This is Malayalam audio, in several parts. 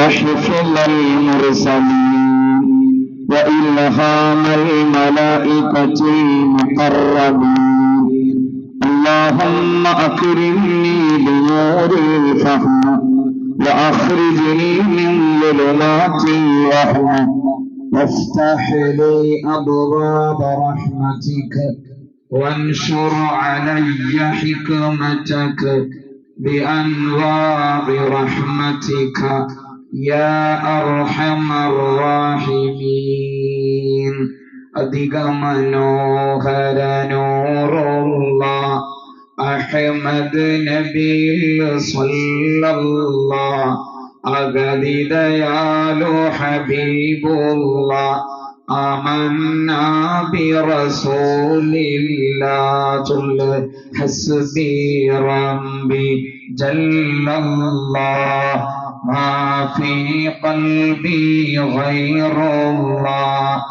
وحفظ المرسلين وإلهام الملائكة المقربين. اللهم أكرمني بنور الفهم وأخرجني من ظلمات الوهم وافتح لي أبواب رحمتك وانشر علي حكمتك بأنوار رحمتك يا أرحم الراحمين. അധിക മനോഹര നൂറുള്ള അഹ്മദ് നബി സ്വല്ലല്ലാഹ് അഗതിദയാലു ഹബീബുല്ലാഹ് ആമന്നാ ബിറസൂലില്ലാഹ് ഹസ്ബി റബ്ബി ജല്ലല്ലാഹ് മാ ഫീ ഖൽബി ഗൈറുല്ലാഹ്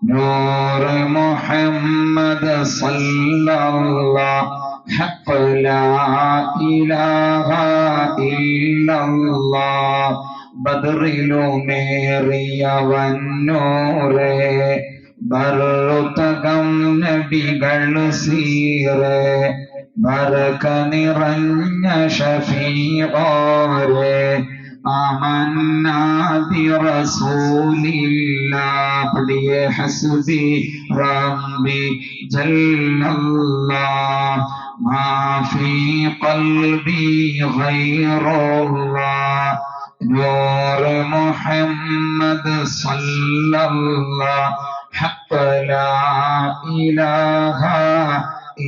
നൂർ മുഹമ്മദ് സല്ലല്ലാഹ് ഹഖ് ലാ ഇലാഹ ഇല്ലല്ലാഹ് ബദറിലുമേറിയവൻ നൂറേ ബറുതകം നബികൾ സീറേ ബർക നിറഞ്ഞ ഷഫീഖോരേ ആമന്നാ ബിറസൂലില്ലാഹ് പടിയേ ഹസ്ബി റബ്ബി ജല്ലല്ലാഹ് മാ ഫീ ഖൽബി ഗൈറുല്ലാഹ് നൂർ മുഹമ്മദ് സല്ലല്ലാഹ് ഹഖ് ലാ ഇലാഹ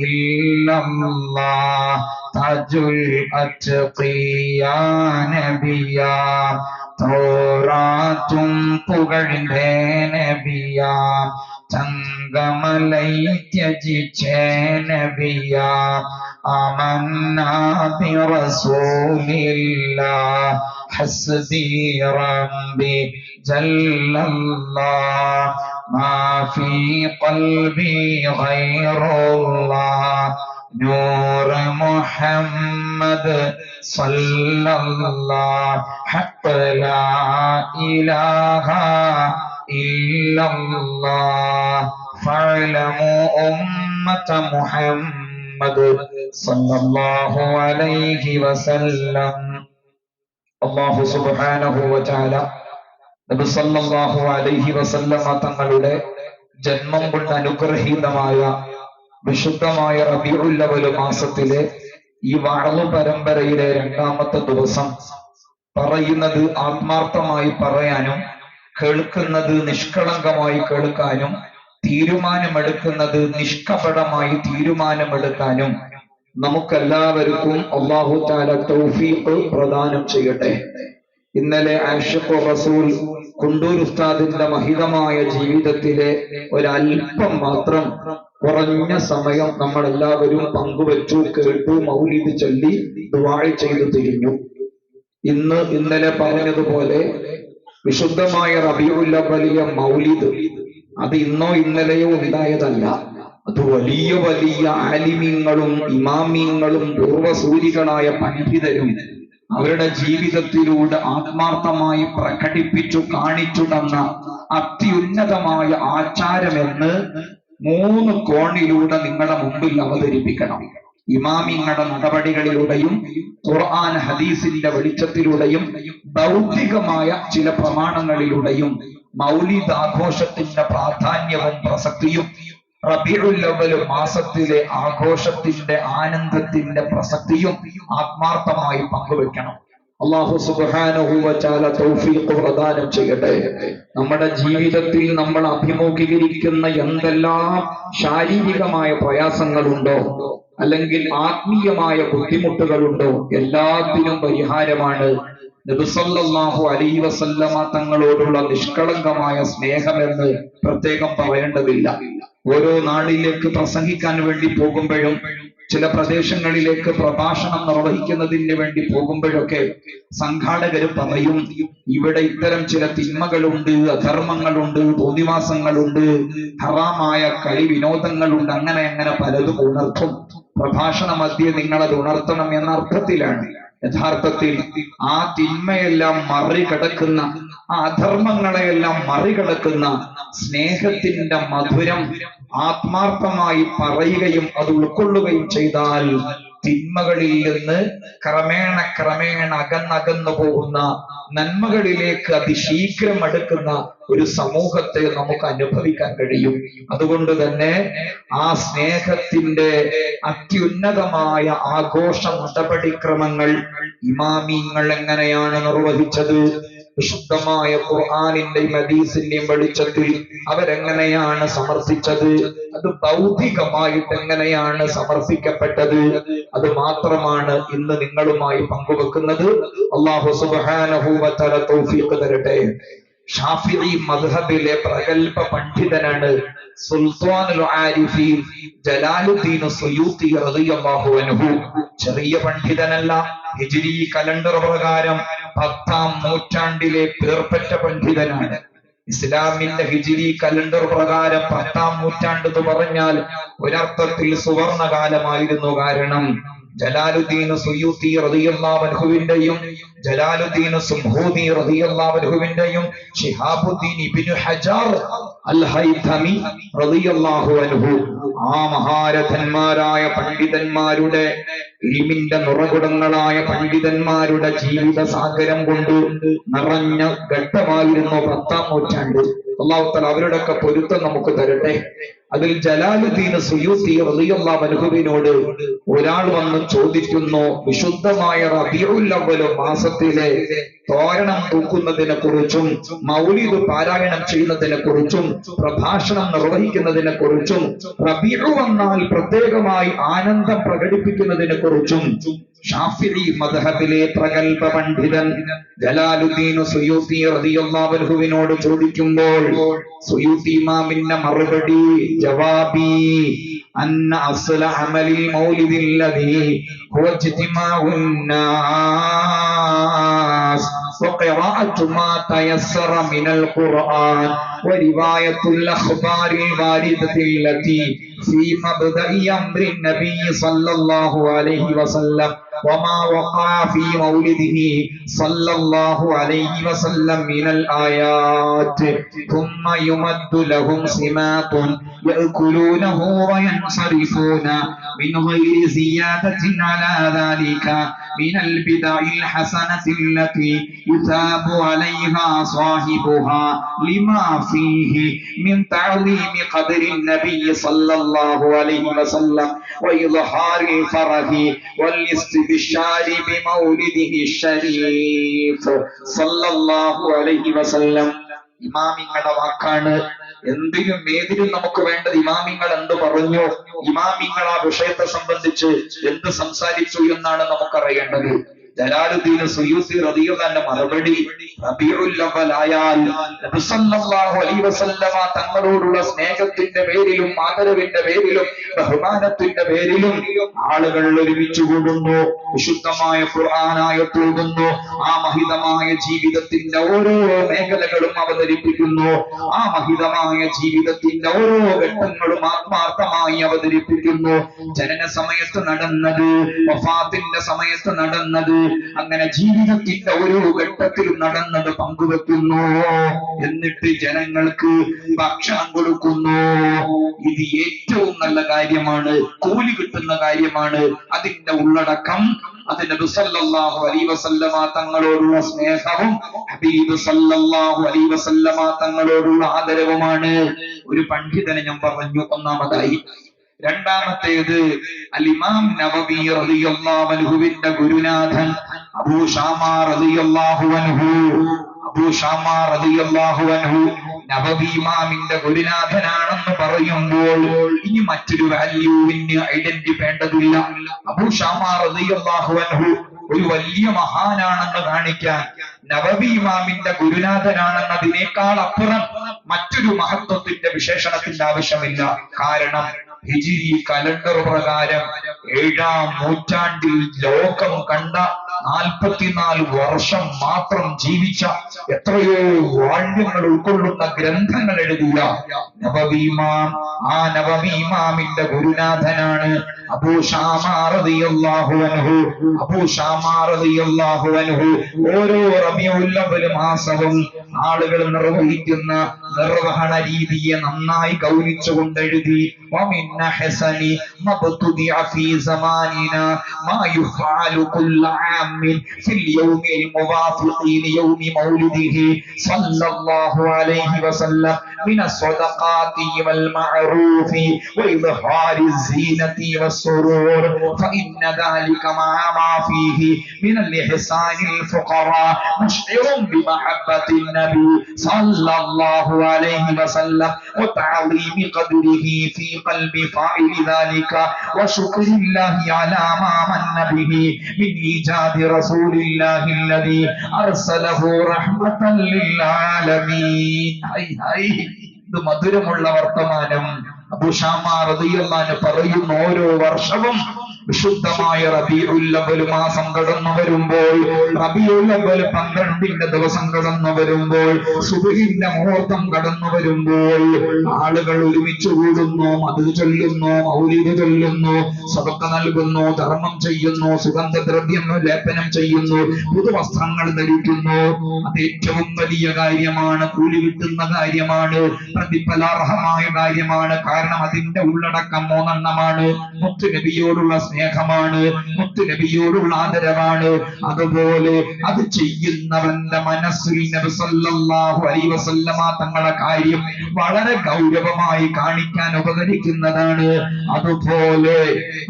ഇല്ലല്ലാഹ് താജുൽ അത്ഖിയ നബിയ തൗറാത്തും പുകഴ്ന്നേ നബിയ ചങ്കമലൈ ത്യജിച്ചേ നബിയ ആമന്നാ ബിറസൂലില്ലാഹ് ഹസ്ബി റബ്ബി ജല്ലല്ലാഹ് മാ ഫീ ഖൽബി ഗൈറുല്ലാഹ് നൂർ മുഹമ്മദ് സല്ലല്ലാഹ് ഹഖ് ലാ ഇലാഹ ഇല്ലല്ലാഹ് ഫഅലമു ഉമ്മത മുഹമ്മദ് സല്ലല്ലാഹു അലൈഹി വസല്ലം. അല്ലാഹു സുബ്ഹാനഹു വ തആല നബി സല്ലല്ലാഹു അലൈഹി വസല്ലം തങ്ങളുടെ ജന്മം കൊണ്ട് അനുഗ്രഹീതമായ വിശുദ്ധമായ റബീഉൽ അവ്വൽ മാസത്തിലെ ഈ വഅള് പരമ്പരയിലെ രണ്ടാമത്തെ ദിവസം പറയുന്നത് ആത്മാർത്ഥമായി പറയാനും കേൾക്കുന്നത് നിഷ്കളങ്കമായി കേൾക്കാനും തീരുമാനമെടുക്കുന്നത് നിഷ്കപടമായി തീരുമാനമെടുക്കാനും നമുക്കെല്ലാവർക്കും അല്ലാഹു തആല തൗഫീഖ് പ്രദാനം ചെയ്യട്ടെ. ഇന്നലെ ആഷിഖ് റസൂൽ കുണ്ടൂർ ഉസ്താദിന്റെ മഹിതമായ ജീവിതത്തിലെ ഒരല്പം മാത്രം കുറഞ്ഞ സമയം നമ്മൾ എല്ലാവരും പങ്കുവച്ചു, കേട്ടു, മൗലിദ് ചൊല്ലി ദുആ ചെയ്തു തിരിഞ്ഞു. ഇന്നലെ പറഞ്ഞതുപോലെ വിശുദ്ധമായ റബീഉൽ അവ്വലിലെ മൗലിദ് അത് ഇന്നോ ഇന്നലെയോ ഉണ്ടായതല്ല. അത് വലിയ വലിയ ആലിമീങ്ങളും ഇമാമീങ്ങളും പൂർവസൂരികളായ പണ്ഡിതരും അവരുടെ ജീവിതത്തിലൂടെ ആത്മാർത്ഥമായി പ്രകടിപ്പിച്ചു കാണിച്ചു തന്ന അത്യുന്നതമായ ആചാരമെന്ന് 3 കോണിലൂടെ നിങ്ങളുടെ മുമ്പിൽ അവതരിപ്പിക്കണം. ഇമാമിങ്ങളുടെ നടപടികളിലൂടെയും ഖുർആൻ ഹദീസിന്റെ വെളിച്ചത്തിലൂടെയും ഭൗതികമായ ചില പ്രമാണങ്ങളിലൂടെയും മൗലിദ് ആഘോഷത്തിന്റെ പ്രാധാന്യവും പ്രസക്തിയും റബീഉൽ അവ്വൽ മാസത്തിലെ ആഘോഷത്തിന്റെ ആനന്ദത്തിന്റെ പ്രസക്തിയും ആത്മാർത്ഥമായി പങ്കുവെക്കണം. അല്ലാഹു സുബ്ഹാനഹു വ തആല തൗഫീഖ് പ്രദാനം ചെയ്യട്ടെ. നമ്മുടെ ജീവിതത്തിൽ നമ്മൾ അഭിമുഖീകരിക്കുന്ന എന്തെല്ലാം ശാരീരികമായ പ്രയാസങ്ങളുണ്ടോ അല്ലെങ്കിൽ ആത്മീയമായ ബുദ്ധിമുട്ടുകളുണ്ടോ എല്ലാത്തിനും പരിഹാരമാണ് നബി സല്ലല്ലാഹു അലൈഹി വസല്ലമ തങ്ങളോടുള്ള നിഷ്കളങ്കമായ സ്നേഹമെന്ന് പ്രത്യേകം പറയേണ്ടതില്ല. ഓരോ നാളിലേക്ക് പ്രസംഗിക്കാൻ വേണ്ടി പോകുമ്പോഴും ചില പ്രദേശങ്ങളിലേക്ക് പ്രഭാഷണം നിർവഹിക്കുന്നതിന് വേണ്ടി പോകുമ്പോഴൊക്കെ സംഘാടകര് പറയും, ഇവിടെ ഇത്തരം ചില തിന്മകളുണ്ട്, അധർമ്മങ്ങളുണ്ട്, തോന്നിവാസങ്ങളുണ്ട്, ഹറാമായ കളി വിനോദങ്ങളുണ്ട്, അങ്ങനെ പലതും ഉണർത്തും. പ്രഭാഷണ മധ്യേ നിങ്ങളത് ഉണർത്തണം എന്ന അർത്ഥത്തിലാണ്. യഥാർത്ഥത്തിൽ ആ തിന്മയെല്ലാം മറികടക്കുന്ന, ആ അധർമ്മങ്ങളെയെല്ലാം മറികടക്കുന്ന സ്നേഹത്തിന്റെ മധുരം ആത്മാർത്ഥമായി പറയുകയും അത് ഉൾക്കൊള്ളുകയും ചെയ്താൽ തിന്മകളിൽ നിന്ന് ക്രമേണ അകന്നകന്നു പോകുന്ന നന്മകളിലേക്ക് അതിശീഘ്രം അടുക്കുന്ന ഒരു സമൂഹത്തെ നമുക്ക് അനുഭവിക്കാൻ കഴിയും. അതുകൊണ്ട് തന്നെ ആ സ്നേഹത്തിന്റെ അത്യുന്നതമായ ആഘോഷ നടപടിക്രമങ്ങൾ ഇമാമിങ്ങൾ എങ്ങനെയാണ് നിർവഹിച്ചത്? വിശുദ്ധമായ ഖുർആനിന്റെയും ഹദീസിന്റെയും വെളിച്ചത്തിൽ അവരെങ്ങനെയാണ് സമർപ്പിച്ചത്? അത് ഭൗതികമായിട്ട് എങ്ങനെയാണ് സമർപ്പിക്കപ്പെട്ടത്? അത് മാത്രമാണ് ഇന്ന് നിങ്ങളുമായി പങ്കുവെക്കുന്നത്. അല്ലാഹു സുബ്ഹാനഹു വ തആല തൗഫീഖ് തരട്ടെ. ഷാഫിഈ മദ്ഹബിലെ പ്രഗൽഭ പണ്ഡിതനാണ് സുൽത്താനുൽ ആരിഫീൻ ജലാലുദ്ദീൻ സുയൂത്തി റളിയല്ലാഹു അൻഹു. ചെറിയ പണ്ഡിതനല്ല. ഹിജ്രി കലണ്ടർ പ്രകാരം 10ാം നൂറ്റാണ്ടിലെ പേർപ്പെട്ട പണ്ഡിതനാണ്. ഇസ്ലാമിന്റെ ഹിജ്രി കലണ്ടർ പ്രകാരം 10ാം നൂറ്റാണ്ട് എന്ന് പറഞ്ഞാൽ ഒരർത്ഥത്തിൽ സുവർണകാലമായിരുന്നു. കാരണം ജലാലുദ്ദീൻ സുയൂത്തി റളിയല്ലാഹു അൻഹുവിന്റെയും ജലാലുദ്ദീൻ സുംഹൂദി റളിയല്ലാഹു അൻഹുവിന്റെയും ശിഹാബുദ്ദീൻ ഇബ്നു ഹജർ അൽ ഹൈതമി റളിയല്ലാഹു അൻഹു, ആ മഹാരഥന്മാരായ പണ്ഡിതന്മാരുടെ ഇൽമിന്റെ നിറകുടങ്ങളായ പണ്ഡിതന്മാരുടെ ജീവിത സാഗരം കൊണ്ട് നിറഞ്ഞ ഘട്ടമായിരുന്നു 10ാം നൂറ്റാണ്ട്. അല്ലാഹു തആല അവരുടെയൊക്കെ പൊരുത്തം നമുക്ക് തരട്ടെ. അതിൽ ജലാലുദ്ദീൻ സുയൂത്തി റളിയല്ലാഹു അൻഹുവിനോട് ഒരാൾ വന്ന് ചോദിക്കുന്നു, വിശുദ്ധമായ റബീഉൽ അവ്വൽ മാസത്തിലെ തോരണം തൂക്കുന്നതിനെ കുറിച്ചും മൗലിദ് പാരായണം ചെയ്യുന്നതിനെ കുറിച്ചും പ്രഭാഷണം നിർവഹിക്കുന്നതിനെ കുറിച്ചും റബീഉ വന്നാൽ പ്രത്യേകമായി ആനന്ദം പ്രകടിപ്പിക്കുന്നതിനെ കുറിച്ചും ഷാഫിഈ മദ്ഹബിലെ പ്രഗൽഭ പണ്ഡിതൻ ജലാലുദ്ദീൻ സുയൂത്തി റളിയല്ലാഹു അൻഹുവിനോട് ചോദിക്കുമ്പോൾ സുയൂത്തി ഇമാമിന്റെ മറുപടി, ജവാബി അന്ന അസ്ല അമലിൽ മൗലിദിൽ ലദീ ഹുവ ഇജ്തിമാഉൻ നാസ് وقراءة ما تيسر من القرآن ورواية الأخبار الواردة التي في مبدأ أمر النبي صلى الله عليه وسلم وما وقع في مولده صلى الله عليه وسلم من الآيات ثم يمد لهم سماط يأكلونه وينصرفون من غير زيادة على ذلك من البدع الحسنة التي يثاب عليها صاحبها لما فيه من تعظيم قدر النبي صلى الله عليه وسلم وإظهار الفرح والاستبشار بمولده الشريف صلى الله عليه وسلم. ഇമാമിങ്ങളുടെ വാക്കാണ്. എന്തിനും ഏതിനും നമുക്ക് വേണ്ടത് ഇമാമിങ്ങൾ എന്ത് പറഞ്ഞു, ഇമാമിങ്ങൾ ആ വിഷയത്തെ സംബന്ധിച്ച് എന്ത് സംസാരിച്ചു എന്നാണ് നമുക്കറിയേണ്ടത്. ജലാലുദ്ദീൻ സുയൂത്തി റളിയല്ലാഹു മറുപടി, റബീഉൽ അവ്വൽ ആയാൽ നബി സല്ലല്ലാഹു അലൈഹി വസല്ലമ തങ്ങളോടുള്ള സ്നേഹത്തിന്റെ പേരിലും ആദരവിന്റെ പേരിലും ബഹുമാനത്തിന്റെ പേരിലും ആളുകൾ ഒരുമിച്ച് കൂടുന്നു, വിശുദ്ധമായ ഖുർആനായത്ത് ഓതുന്നു, ആ മഹിതമായ ജീവിതത്തിന്റെ ഓരോ മേഖലകളും അവതരിപ്പിക്കുന്നു, ആ മഹിതമായ ജീവിതത്തിന്റെ ഓരോ ഘട്ടങ്ങളും ആത്മാർത്ഥമായി അവതരിപ്പിക്കുന്നു. ജനന സമയത്ത് നടന്നത്, വഫാത്തിന്റെ സമയത്ത് നടന്നത്, അങ്ങനെ ജീവിതത്തിന്റെ ഓരോ ഘട്ടത്തിലും നടന്നത് പങ്കുവെക്കുന്നു. എന്നിട്ട് ജനങ്ങൾക്ക് ഭക്ഷണം കൊടുക്കുന്നു. ഇത് ഏറ്റവും നല്ല കാര്യമാണ്, കൂലി കിട്ടുന്ന കാര്യമാണ്. അതിന്റെ ഉള്ളടക്കം അത് നബി സല്ലല്ലാഹു അലൈഹി വസല്ലമ തങ്ങളോടുള്ള സ്നേഹവും ഹബീബ് സല്ലല്ലാഹു അലൈഹി വസല്ലമ തങ്ങളോടുള്ള ആദരവുമാണ്. ഒരു പണ്ഡിതനെ ഞാൻ പറഞ്ഞു ഒന്നാമതായി. രണ്ടാമത്തേത് അൽ-ഇമാം നവവി റളിയല്ലാഹു അൻഹുവിന്റെ ഗുരുനാഥൻ അബൂ ശാമാ റളിയല്ലാഹു അൻഹു. അബൂ ശാമാ റളിയല്ലാഹു അൻഹു നവവി ഇമാമിന്റെ ഗുരുനാഥനാണെന്ന് പറയുമ്പോൾ ഇനി മറ്റൊരു വാല്യൂവിന് ഐഡന്റിറ്റി വേണ്ടതില്ല. അബൂ ശാമാ റളിയല്ലാഹു അൻഹു ഒരു വലിയ മഹാനാണെന്ന് കാണിക്കാൻ, നവവി ഇമാമിന്റെ ഗുരുനാഥനാണെന്നതിനേക്കാൾ അപ്പുറം മറ്റൊരു മഹത്വത്തിന്റെ വിശേഷണത്തിന്റെ ആവശ്യമില്ല. കാരണം ഹിജ്രി കലണ്ടർ പ്രകാരം 7ാം നൂറ്റാണ്ടിൽ ലോകം കണ്ട 44 വർഷം മാത്രം ജീവിച്ച എത്രയോ വാള്യങ്ങൾ ഉൾക്കൊള്ളുന്ന ഗ്രന്ഥങ്ങൾ എഴുതിയ നബവി ഇമാം, ആ നബവി ഇമാമിന്റെ ഗുരുനാഥനാണ് അബൂ ശാമാ റളിയല്ലാഹു അൻഹു. അബൂ ശാമാ റളിയല്ലാഹു അൻഹു ഓരോ റബീഉൽ അവ്വൽ മാസവും ആളുകൾ നിർവഹിക്കുന്ന നിർവഹണ രീതിയെ നന്നായി ഗൗനിച്ചുകൊണ്ട് എഴുതി വമിന്ന ഹസനി മബ്തുദിഅ ഫീ സമാനിനാ മാ യുഫഅലു കുല്ല ആമിൻ ഫിൽ യൗമിൽ മുവാഫിഖി ലിയൗമി മൗലിദിഹി സല്ലല്ലാഹു അലൈഹി വസല്ലം മിന സ്വദഖാതി വൽ മഅറൂഫി വഇദ്ഹാരി الزീനതി വസ്സുറൂർ ഫഇന്ന ذلك മഅ മാ ഫീഹി മിനൽ ഇഹ്സാനിൽ ഫുഖറാ മുശ്ഇറുൻ ബിമഹബ്ബത്തി النبي صلى الله عليه وسلم وتعظيم قدره في قلب فاعل ذلك وشكر الله على ما من به من إيجاد رسول الله الذي أرسله رحمة للعالمين. ഇത് മധുരമുള്ള വർത്തമാനം. അബൂ ശാമാ റളിയല്ലാഹു അൻഹു പറയുന്നു, ഓരോ വർഷവും വിശുദ്ധമായ റബീഉൽ അവ്വൽ മാസം കടന്നു വരുമ്പോൾ, റബീഉൽ അവ്വൽ 12ന്റെ ദിവസം കടന്നു വരുമ്പോൾ, സുബ്ഹിന്റെ മുഹൂർത്തം കടന്നു വരുമ്പോൾ ആളുകൾ ഒരുമിച്ച് കൂടുന്നു, മദ്ഹ് ചൊല്ലുന്നു, മൗലിദ് ചൊല്ലുന്നു, സദഖ നൽകുന്നു, ധർമ്മം ചെയ്യുന്നു, സുഗന്ധദ്രവ്യം ലേപനം ചെയ്യുന്നു, പുതുവസ്ത്രങ്ങൾ ധരിക്കുന്നു. അത് ഏറ്റവും വലിയ കാര്യമാണ്, കൂലി കിട്ടുന്ന കാര്യമാണ്, പ്രതിഫലാർഹമായ കാര്യമാണ്. കാരണം അതിന്റെ ഉള്ളടക്കം 3 എണ്ണമാണ്. മുത്തു നബിയോടുള്ള സ്നേഹമാണ്, മുത്തു നബിയോടുള്ള ആദരവാണ്. അതുപോലെ അത് ചെയ്യുന്നവന്റെ മനസ്സിൽ നബി സല്ലല്ലാഹു അലൈഹി വസല്ലമ തങ്ങളുടെ കാര്യം വളരെ ഗൗരവമായി കാണിക്കാൻ ഉപകരിക്കുന്നതാണ്.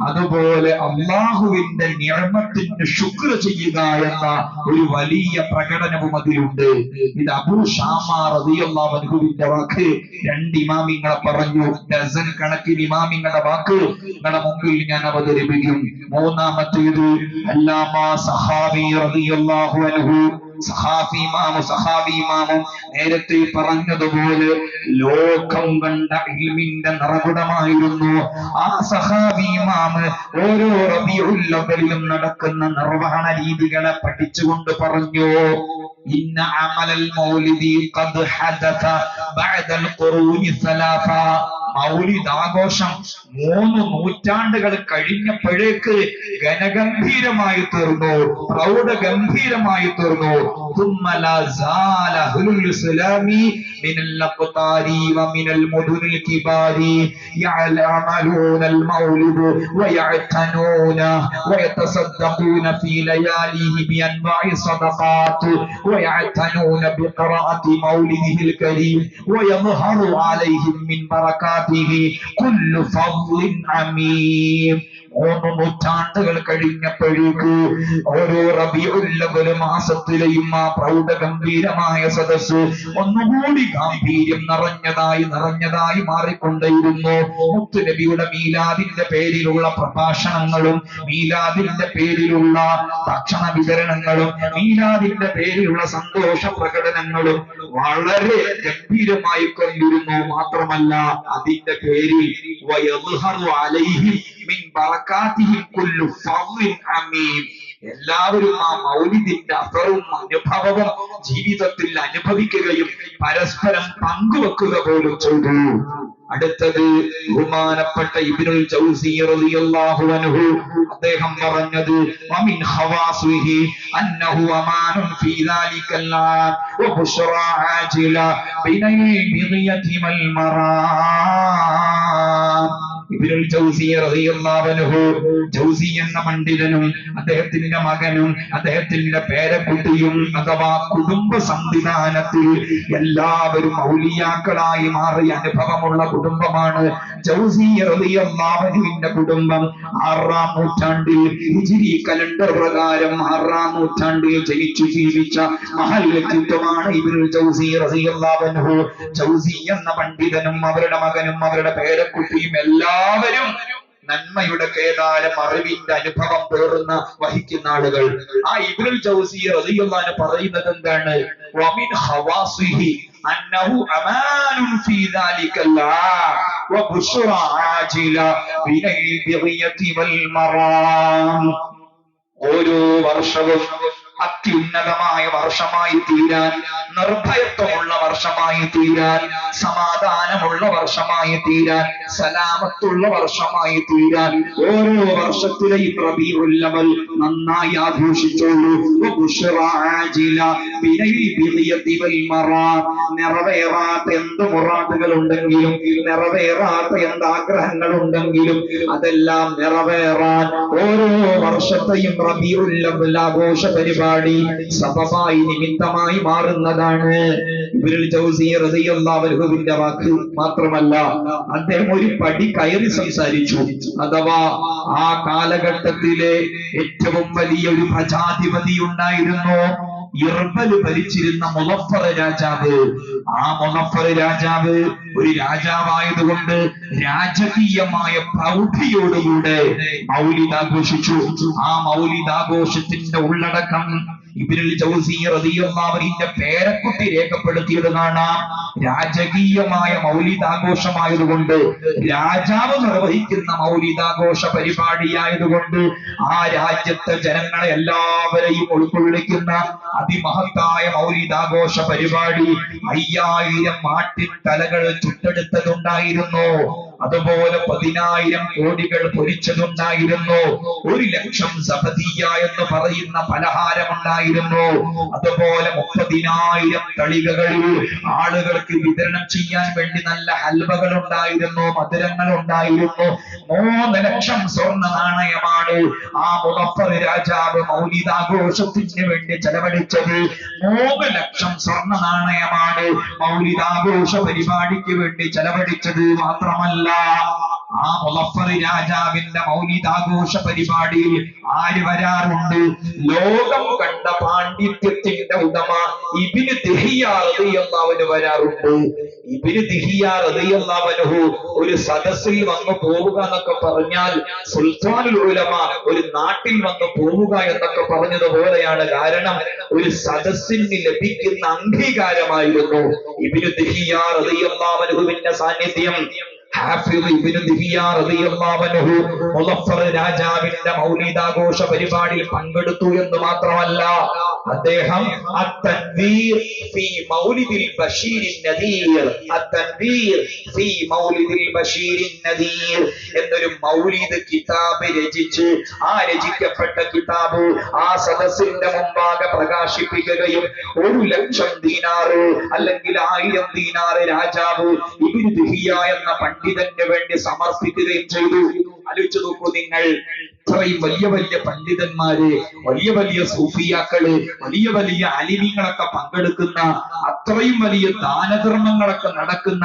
അതുപോലെ അള്ളാഹുവിന്റെ നിഅമത്തിന് ശുക്ർ ചെയ്യുക എന്ന ഒരു വലിയ പ്രകടനവും അതിലുണ്ട്. ഇത് അബൂ ശാമാ റളിയല്ലാഹു അൻഹുവിന്റെ വാക്ക്. 2 ഇമാമിങ്ങളെ പറഞ്ഞു, ഡസൻ കണക്കിന് ഇമാമിങ്ങളുടെ വാക്ക് നിങ്ങളുടെ മുമ്പിൽ ഞാൻ അവതരിപ്പിക്കും. മൂന്നാമത്തേത് അല്ലാമാ സഹാബി റളിയല്ലാഹു അൻഹു. സഹാബി ഇമാമും നേരത്തെ പറഞ്ഞതുപോലെ ലോകം കണ്ട ഇൽമിന്റെ നിറകുടമായിരുന്നു. ആ സഹാബി ഇമാമ് ഓരോ റബീഉൽ അവ്വലിലും നടക്കുന്ന നിർവഹണ രീതികളെ പഠിച്ചുകൊണ്ട് പറഞ്ഞു, ഇന്ന അമലൽ മൗലിദി ഖദ് ഹദത ബഅദൽ ഖുറൂനി സലാസ. മൗലിദ് ആഘോഷം 3 നൂറ്റാണ്ടുകൾ കഴിഞ്ഞപ്പോഴേക്ക് ഘനഗംഭീരമായി തീർന്നു, പ്രൗഢഗംഭീരമായി തീർന്നു. ثم لا زال أهل الإسلام من الأقطار ومن المدن الكبار يعملون المولد ويعتنون ويتصدقون في لياليه بأنواع الصدقات ويعتنون بقراءة مولده الكريم ويظهر عليهم من بركاته كل فضل عميم. 3 നൂറ്റാണ്ടുകൾ കഴിഞ്ഞപ്പോഴേക്ക് ഓരോ റബീഉൽ അവ്വൽ മാസത്തിലെയും ആ പ്രൗഢഗംഭീരമായ സദസ്സ് ഒന്നുകൂടി ഗാംഭീര്യം നിറഞ്ഞതായി മാറിക്കൊണ്ടേയിരുന്നു. മുത്തു നബിയുടെ മീലാദിന്റെ പേരിലുള്ള പ്രഭാഷണങ്ങളും, മീലാദിന്റെ പേരിലുള്ള ഭക്ഷണ വിതരണങ്ങളും, മീലാദിന്റെ പേരിലുള്ള സന്തോഷ പ്രകടനങ്ങളും വളരെ ഗംഭീരമായി കൊണ്ടിരുന്നു. മാത്രമല്ല അതിന്റെ പേരിൽ വയദ്ഹറു അലൈഹിം മിൻ ബറകാതിഹി കുല്ലു ഫദ്ലിൻ അമീം. എല്ലാവരും ആ മൗലിദിന്റെ അസറും അനുഭവവും ജീവിതത്തിൽ അനുഭവിക്കുകയും പരസ്പരം പങ്കുവെക്കുക പോലും ചെയ്തു. അടുത്തത് ബഹുമാനപ്പെട്ട ഇബ്നുൽ ജൗസി റളിയല്ലാഹു അൻഹു അദ്ദേഹം പറഞ്ഞത്, വമിൻ ഖവാസിഹി അന്നഹു അമാനുൻ ഫീ ദാലികൽ ആം വബുശ്റാ ആജില ബിനൽ ബിഗിയതി വൽ മറാം. ഇബ്നുൽ ജൗസി റളിയല്ലാഹു അൻഹു, ജൗസി എന്ന പണ്ഡിതനും അദ്ദേഹത്തിന്റെ മകനും അദ്ദേഹത്തിന്റെ പേരക്കുട്ടിയും അഥവാ കുടുംബ സംവിധാനത്തിൽ എല്ലാവരും ഔലിയാക്കളായി മാറിയ അനുഭവമുള്ള കുടുംബമാണ് ജൗസി റളിയല്ലാഹു അൻഹുവിന്റെ കുടുംബം. 6-ാം നൂറ്റാണ്ടിൽ ഹിജ്രി കലണ്ടർ പ്രകാരം 6-ാം നൂറ്റാണ്ടിൽ ജനിച്ചു ജീവിച്ച മഹൽ വ്യക്തിത്വമാണ് ഇബ്നുൽ ജൗസി റളിയല്ലാഹു അൻഹു. ജൗസി എന്ന പണ്ഡിതനും അവരുടെ മകനും അവരുടെ പേരക്കുട്ടിയും എല്ലാവരും നന്മയുടെ കേദാരം അറിവിന്റെ അനുഭവം പേറുന്ന വഹിക്കുന്ന ആളുകൾ. ആ ഇബ്നുൽ ജൗസി റളിയല്ലാഹു അൻഹു പറയുന്നത് എന്താണ്? വമിൻ ഖവാസിഹി അന്നഹു അമാനുൻ ഫീ ദാലികൽ വബുശ്റാ ആജില ബിനൽ ബിഗിയതി വൽ മറാം. ഓരോ വർഷവും അത്യുന്നതമായ വർഷമായി തീരാൻ, നിർഭയത്വമുള്ള വർഷമായി തീരാൻ, സമാധാനമുള്ള വർഷമായി തീരാൻ, സലാമത്തുള്ള വർഷമായി തീരാൻ ഓരോ വർഷത്തിലെയും റബീഉൽ അവ്വൽ നന്നായി ആഘോഷിച്ചോളൂ. നിറവേറാത്ത എന്ത് മുറാദുകൾ ഉണ്ടെങ്കിലും, നിറവേറാത്ത എന്ത് ആഗ്രഹങ്ങൾ ഉണ്ടെങ്കിലും അതെല്ലാം നിറവേറാൻ ഓരോ വർഷത്തെയും റബീഉൽ അവ്വൽ ആഘോഷ പരിപാടി സബബായി നിമിത്തമായി മാറുന്നതാണ്. ഇബ്നുൽ ജൗസി റളിയല്ലാഹു അൻഹുവിന്റെ വാക്ക് മാത്രമല്ല, അദ്ദേഹം ഒരു പടി കയറി സംസാരിച്ചു. അഥവാ ആ കാലഘട്ടത്തിലെ ഏറ്റവും വലിയ ഒരു പ്രജാധിപതി ഉണ്ടായിരുന്നു, ഇർബൽ ഭരിച്ചിരുന്ന മുളഫർ രാജാവ്. ആ മുളഫർ രാജാവ് ഒരു രാജാവായതുകൊണ്ട് രാജകീയമായ പ്രൗഢിയോടുകൂടെ മൗലിദ് ആഘോഷിച്ചു. ആ മൗലിദാഘോഷത്തിന്റെ ഉള്ളടക്കം ഇബ്നുൽ ജൗസി റളിയല്ലാഹു അൻഹുവിന്റെ പേരക്കുട്ടി രേഖപ്പെടുത്തിയത് കാണാം. രാജകീയമായ മൗലിദാഘോഷമായതുകൊണ്ട്, രാജാവ് നിർവഹിക്കുന്ന മൗലിദാഘോഷ പരിപാടിയായതുകൊണ്ട് ആ രാജ്യത്തെ ജനങ്ങളെ എല്ലാവരെയും ഉൾക്കൊള്ളിക്കുന്ന അതിമഹത്തായ മൗലിദാഘോഷ പരിപാടി 5000 മാട്ടിൻ തലകൾ ചുട്ടെടുത്തതുണ്ടായിരുന്നു. അതുപോലെ 10,000 കോടികൾ പൊരിച്ചതുണ്ടായിരുന്നു. 1,00,000 സബദിയ എന്ന് പറയുന്ന പലഹാരമുണ്ടായിരുന്നു. അതുപോലെ 30,000 തളികകളിൽ ആളുകൾക്ക് വിതരണം ചെയ്യാൻ വേണ്ടി നല്ല ഹൽവകൾ ഉണ്ടായിരുന്നു, മധുരങ്ങൾ ഉണ്ടായിരുന്നു. 3,00,000 സ്വർണ്ണ നാണയമാണ് ആ മുളഫർ രാജാവ് മൗലിദാഘോഷത്തിന് വേണ്ടി ചെലവഴിച്ചത്. 3,00,000 സ്വർണ്ണ നാണയമാണ് മൗലിദാഘോഷ പരിപാടിക്ക് വേണ്ടി ചെലവഴിച്ചത്. മാത്രമല്ല, ആ മുളഫർ രാജാവിന്റെ മൗലിദാഘോഷ പരിപാടിയിൽ ആര് വരാറുണ്ട്? ലോകം കണ്ട പാണ്ഡിത്യത്തിന്റെ ഉടമ ഇബ്നു ദിഹിയ റളിയല്ലാഹു അൻഹു വരാറുണ്ട്. ഇബ്നു ദിഹിയ റളിയല്ലാഹു അൻഹു ഒരു സദസ്സിൽ വന്നു പോവുക എന്നൊക്കെ പറഞ്ഞാൽ സുൽത്താനുൽ ഉലമ ഒരു നാട്ടിൽ വന്നു പോവുക എന്നൊക്കെ പറഞ്ഞതുപോലെയാണ്. കാരണം ഒരു സദസ്സിന് ലഭിക്കുന്ന അംഗീകാരമായിരുന്നു ഇബ്നു ദിഹിയ റളിയല്ലാഹു അൻഹുവിന്റെ സാന്നിധ്യം. ഹാഫിദ് ഇബ്നു ദിഹിയ റളിയല്ലാഹു അൻഹു മുളഫർ രാജാവിന്റെ മൗലിദാഘോഷ പരിപാടിയിൽ പങ്കെടുത്തു എന്ന് മാത്രമല്ല, അദ്ദേഹം അത്തൻവീർ ഫീ മൗലിദിൽ ബശീരിൻ നദീർ, അത്തൻവീർ ഫീ മൗലിദിൽ ബശീരിൻ നദീർ എന്നൊരു മൗലിദ് കിതാബ് രചിച്ച് ആ രചിക്കപ്പെട്ട കിതാബ് ആ സദസ്സിന്റെ മുമ്പാകെ പ്രകാശിപ്പിക്കുകയും 1,00,000 ദീനാറ് അല്ലെങ്കിൽ 1000 ദീനാറ് രാജാവ് ഇബ്നു ദിഹിയ എന്ന പണ്ഡിതന് വേണ്ടി സമർപ്പിക്കുകയും ചെയ്തു. ആലോചിച്ചു നോക്കൂ നിങ്ങൾ, ഇത്രയും വലിയ വലിയ പണ്ഡിതന്മാര്, വലിയ വലിയ സൂഫിയാക്കള്, വലിയ വലിയ അലിമിങ്ങളൊക്കെ പങ്കെടുക്കുന്ന, അത്രയും വലിയ ദാനധർമ്മങ്ങളൊക്കെ നടക്കുന്ന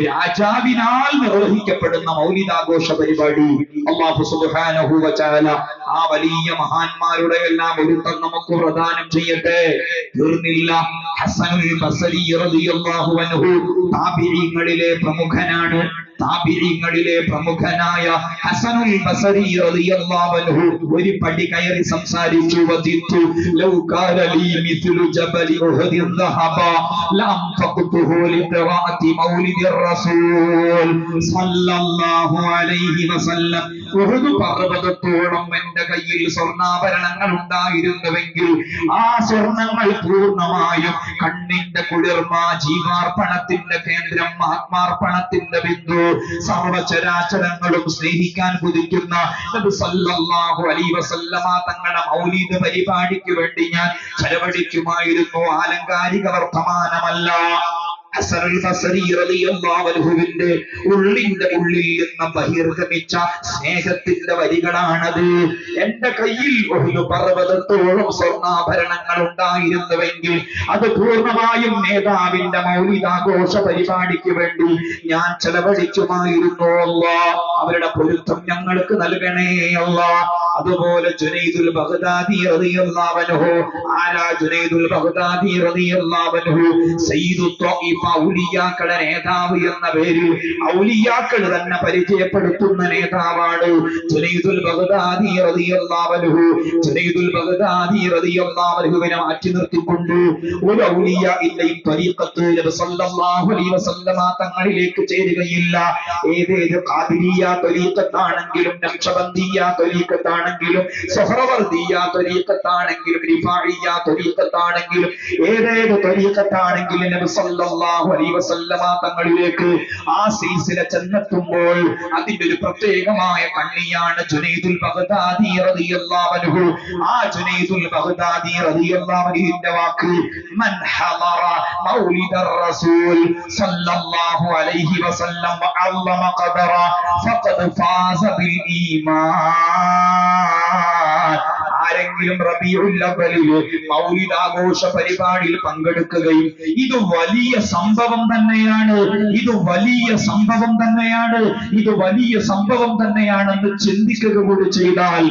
രാജാവിനാൽ നിർവഹിക്കപ്പെടുന്ന മൗലിദാഘോഷ പരിപാടി അല്ലാഹു സുബ്ഹാനഹു വ തആല ആ വലിയ മഹാന്മാരുടെ എല്ലാം ഒരുക്കം നമുക്ക് പ്രദാനം ചെയ്യട്ടെ. തീർന്നില്ല, ഹസനുൽ ബസരി റളിയല്ലാഹു അൻഹു താബിഈങ്ങളിലെ പ്രമുഖനാണ്. താബിഈങ്ങളിലെ പ്രമുഖനായ ഹസനുൽ ബസരി റളിയല്ലാഹു അൻഹു ഒരു പടി കയറി സംസാരിച്ചു. വദിത്തു ലൗ കാന ലീ മിസ്ലു ജബലി ഉഹദിൻ ദഹബ ലം ഫഖതുഹു ലിഖറാഅതി മൗലിദിർ റസൂൽ സല്ലല്ലാഹു അലൈഹി വസല്ലം. ഉഹദ് പർവതത്തോളം എന്റെ കയ്യിൽ സ്വർണ്ണാഭരണങ്ങൾ ഉണ്ടായിരുന്നുവെങ്കിൽ ആ സ്വർണ്ണങ്ങൾ പൂർണ്ണമായും കണ്ണിന്റെ കുളിർമ, ജീവാർപ്പണത്തിന്റെ കേന്ദ്രം, ആത്മാർപ്പണത്തിന്റെ ബിന്ദു, സർവചരാചരങ്ങളും സ്നേഹിക്കാൻ കൊതിക്കുന്ന നബി സല്ലല്ലാഹു അലൈഹി വസല്ലമ തങ്ങളുടെ മൗലിദ് പരിപാടിക്ക് വേണ്ടി ഞാൻ ചെലവഴിക്കുമായിരുന്നു. ആലങ്കാരിക വർത്തമാനമല്ല. ഹസനുൽ ബസരി റളിയല്ലാഹു അൻഹുവിന്റെ ഉള്ളിന്റെ ഉള്ളിൽ നിന്ന് ബഹിർഗമിച്ച സ്നേഹത്തിന്റെ വരികളാണത്. എന്റെ കയ്യിൽ ഒരു പർവ്വതത്തോളം സ്വർണ്ണാഭരണങ്ങൾ ഉണ്ടായിരുന്നുവെങ്കിൽ അത് പൂർണ്ണമായും നേതാവിന്റെ മൗലിദാഘോഷ പരിപാടിക്ക് വേണ്ടി ഞാൻ ചെലവഴിക്കുമായിരുന്നു. അല്ലാഹ് അവരുടെ പൊരുത്തം ഞങ്ങൾക്ക് നൽകണേ അല്ലാഹ്. അതുപോലെ ജുനൈദുൽ ബഗ്ദാദി റളിയല്ലാഹു അൻഹു, ആരാ ജുനൈദുൽ ബഗ്ദാദി റളിയല്ലാഹു അൻഹു? സയ്യിദു ത്വായിഫ, ഔലിയാക്കളുടെ നേതാവ് എന്ന പേരിൽ ഔലിയാക്കൾ തന്നെ പരിചയപ്പെടുത്തുന്ന നേതാവാണ് ജുനൈദുൽ ബഗ്ദാദി റളിയല്ലാഹു അൻഹു. ജുനൈദുൽ ബഗ്ദാദി റളിയല്ലാഹു അൻഹുവിനെ മാറ്റി നിർത്തിക്കൊണ്ട് ഒരു ഔലിയാഇന്റെയും ത്വരീഖത്ത് നബി സല്ലല്ലാഹു അലൈഹി വസല്ലമ തങ്ങളിലേക്ക് ചേരുകയില്ല. ഏതേത് ഖാദിരിയ ത്വരീഖത്താണെങ്കിലും, നഖ്ശബന്ദിയ ത്വരീഖത്താണെങ്കിലും ത്വരീഖത്താണെങ്കിലും സുഹ്റവർദിയ്യ ത്വരീഖത്താണെങ്കിലും റിഫാഇയ്യ ത്വരീഖത്താണെങ്കിലും ഏതേത് ത്വരീഖത്താണെങ്കിലും നബി സല്ലല്ലാഹു അലൈഹി വസല്ലമ തങ്ങളിലേക്ക് ആ സിൽസില ചെന്നെത്തുമ്പോൾ അതിന്റെ ഒരു പ്രത്യേകമായ കണ്ണിയാണ് ജുനൈദുൽ ബഗ്ദാദി റളിയല്ലാഹു അൻഹു. ആ ജുനൈദുൽ ബഗ്ദാദി റളിയല്ലാഹു അൻഹുവിന്റെ വാക്ക് മൻ ഹളറ മൗലിദർ റസൂൽ സല്ലല്ലാഹു അലൈഹി വസല്ലം വഅല്ലമ ഖദറ ഫഖദ് ഫാസ ബിൽ ഈമാൻ. ആരെങ്കിലും റബീഉൽ അവ്വലിൽ മൗലിദ് ആഘോഷ പരിപാടിയിൽ പങ്കെടുക്കുകയും ഇത് വലിയ സംഭവം തന്നെയാണ്, ഇത് വലിയ സംഭവം തന്നെയാണ്, ഇത് വലിയ സംഭവം തന്നെയാണെന്ന് ചിന്തിക്കുക കൂടി ചെയ്താൽ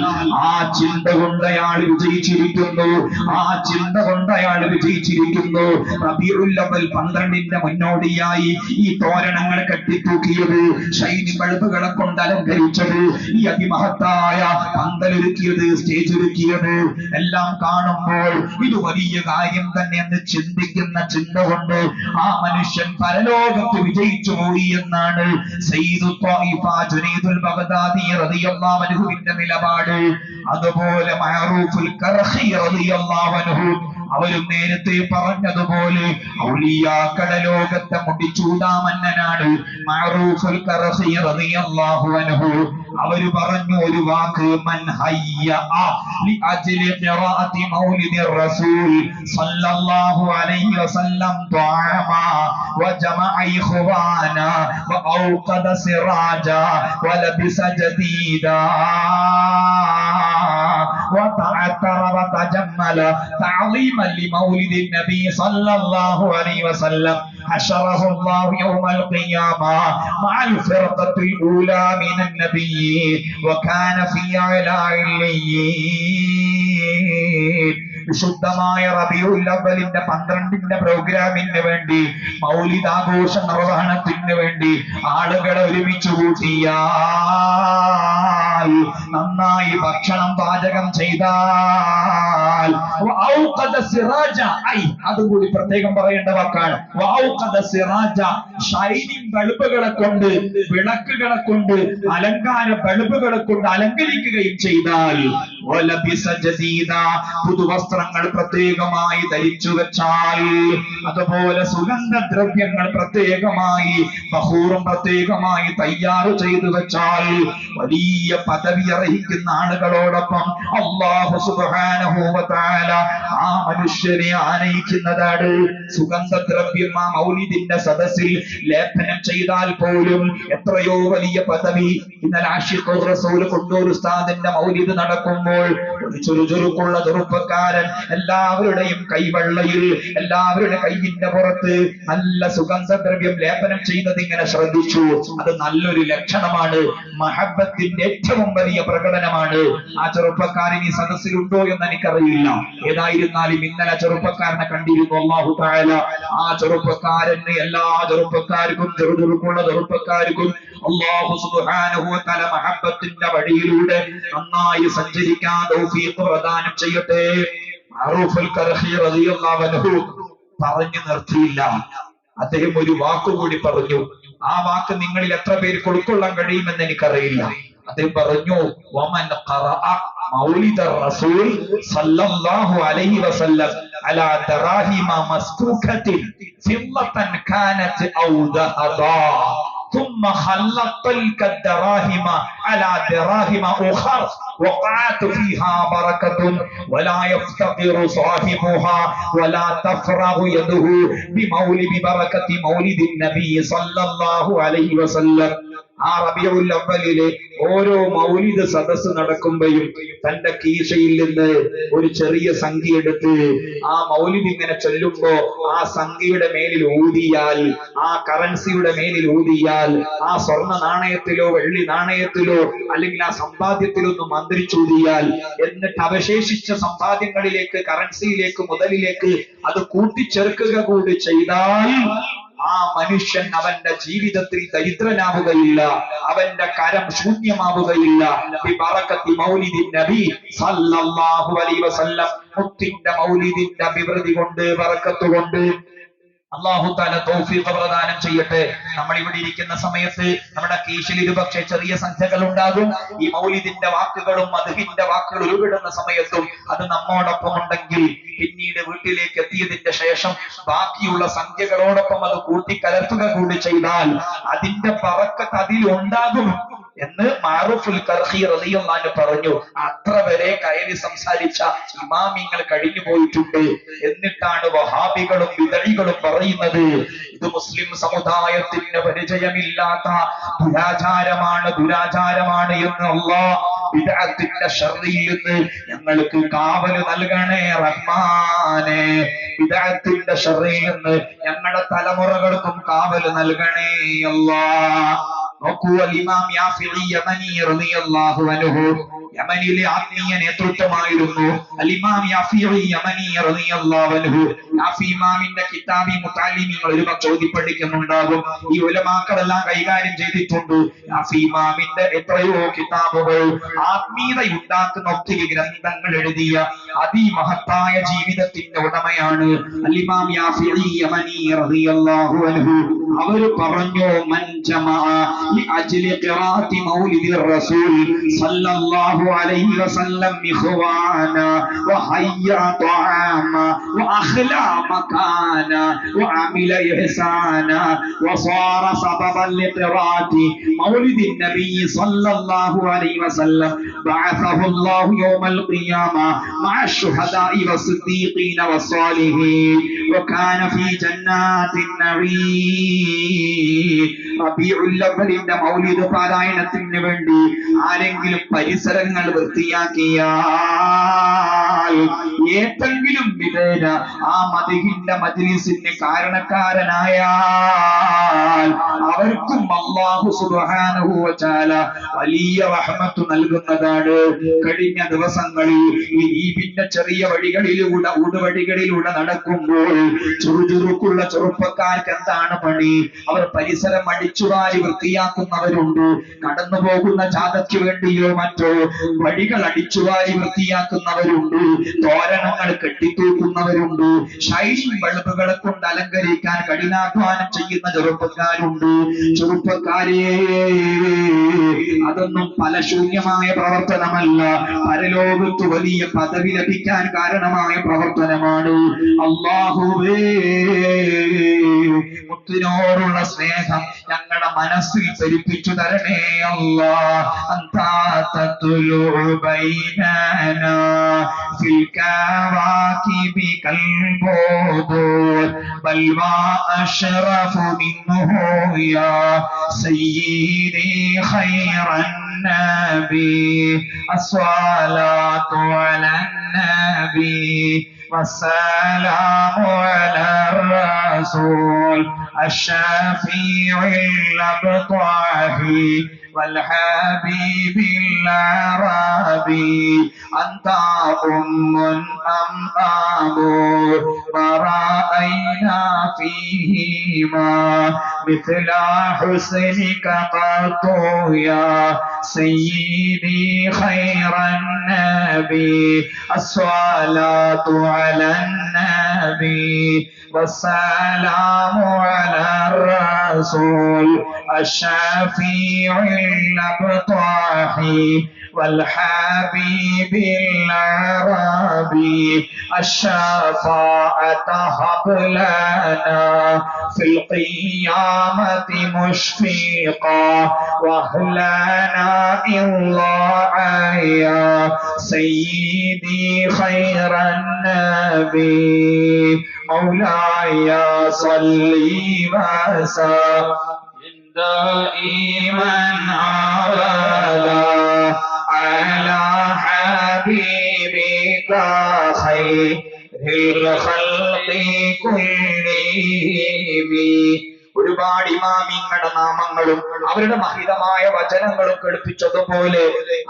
ആ ചിന്ത കൊണ്ട് അയാൾ വിജയിച്ചിരിക്കുന്നു, ആ ചിന്ത കൊണ്ട് അയാൾ വിജയിച്ചിരിക്കുന്നു. റബീഉൽ അവ്വൽ 12ന്റെ മുന്നോടിയായി ഈ തോരണങ്ങൾ കെട്ടിത്തൂക്കിയത്, ഷൈനി ബൾബുകളെ കൊണ്ട് അലങ്കരിച്ചത്, ഈ അതിമഹത്തായ പന്തലൊരുക്കിയത്, സ്റ്റേജ് ഒരുക്കിയത് എല്ലാം കാണുമ്പോൾ ഇത് വലിയ കാര്യം തന്നെ എന്ന് ചിന്തിക്കുന്ന ചിന്ത കൊണ്ട് ആ മനുഷ്യൻ പരലോകത്ത് വിജയിച്ചു പോയി എന്നാണ് സയ്യിദു ത്വായിഫ ജുനൈദുൽ ബഗ്ദാദി റളിയല്ലാഹു അൻഹുവിന്റെ നിലപാട്. അതുപോലെ മഅറൂഫുൽ കർഖി റളിയല്ലാഹു അൻഹു അവരും നേരത്തെ പറഞ്ഞതുപോലെ ഔലിയാക്കളുടെ ലോകത്തെ മുടിച്ചൂടാമന്നനാണ് മഅറൂഫുൽ കർഖി റളിയല്ലാഹു അൻഹു. അവര് പറഞ്ഞു ഒരു വാക്ക്, മൻ ഹയ്യ ലി അജ്ലി ഖിറാഅത്തി മൗലിദിർ റസൂൽ സല്ലല്ലാഹു അലൈഹി വസല്ലം ത്വഅമ വജമഅ ഇഖ്വാന വഔഖദ സിറാജ വലബിസ ജദീദാ وتعطر وتجمل تعظيما لمولد النبي صلى الله عليه وسلم حشره الله يوم القيامة مع الفرقة الأولى من النبيين وكان في أعلى عليين. വിശുദ്ധമായ റബീഉൽ അവ്വലിന്റെ 12ന്റെ പ്രോഗ്രാമിന് വേണ്ടി, മൗലിദ് ആഘോഷ നിർവഹണത്തിന് വേണ്ടി ആളുകളെ ഒരുമിച്ച് കൂട്ടിയാൽ, നന്നായി ഭക്ഷണം പാചകം ചെയ്താൽ, അതുകൂടി പ്രത്യേകം പറയേണ്ട വാക്കാണ്, ഷൈനിങ് ബൾബുകളെ കൊണ്ട്, വിളക്കുകളെ കൊണ്ട്, അലങ്കാര ബൾബുകളെ കൊണ്ട് അലങ്കരിക്കുകയും ചെയ്താൽ, പുതുവസ്ത്രങ്ങൾ പ്രത്യേകമായി ധരിച്ചു വെച്ചാൽ, അതുപോലെ സുഗന്ധദ്രവ്യങ്ങൾ പ്രത്യേകമായി, ബഹൂറും പ്രത്യേകമായി തയ്യാറ് ചെയ്തു വെച്ചാൽ, വലിയ പദവി അർഹിക്കുന്ന ആളുകളോടൊപ്പം അല്ലാഹു സുബ്ഹാനഹു വ തആല ആ മനുഷ്യനെ ആനയിക്കുന്നതാണ്. സുഗന്ധദ്രവ്യം ആ മൗലിദിന്റെ സദസ്സിൽ ലേപനം ചെയ്താൽ പോലും എത്രയോ വലിയ പദവി. ഇന്നലെ ആശിഖുർ റസൂൽ കൊണ്ടൂർ ഉസ്താദിന്റെ മൗലിദ് നടക്കുമ്പോൾ ഒരു ചുറുചുറുക്കുള്ള ചെറുപ്പക്കാരൻ എല്ലാവരുടെയും കൈവെള്ളയിൽ, എല്ലാവരുടെ കൈയിന്റെ പുറത്ത് നല്ല സുഗന്ധദ്രവ്യം ലേപനം ചെയ്യുന്നത് ഇങ്ങനെ ശ്രദ്ധിച്ചു. അത് നല്ലൊരു ലക്ഷണമാണ്, മഹബത്തിന്റെ ഏറ്റവും വലിയ പ്രകടനമാണ്. ആ ചെറുപ്പക്കാരൻ ഈ സദസ്സിലുണ്ടോ എന്ന് എനിക്കറിയില്ല. ഏതായിരുന്നാലും ഇന്നലെ ചെറുപ്പക്കാരനെ കണ്ടിരുന്നു അല്ലാഹു തആല. ആ ചെറുപ്പക്കാരന് എല്ലാ ചെറുപ്പക്കാർക്കും, ചെറുചുറുക്കുള്ള ചെറുപ്പക്കാർക്കും അല്ലാഹു സുബ്ഹാനഹു വ തആല മഹബത്തിന്റെ വഴിയിലൂടെ നന്നായി സഞ്ചരിക്കാൻ തൗഫീഖ് പ്രദാനം ചെയ്യട്ടെ. മഅറൂഫുൽ കർഖി റളിയല്ലാഹു അൻഹു പറഞ്ഞു നിർത്തിയില്ല. അദ്ദേഹം ഒരു വാക്കുകൂടി പറഞ്ഞു. ആ വാക്ക് നിങ്ങളിൽ എത്ര പേർക്ക് ഉൾക്കൊള്ളാൻ കഴിയുമെന്ന് എനിക്കറിയില്ല. അദ്ദേഹം പറഞ്ഞു, വമൻ ഖറഅ മൗലിദർ റസൂൽ സല്ലല്ലാഹു അലൈഹി വസല്ലം അലാ ദറാഹിമ മസ്കൂഖത്തിൻ ഫില്ലതൻ കാനത് ഔ ദഹദാ ثم خلط تلك الدراهم على دراهم أخر وقعت فيها بركة ولا يفتقر صاحبها ولا تفرغ يده بمولد بركة مولد النبي صلى الله عليه وسلم. ആ റബീഉൽ അവ്വലിലെ ഓരോ മൗലിദ് സദസ്സ് നടക്കുമ്പോഴും തന്റെ കീശയിൽ നിന്ന് ഒരു ചെറിയ സംഖ്യ എടുത്ത് ആ മൗലിദ് ഇങ്ങനെ ചൊല്ലുമ്പോ ആ സംഖ്യയുടെ മേലിൽ ഊതിയാൽ, ആ കറൻസിയുടെ മേലിൽ ഊതിയാൽ, ആ സ്വർണ്ണ നാണയത്തിലോ വെള്ളി നാണയത്തിലോ അല്ലെങ്കിൽ ആ സമ്പാദ്യത്തിലൊന്ന് മന്ത്രിച്ചൂതിയാൽ, എന്നിട്ട് അവശേഷിച്ച സമ്പാദ്യങ്ങളിലേക്ക്, കറൻസിയിലേക്ക്, മുതലിലേക്ക് അത് കൂട്ടിച്ചേർക്കുക കൂടി ചെയ്താൽ ആ മനുഷ്യൻ അവന്റെ ജീവിതത്തിൽ ദരിദ്രനാവുകയില്ല, അവന്റെ കരം ശൂന്യമാവുകയില്ല. ബിബറകത്തി മൗലിദിൻ നബി സല്ലല്ലാഹു അലൈഹി വസല്ലം, മുത്തിന്റെ മൗലിദിന്റെ അഭിവൃദ്ധി കൊണ്ട്, ബറക്കത്ത് കൊണ്ട്. അല്ലാഹു തആല തൗഫീഖ് പ്രദാനം ചെയ്യട്ടെ. നമ്മൾ ഇവിടെ ഇരിക്കുന്ന സമയത്ത് നമ്മുടെ കീശിൽ ഒരുപക്ഷെ ചെറിയ സംഖ്യകൾ ഉണ്ടാകും. ഈ മൗലിദിന്റെ വാക്കുകളും മദ്ഹിന്റെ വാക്കുകൾ ഉരുവിടുന്ന സമയത്തും അത് നമ്മോടൊപ്പം ഉണ്ടെങ്കിൽ പിന്നീട് വീട്ടിലേക്ക് എത്തിയതിന്റെ ശേഷം ബാക്കിയുള്ള സംഖ്യകളോടൊപ്പം അത് കൂട്ടിക്കലർത്തുക കൂടി ചെയ്താൽ അതിന്റെ ബറക്കത്ത് അതിൽ ഉണ്ടാകും എന്ന് മാറൂഫുൽ കർഖി റളിയല്ലാഹു അൻഹു പറഞ്ഞു. അത്ര വരെ കയറി സംസാരിച്ച ഇമാമിങ്ങൾ കഴിഞ്ഞു പോയിട്ടുണ്ട്. എന്നിട്ടാണ് വഹാബികളും ബിദഈകളും പറയുന്നത് ഇത് മുസ്ലിം സമുദായത്തിന് പരിചയമില്ലാത്ത ദുരാചാരമാണ് എന്ന്. അല്ലാഹ് ബിദ്അത്തിന്റെ ശർറിൽ നിന്ന് ഞങ്ങൾക്ക് കാവൽ നൽകണേ റഹ്മാനേ. ബിദ്അത്തിന്റെ ശർറിൽ നിന്ന് ഞങ്ങളുടെ തലമുറകൾക്കും കാവൽ നൽകണേ അല്ലാഹ്. നോക്കൂ, ഇമാം യാഫിഈ യമനി റളിയല്ലാഹു അൻഹു യമനിലെ ആത്മീയ നേതൃത്വമായിരുന്നു. ഇമാം യാഫിഈ യമനി റളിയല്ലാഹു അൻഹു. യാഫി ഇമാമിന്റെ കിതാബി മുതഅല്ലിമീങ്ങൾ ഒരുപാട് ചോദി പഠിക്കുന്നുണ്ടാകും. ഈ ഉലമാക്കളെല്ലാം കൈകാര്യം ചെയ്തിട്ടുണ്ട്. യാഫി ഇമാമിന്റെ എത്രയോ കിതാബുകൾ ആത്മീയതയുണ്ടാക്കുന്ന ഒത്തിരി ഗ്രന്ഥങ്ങൾ എഴുതിയ അതിമഹത്തായ ജീവിതത്തിന്റെ ഉടമയാണ് ഇമാം യാഫിഈ യമനി റളിയല്ലാഹു അൻഹു. അവർ പറഞ്ഞു, മൻ ജമഅ لأجل قراءة مولد الرسول صلى الله عليه وسلم إخوانا وحيا طعاما وأخلى مكانا وعمل إحسانا وصار سببا لقراءة مولد النبي صلى الله عليه وسلم بعثه الله يوم القيامة مع الشهداء والصديقين والصالحين وكان في جنات النعيم. ربيع الأول മൗലിദ് പാരായണത്തിന് വേണ്ടി ആരെങ്കിലും പരിസരങ്ങൾ വൃത്തിയാക്കിയാൽ ഏതെങ്കിലും വിധേന ആ മദ്ഹിന്റെ മജ്ലിസിന് കാരണക്കാരനായാൽ അവർക്കും അല്ലാഹു സുബ്ഹാനഹു വ തആല വലിയ റഹ്മത്ത് നൽകുന്നതാണ്. കഴിഞ്ഞ ദിവസങ്ങളിൽ ഈ ദ്വീപിന്റെ ചെറിയ വഴികളിലൂടെ ഊടുവഴികളിലൂടെ നടക്കുമ്പോൾ ചുറുചുറുക്കുള്ള ചെറുപ്പക്കാർക്ക് എന്താണ് പണി? അവർ പരിസരം അടിച്ചുവാരി വൃത്തിയാക്കുന്നവരുണ്ട്. കടന്നു പോകുന്ന ജാഥയ്ക്ക് വേണ്ടിയോ മറ്റോ വഴികൾ അടിച്ചുവാരി വൃത്തിയാക്കുന്നവരുണ്ട്. തോരണങ്ങൾ കെട്ടിത്തൂക്കുന്നവരുണ്ട്. ഷൈനിങ് ബൾബുകളെ കൊണ്ട് അലങ്കരിക്കാൻ കഠിനാധ്വാനം ചെയ്യുന്ന ചെറുപ്പക്കാരുണ്ട്. ചെറുപ്പക്കാരെ, അതൊന്നും ഫലശൂന്യമായ പ്രവർത്തനമല്ല, പരലോകത്ത് വലിയ പദവി ലഭിക്കാൻ കാരണമായ പ്രവർത്തനമാണ്. അല്ലാഹുവേ, മുത്തിനോടുള്ള സ്നേഹം ഞങ്ങളുടെ മനസ്സിൽ പെരുപ്പിച്ചു തരണേ അല്ലാഹ്. അന്താ തത്ലു ബൈനനാ ഫിൽ കവാകിബി കൽബുദൂർ ബൽ വാ അഷ്റഫു മിൻഹു യാ സയ്യിദി ഖൈറൻ നബി അസ്സലാത്തു അലൻ നബി والسلام على الرسول الشفيع الأبطح والحبيب العربي أنت أم أم أبو ورأينا فيهما مثل حسنك قط يا سيدي خير النبي الصلاة على النبي والسلام على الرسول الشفيع الأبطح والحبيب العربي الشفاعة هب لنا في القيامة مشفقا واهلنا الله يا سيدي خير النبي مولاي صل وسلم دائما على حبيبك خير الخلق كلهم. ഒരുപാട് ഇമാമിങ്ങളുടെ നാമങ്ങളും അവരുടെ മഹിതമായ വചനങ്ങളും കേൾപ്പിച്ചതുപോലെ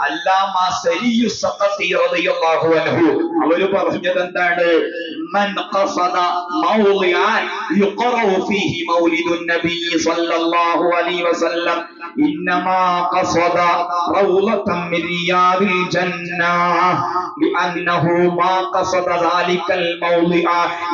അല്ലാമ സരിയു സഖഫി റളിയല്ലാഹു അൻഹു അവര് പറഞ്ഞത് എന്താണ്? മൻ ഖസദ മൗളിഅൻ യുഖറഉ ഫീഹി മൗലിദുൻ നബി സ്വല്ലല്ലാഹു അലൈഹി വസല്ലം ഇന്നമാ ഖസദ റൗളതൻ മിൻ റിയാദിൽ ജന്ന. لأنه ما قصد ذلك الموضع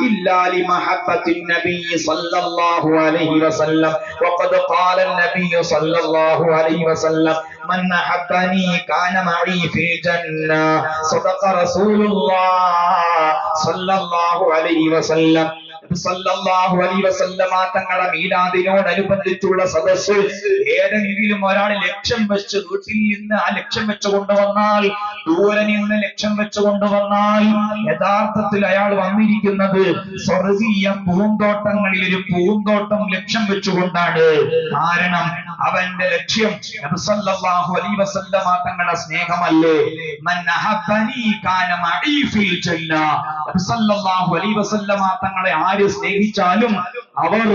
إلا لمحبة النبي صلى الله عليه وسلم وقد قال النبي صلى الله عليه وسلم من أحبني كان معي في الجنة صدق رسول الله صلى الله عليه وسلم സല്ലല്ലാഹു അലൈഹി വസല്ലമ തങ്ങളുടെ മീലാദിനോടനുബന്ധിച്ചുള്ള സദസ്സ് ഏതെങ്കിലും ഒരാൾ ലക്ഷ്യം വെച്ച് വീട്ടിൽ നിന്ന് ആ ലക്ഷ്യം വെച്ച് കൊണ്ടുവന്നാൽ ദൂരെ നിന്ന് ലക്ഷ്യം വെച്ച് കൊണ്ടുവന്നാൽ യഥാർത്ഥത്തിൽ അയാൾ വന്നിരിക്കുന്നത് സ്വർഗീയ പൂന്തോട്ടങ്ങളിൽ ഒരു പൂന്തോട്ടം ലക്ഷ്യം വെച്ചുകൊണ്ടാണ്. കാരണം അവന്റെ ലക്ഷ്യം നബി സല്ലല്ലാഹു അലൈഹി വസല്ലമ തങ്ങളുടെ സ്നേഹമല്ലേ. മൻ അഹബ്ബനി കാന മഈ ഫിൽ ജന്ന. നബി സല്ലല്ലാഹു അലൈഹി വസല്ലമ തങ്ങളെ ആര് സ്നേഹിച്ചാലും അവർ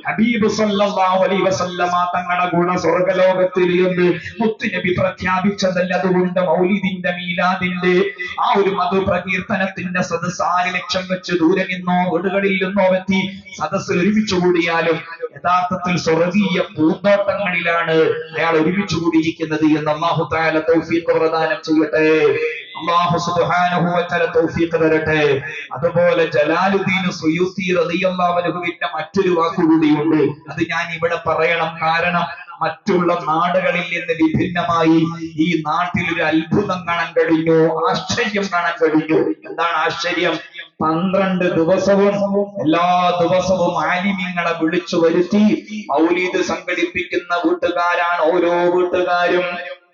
ഹബീബ് സല്ലല്ലാഹു അലൈഹി വസല്ലമ തങ്ങളുടെ കൂടെ സ്വർഗ്ഗലോകത്തിൽ എന്ന് മുത്തുനബി പ്രഖ്യാപിച്ചതല്ല. അതുകൊണ്ട് മൗലിദിന്റെ മീലാദിന്റെ ആ ഒരു മധു പ്രകീർത്തനത്തിന്റെ സദസ്സ് ആര് ലക്ഷ്യം വെച്ച് ദൂരെ നിന്നോ വീടുകളിൽ നിന്നോ എത്തി സദസ്സിൽ ഒരുമിച്ച് കൂടിയാലും യഥാർത്ഥത്തിൽ സ്വർഗീയ പൂന്തോട്ടങ്ങളിലാണ് അയാൾ ഒരുമിച്ച് കൂടിയിരിക്കുന്നത് എന്ന് അല്ലാഹു തആല തൗഫീഖ് പ്രദാനം ചെയ്യട്ടെ. അല്ലാഹു സുബ്ഹാനഹു വ തആല തൗഫീഖ് തരട്ടെ. അതുപോലെ ജലാലുദ്ദീൻ സുയൂത്തി റളിയല്ലാഹു അൻഹുവിന്റെ മറ്റൊരു വാക്കുകൂടിയുണ്ട്. അത് ഞാൻ ഇവിടെ പറയണം. കാരണം മറ്റുള്ള നാടുകളിൽ നിന്ന് വിഭിന്നമായി ഈ നാട്ടിൽ ഒരു അത്ഭുതം കാണാൻ കഴിഞ്ഞു, ആശ്ചര്യം കാണാൻ കഴിഞ്ഞു. എന്താണ് ആശ്ചര്യം? 12 ദിവസവും എല്ലാ ദിവസവും ആലിമീങ്ങളെ വിളിച്ചു വരുത്തി മൗലീദ് സംഘടിപ്പിക്കുന്ന വീട്ടുകാരാണ് ഓരോ വീട്ടുകാരും.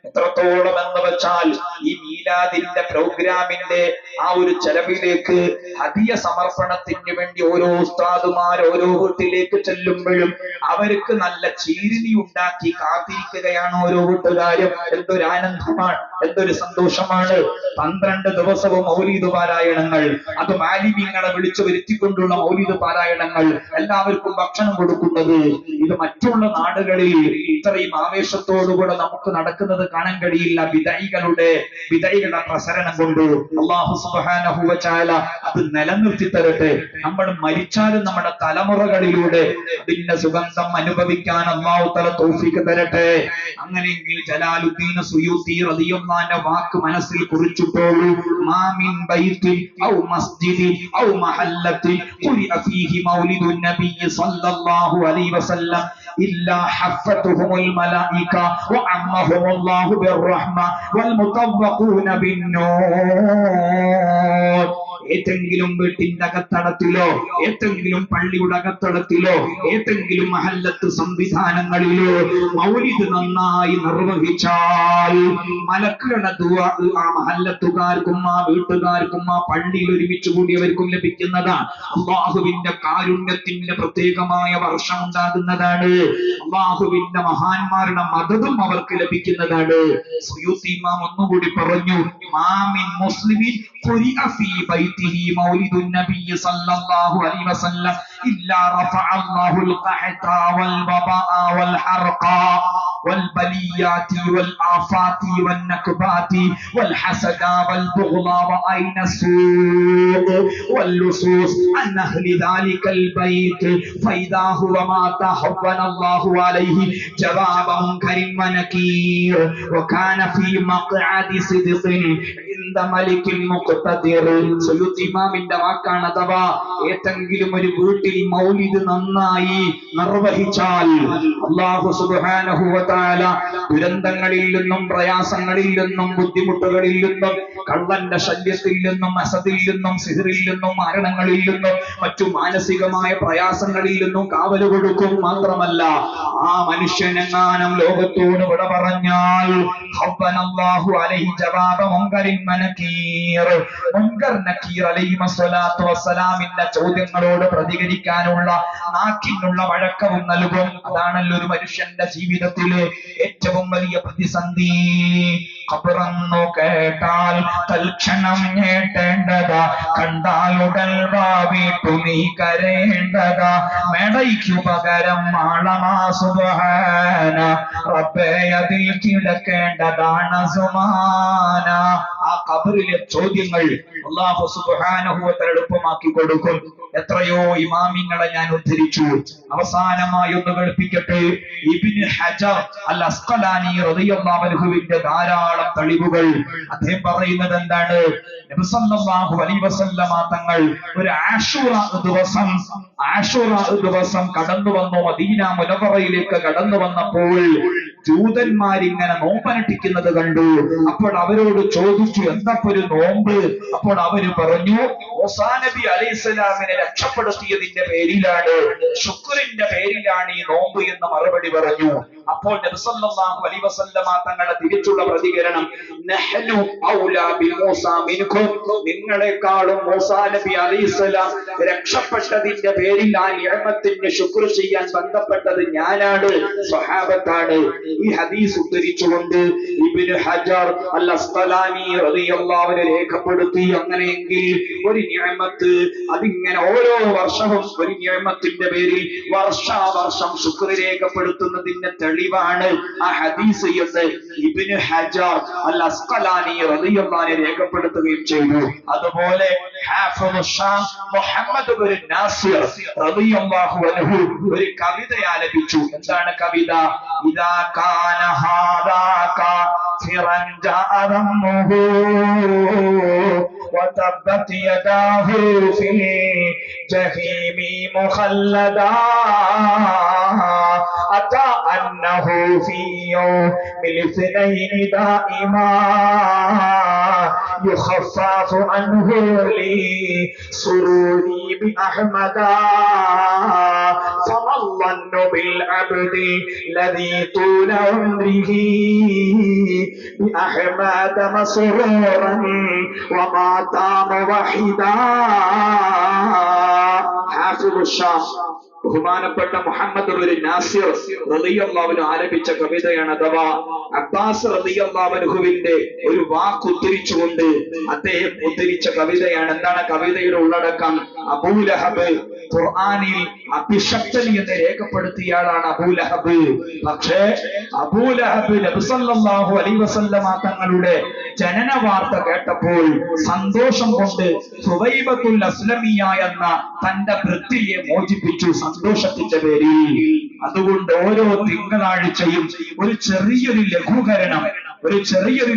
എത്രത്തോളം എന്ന് വെച്ചാൽ ഈ മീലാദിന്റെ പ്രോഗ്രാമിന്റെ ആ ഒരു ചെലവിലേക്ക് ഹദിയ സമർപ്പണത്തിന് വേണ്ടി ഓരോ ഉസ്താദുമാർ ഓരോ വീട്ടിലേക്ക് ചെല്ലുമ്പോഴും അവർക്ക് നല്ല ചീരിനി ഉണ്ടാക്കി കാത്തിരിക്കുകയാണ് ഓരോ വീട്ടുകാരും. എന്തൊരു ആനന്ദമാണ്, എന്തൊരു സന്തോഷമാണ്. 12 ദിവസവും മൗലീദ് പാരായണങ്ങൾ, അതും ആലിമീങ്ങളെ വിളിച്ചു വരുത്തിക്കൊണ്ടുള്ള മൗലീദ് പാരായണങ്ങൾ, എല്ലാവർക്കും ഭക്ഷണം കൊടുക്കുന്നത്. ഇത് മറ്റുള്ള നാടുകളിൽ ഇത്രയും ആവേശത്തോടുകൂടെ നമുക്ക് നടക്കുന്നത് കാണാൻ കഴിയില്ല. വിദൈകളുടെ പ്രസരണം കൊണ്ട് അല്ലാഹു സുബ്ഹാനഹു വ തആല അത് നിലനിർത്തി തരട്ടെ. നമ്മൾ മരിച്ചാലും നമ്മുടെ തലമുറകളിലൂടെ അതിന്റെ സുഗന്ധം അനുഭവിക്കാൻ അല്ലാഹു തആല തൗഫീഖ് തരട്ടെ. അങ്ങനെയെങ്കിൽ ജലാലുദ്ദീൻ സുയൂത്തി റളിയല്ലാഹു അൻഹു വാക്ക് മനസ്സിൽ കുറിച്ചിട്ടോളൂ. മാ മിൻ ബൈത്തിൻ ഔ മസ്ജിദിൻ ഔ മഹല്ലത്തിൻ ഖുരിഅ ഫീഹി മൗലിദുൻ നബി സല്ലല്ലാഹു അലൈഹി വസല്ലം ഇല്ലാ ഹഫ്ഫതുഹുൽ മലായിക വ അമ്മഹുമുല്ലാഹു ബിർറഹ്മ വൽ മുതവ്വഖൂന ബിന്നൂർ. ഏതെങ്കിലും വീട്ടിന്റെ അകത്തളത്തിലോ ഏതെങ്കിലും പള്ളിയുടെ അകത്തളത്തിലോ ഏതെങ്കിലും മഹല്ലത്ത് സംവിധാനങ്ങളിലോ മൗലിദ് നന്നായി നിർവഹിച്ചാൽ മലക്കുകളുടെ ദുആ ആ മഹല്ലത്തുകാർക്കും ആ വീട്ടുകാർക്കും ആ പള്ളിയിൽ ഒരുമിച്ച് കൂടിയവർക്കും ലഭിക്കുന്നതാണ്. അല്ലാഹുവിന്റെ കാരുണ്യത്തിന്റെ പ്രത്യേകമായ വർഷം ഉണ്ടാകുന്നതാണ്. അല്ലാഹുവിന്റെ മഹാന്മാരുടെ മദതും അവർക്ക് ലഭിക്കുന്നതാണ്. സുയൂത്തി ഇമാം ഒന്നുകൂടി പറഞ്ഞു, മാമിൻ മുസ്ലിമിൻ ഖുരിഅ ഫീ ബൈതിഹി മൗലിദുൻ നബി സല്ലല്ലാഹു അലൈഹി വസല്ലം ഇല്ലാ റഫഅല്ലാഹുൽ ഖഹത വൽ വബാ വൽ ഹർഖാ വൽ ബലിയാതി വൽ ആഫാതി വൻ നക്ബാതി വൽ ഹസദ വൽ ബുഗ്ളാ വ ഐന സൂഖ് വൽ ലുസൂസ് അൻ അഹ്ലി ദാലികൽ ബൈത്ത് ഫൈദാ ഹുവ മാ തഹവ്വന അല്ലാഹു അലൈഹി ജവാബ മുൻകരിൻ വ നകീർ വ കാന ഫീ മഖ്അദി സിദ്ഖിൻ ഇന്ദ മലികിൽ മുഖ്തദിർ. സുയൂത്തി ഇമാമിന്റെ വാക്കാണ്. അഥവാ ഏതെങ്കിലും ഒരു വീട്ടിൽ മൗലിദ് നന്നായി നിർവഹിച്ചാൽ അല്ലാഹു സുബ്ഹാനഹു വ തആല ദുരന്തങ്ങളിൽ നിന്നും പ്രയാസങ്ങളിൽ നിന്നും ബുദ്ധിമുട്ടുകളിൽ നിന്നും കള്ളന്റെ ശല്യത്തിൽ നിന്നും അസദിൽ നിന്നും സിഹറിൽ നിന്നും മരണങ്ങളിൽ നിന്നും മറ്റു മാനസികമായ പ്രയാസങ്ങളിൽ നിന്നും കാവല് കൊടുക്കും. മാത്രമല്ല ആ മനുഷ്യനെങ്ങാനും ലോകത്തോട് വിട പറഞ്ഞാൽ ഹവ്വനല്ലാഹു അലൈഹി ജവാബ മുൻകരിൻ വനകീർ. മുൻകർ നകീർ അലൈഹിസ്സലാത്തു വസ്സലാമിന്റെ ചോദ്യങ്ങളോട് പ്രതികരിക്കാനുള്ള നാക്കിനുള്ള വഴക്കവും നൽകും. അതാണല്ലോ ഒരു മനുഷ്യന്റെ ജീവിതത്തിലെ ഏറ്റവും വലിയ പ്രതിസന്ധി. ഖബറെന്നു കേട്ടാൽ തൽക്ഷണം ഞേട്ടേണ്ടതാ, കണ്ടാലുടൽ വാവിട്ടു നീ കരയേണ്ടതാ, മേടയ്ക്കു പകരം മാളമാ സുബ്ഹാന റബ്ബേ അതിൽ കിടക്കേണ്ടതാണ് സുമാന. ആ ഖബറിലെ ചോദ്യങ്ങൾ അല്ലാഹു സുബ്ഹാനഹു വ തആല എളുപ്പമാക്കി കൊടുക്കും. എത്രയോ ഇമാമിങ്ങളെ ഞാൻ ഉദ്ധരിച്ചു. അവസാനമായി ഒന്ന് കേൾപ്പിക്കട്ടെ. ഇബ്നു ഹജർ അൽ അസ്ഖലാനി റളിയല്ലാഹു അൻഹുവിന്റെ ധാരാളം തെളിവുകൾ. അദ്ദേഹം പറയുന്നത് എന്താണ്? നബി സല്ലല്ലാഹു അലൈഹി വസല്ലമ തങ്ങൾ ഒരു ആശൂറ ദിവസം കടന്നു വന്നു. മദീന മുനവ്വറയിലേക്ക് കടന്നു വന്നപ്പോൾ ജൂതന്മാരിങ്ങനെ നോമ്പനുഷ്ഠിക്കുന്നത് കണ്ടു. അപ്പോൾ അവരോട് ചോദിച്ചു, എന്താ ഒരു നോമ്പ്? അപ്പോൾ അവര് പറഞ്ഞു, മൂസാ നബി അലൈഹിസ്സലാമിനെ രക്ഷപ്പെടുത്തിയതിന്റെ പേരിലാണ്, ശുക്രിന്റെ പേരിലാണ് ഈ നോമ്പ് എന്ന് മറുപടി പറഞ്ഞു. അപ്പോൾ നബി സല്ലല്ലാഹു അലൈഹി വസല്ലമ തങ്ങളുടെ തിരിച്ചുള്ള പ്രതികരണം, നഹ്നു ഔലാ ബി മൂസാ മിൻകും, നിങ്ങളെക്കാളും മൂസാ നബി അലൈഹിസ്സലാം രക്ഷപ്പെട്ടതിന്റെ പേരിൽ ആ നിഅമത്തിന് ശുക്ർ ചെയ്യാൻ ബന്ധപ്പെട്ടത് ഞാനാണ്, സ്വഹാബത്താണ്. ഈ ഹദീസ് ഉദ്ധരിച്ചുകൊണ്ട് ഇബ്നു ഹജർ അൽ അസ്ഖലാനി റളിയല്ലാഹു അൻഹു രേഖപ്പെടുത്തി, അങ്ങനെയെങ്കിൽ ഒരു നിഅമത്ത് അതിങ്ങനെ ഓരോ വർഷവും ഒരു നിഅമത്തിന്റെ പേരിൽ വർഷാവർഷം ശുക്ർ രേഖപ്പെടുത്തുന്നതിന്റെ തെളിവാണ് ആ ഹദീസ് എന്ന് ഇബ്നു ഹജർ അൽ അസ്ഖലാനി റളിയല്ലാഹു അൻഹു രേഖപ്പെടുത്തുകയും ചെയ്തു. അതുപോലെ ഹാഫിദ് ഷാം മുഹമ്മദ് ഇബ്നു നാസിർ റളിയല്ലാഹു അൻഹു ഒരു കവിത ആലപിച്ചു. എന്താണ് കവിത? ഇദാ കാന ഹാദാ കാഫിറൻ ജഅറമുഹു وتبت يداه في الجحيم مخلدا أتى أنه في يوم الاثنين دائما يخفف عنه لسروري بأحمدا فما الظن بالعبد الذي طول عمره بأحمد مسرورا وما دام وحيدا. حافظ الشام ബഹുമാനപ്പെട്ട മുഹമ്മദ് ഇബ്നു നാസിർ റളിയല്ലാഹു അൻഹു ആലപിച്ച കവിതയാണ്. അഥവാ അബ്ബാസ് റളിയല്ലാഹു അൻഹുവിന്റെ ഒരു വാക്ക് ഉദ്ധരിച്ചുകൊണ്ട് അദ്ദേഹം ഉദ്ധരിച്ച കവിതയാണ്. എന്താണ് കവിതയുടെ ഉള്ളടക്കം? അബൂലഹബ് ഖുർആനിൽ അഭിഷക്തൻ എന്ന് രേഖപ്പെടുത്തിയ ആളാണ് അബൂലഹബ്. പക്ഷേ അബൂലഹബ് നബി സല്ലല്ലാഹു അലൈഹി വസല്ലമ തങ്ങളുടെ ജനന വാർത്ത കേട്ടപ്പോൾ സന്തോഷം കൊണ്ട് സുവൈബത്തുൽ അസ്ലമിയ എന്ന തന്റെ ഭൃത്യയെ മോചിപ്പിച്ചു, സന്തോഷത്തിന്റെ പേരിൽ. അതുകൊണ്ട് ഓരോ തിങ്കളാഴ്ചയും ഒരു ചെറിയൊരു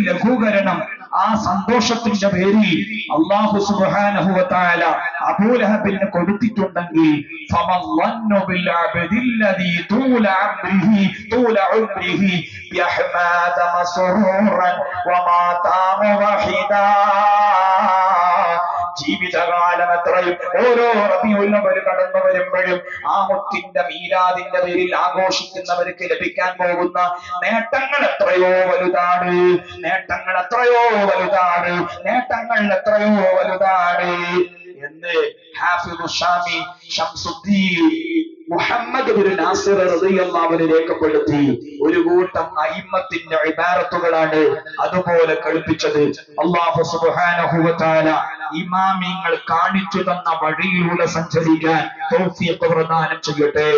ലഘൂകരണം ആ സന്തോഷത്തിന്റെ പേരിൽ അല്ലാഹു സുബ്ഹാനഹു വ തആല അബൂലഹബിന് കൊടുത്തിട്ടുണ്ടെങ്കിൽ ഫമല്ലന്നു ബിൽ അബ്ദില്ലദീ തൂല ഉംരിഹി ബിഅഹ്മാദ മസ്റൂറൻ വമാ താമ വഹിദാ. ജീവിതകാലം എത്രയും ഓരോ റബീഉൽ അവ്വൽ കടന്നു വരുമ്പോഴും ആ മുത്തിന്റെ മീലാദിന്റെ പേരിൽ ആഘോഷിക്കുന്നവർക്ക് ലഭിക്കാൻ പോകുന്ന നേട്ടങ്ങൾ എത്രയോ വലുതാണ് എന്ന് ഹാഫിദു ഷാമി ശംസുദ്ദീൻ മുഹമ്മദ് ഇബ്നു നാസിർ റളിയല്ലാഹു അൻഹു രേഖപ്പെടുത്തി. ഒരു കൂട്ടം അയിമ്മത്തിന്റെ ഇബാറത്തുകളാണ് അതുപോലെ കളിപ്പിച്ചത്. അല്ലാഹു സുബ്ഹാനഹു വ തആല ഇമാമിങ്ങൾ കാണിച്ചു തന്ന വഴിയിലൂടെ സഞ്ചരിക്കാൻ തൗഫീഖ് പ്രദാനം ചെയ്യട്ടെ.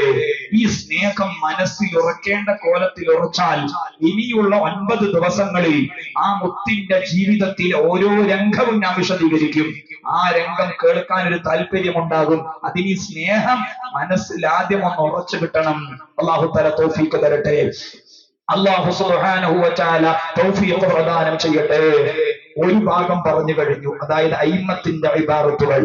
ഈ സ്നേഹം മനസ്സിൽ ഉറക്കേണ്ട കോലത്തിൽ ഉറച്ചാൽ ഇനിയുള്ള 9 ദിവസങ്ങളിൽ ആ മുത്തിന്റെ ജീവിതത്തിൽ ഓരോ രംഗവും ഞാൻ വിശദീകരിക്കും. ആ രംഗം കേൾക്കാൻ ഒരു താല്പര്യമുണ്ടാകും. അതിന് ഈ സ്നേഹം മനസ്സിൽ ആദ്യം ഒന്ന് ഉറച്ചു കിട്ടണം. അല്ലാഹു തആല തൗഫീഖ് തരട്ടെ. അല്ലാഹു സുബ്ഹാനഹു വ തആല തൗഫീഖ് പ്രദാനം ചെയ്യട്ടെ. ഒരു ഭാഗം പറഞ്ഞു കഴിഞ്ഞു, അതായത് അയിമ്മത്തിന്റെ ഇബാറത്തുകൾ.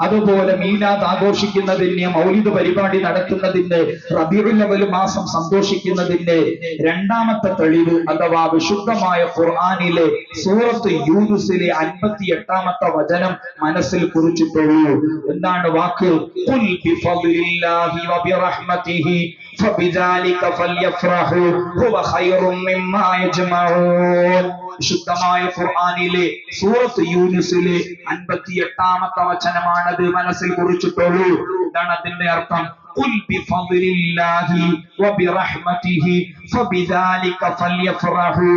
അതുപോലെ മീലാദ് ആഘോഷിക്കുന്നതിന്, മൗലിദ് പരിപാടി നടത്തുന്നതിന്, റബീഉൽ അവ്വൽ മാസം സന്തോഷിക്കുന്നതിന് രണ്ടാമത്തെ തെളിവ് അഥവാ വിശുദ്ധമായ ഖുർആനിലെ സൂറത്ത് യൂനുസിലെ 58ാമത്തെ വചനം മനസ്സിൽ കുറിച്ചിട്ടുള്ളൂ. എന്താണ് വാക്ക്? ഖുൽ ബിഫദ്ലില്ലാഹി വബിറഹ്മതിഹി ഫബിദാലിക ഫൽയഫ്റഹു ഹുവ ഖൈറും മിമ്മാ യജ്മഊൻ. വിശുദ്ധമായ ഖുർആനിലെ സൂറത്ത് യൂനുസിലെ 58ാമത്തെ വചനമാണത് മനസ്സിൽ കുറിച്ചിട്ടുള്ളൂ. എന്താണ് അതിന്റെ അർത്ഥം? ഖുൽ ബിഫദ്ലില്ലാഹി വബിറഹ്മതിഹി ഫബിദാലിക ഫൽയഫ്റഹു.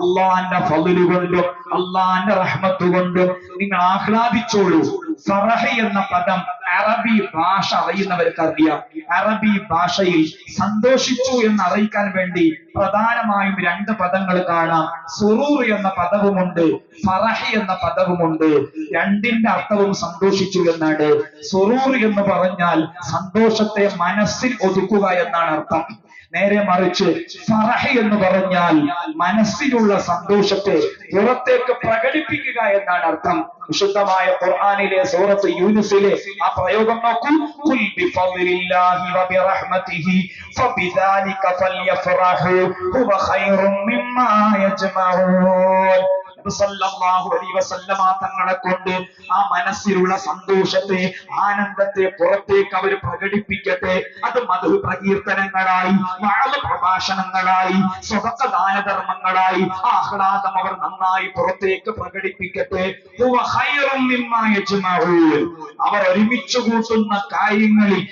അല്ലാഹുവിന്റെ ഫദ്ല് കൊണ്ടും അല്ലാഹുവിന്റെ റഹ്മത്ത് കൊണ്ടും നിങ്ങൾ ആഹ്ലാദിച്ചോളൂ. ഫറഹ് എന്ന പദം അറബി ഭാഷ അറിയുന്നവർക്ക് അറിയാം, അറബി ഭാഷയിൽ സന്തോഷിച്ചു എന്ന് അറിയിക്കാൻ വേണ്ടി പ്രധാനമായും രണ്ട് പദങ്ങൾ കാണാം. സുറൂർ എന്ന പദവുമുണ്ട്, ഫറഹി എന്ന പദവുമുണ്ട്. രണ്ടിന്റെ അർത്ഥവും സന്തോഷിച്ചു എന്നാണ്. സുറൂർ എന്ന് പറഞ്ഞാൽ സന്തോഷത്തെ മനസ്സിൽ ഒതുക്കുക എന്നാണ് അർത്ഥം. നേരെ മറിച്ച് ഫറഹ് എന്ന് പറഞ്ഞാൽ മനസ്സിലുള്ള സന്തോഷത്തെ പുറത്തേക്ക് പ്രകടിപ്പിക്കുക എന്നാണ് അർത്ഥം. വിശുദ്ധമായ ഖുർആനിലെ സൂറത്ത് യൂനുസിലെ ആ പ്രയോഗം നോക്കൂ. ഖുൽ ബിഫദ്ലില്ലാഹി വബിറഹ്മതിഹി ഫബിദാലിക ഫൽയഫറഹു ഹുവ ഖൈറും മിമ്മാ യജ്മഊൻ. സല്ലല്ലാഹു അലൈഹി വസല്ലമ തങ്ങളെ കൊണ്ട് ആ മനസ്സിലുള്ള സന്തോഷത്തെ, ആനന്ദത്തെ പുറത്തേക്ക് അവർ പ്രകടിപ്പിക്കട്ടെ. അത് മദ്ഹ് പ്രകീർത്തനങ്ങളായി, വഅദ് പ്രഭാഷണങ്ങളായി, സ്വതക്ക ദാനധർമ്മങ്ങളായി ആഹ്ലാദം അവർ നന്നായി പുറത്തേക്ക് പ്രകടിപ്പിക്കട്ടെ. ഹുവ ഖൈറും മിമ്മാ യജ്മഊൻ. അവർ ഒരുമിച്ച് കൂട്ടുന്ന കാര്യങ്ങളിൽ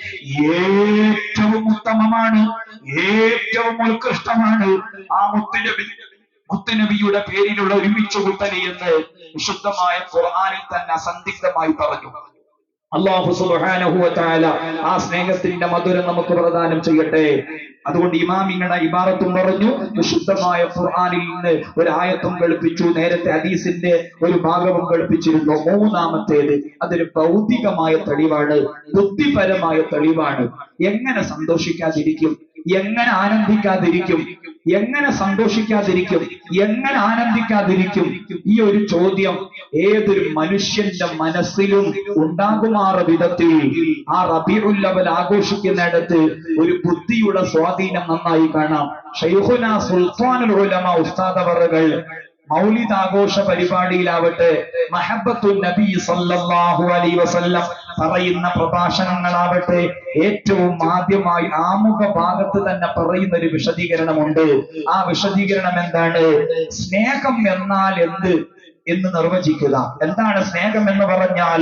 ഏറ്റവും ഉത്തമമാണ്, ഏറ്റവും ഉത്കൃഷ്ടമാണ് ആ മുത്തുനബിയുടെ പേരിലുള്ള ഒരുമിച്ച് കൂട്ടല് എന്ന് വിശുദ്ധമായ ഖുർആനിൽ തന്നെ അസന്ദിഗ്ധമായി പറഞ്ഞു. അല്ലാഹു സുബ്ഹാനഹു വ തആല ആ സ്നേഹത്തിന്റെ മധുരം നമുക്ക് പ്രദാനം ചെയ്യട്ടെ. അതുകൊണ്ട് ഇമാമിങ്ങളുടെ ഇബാറത്തും പറഞ്ഞു, വിശുദ്ധമായ ഖുർആനിൽ നിന്ന് ഒരു ആയത്തും കളിപ്പിച്ചു, നേരത്തെ ഹദീസിന്റെ ഒരു ഭാഗവും കളിപ്പിച്ചിരുന്നു. മൂന്നാമത്തേത് അതൊരു ഭൗതികമായ തെളിവാണ്, ബുദ്ധിപരമായ തെളിവാണ്. എങ്ങനെ സന്തോഷിക്കാതിരിക്കും, എങ്ങനെ ആനന്ദിക്കാതിരിക്കും, എങ്ങനെ സന്തോഷിക്കാതിരിക്കും, എങ്ങനെ ആനന്ദിക്കാതിരിക്കും? ഈ ഒരു ചോദ്യം ഏതൊരു മനുഷ്യന്റെ മനസ്സിലും ഉണ്ടാകുമാറ വിധത്തിൽ ആ റബീഉൽ അവ്വൽ ആഘോഷിക്കുന്നിടത്ത് ഒരു ബുദ്ധിയുടെ സ്വാധീനം നന്നായി കാണാം. ശൈഖുനാ സുൽത്താനുൽ ഉലമ ഉസ്താദ് അവറുകൾ മൗലിദ് ആഘോഷ പരിപാടിയിലാവട്ടെ, മഹബ്ബത്തുൻ നബി സല്ലല്ലാഹു അലൈഹി വസല്ലം പറയുന്ന പ്രഭാഷണങ്ങളാവട്ടെ, ഏറ്റവും ആദ്യമായി ആമുഖ ഭാഗത്ത് തന്നെ പറയുന്ന ഒരു വിശദീകരണമുണ്ട്. ആ വിശദീകരണം എന്താണ്? സ്നേഹം എന്നാൽ എന്ത് എന്ന് നിർവചിക്കുക. എന്താണ് സ്നേഹം എന്ന് പറഞ്ഞാൽ?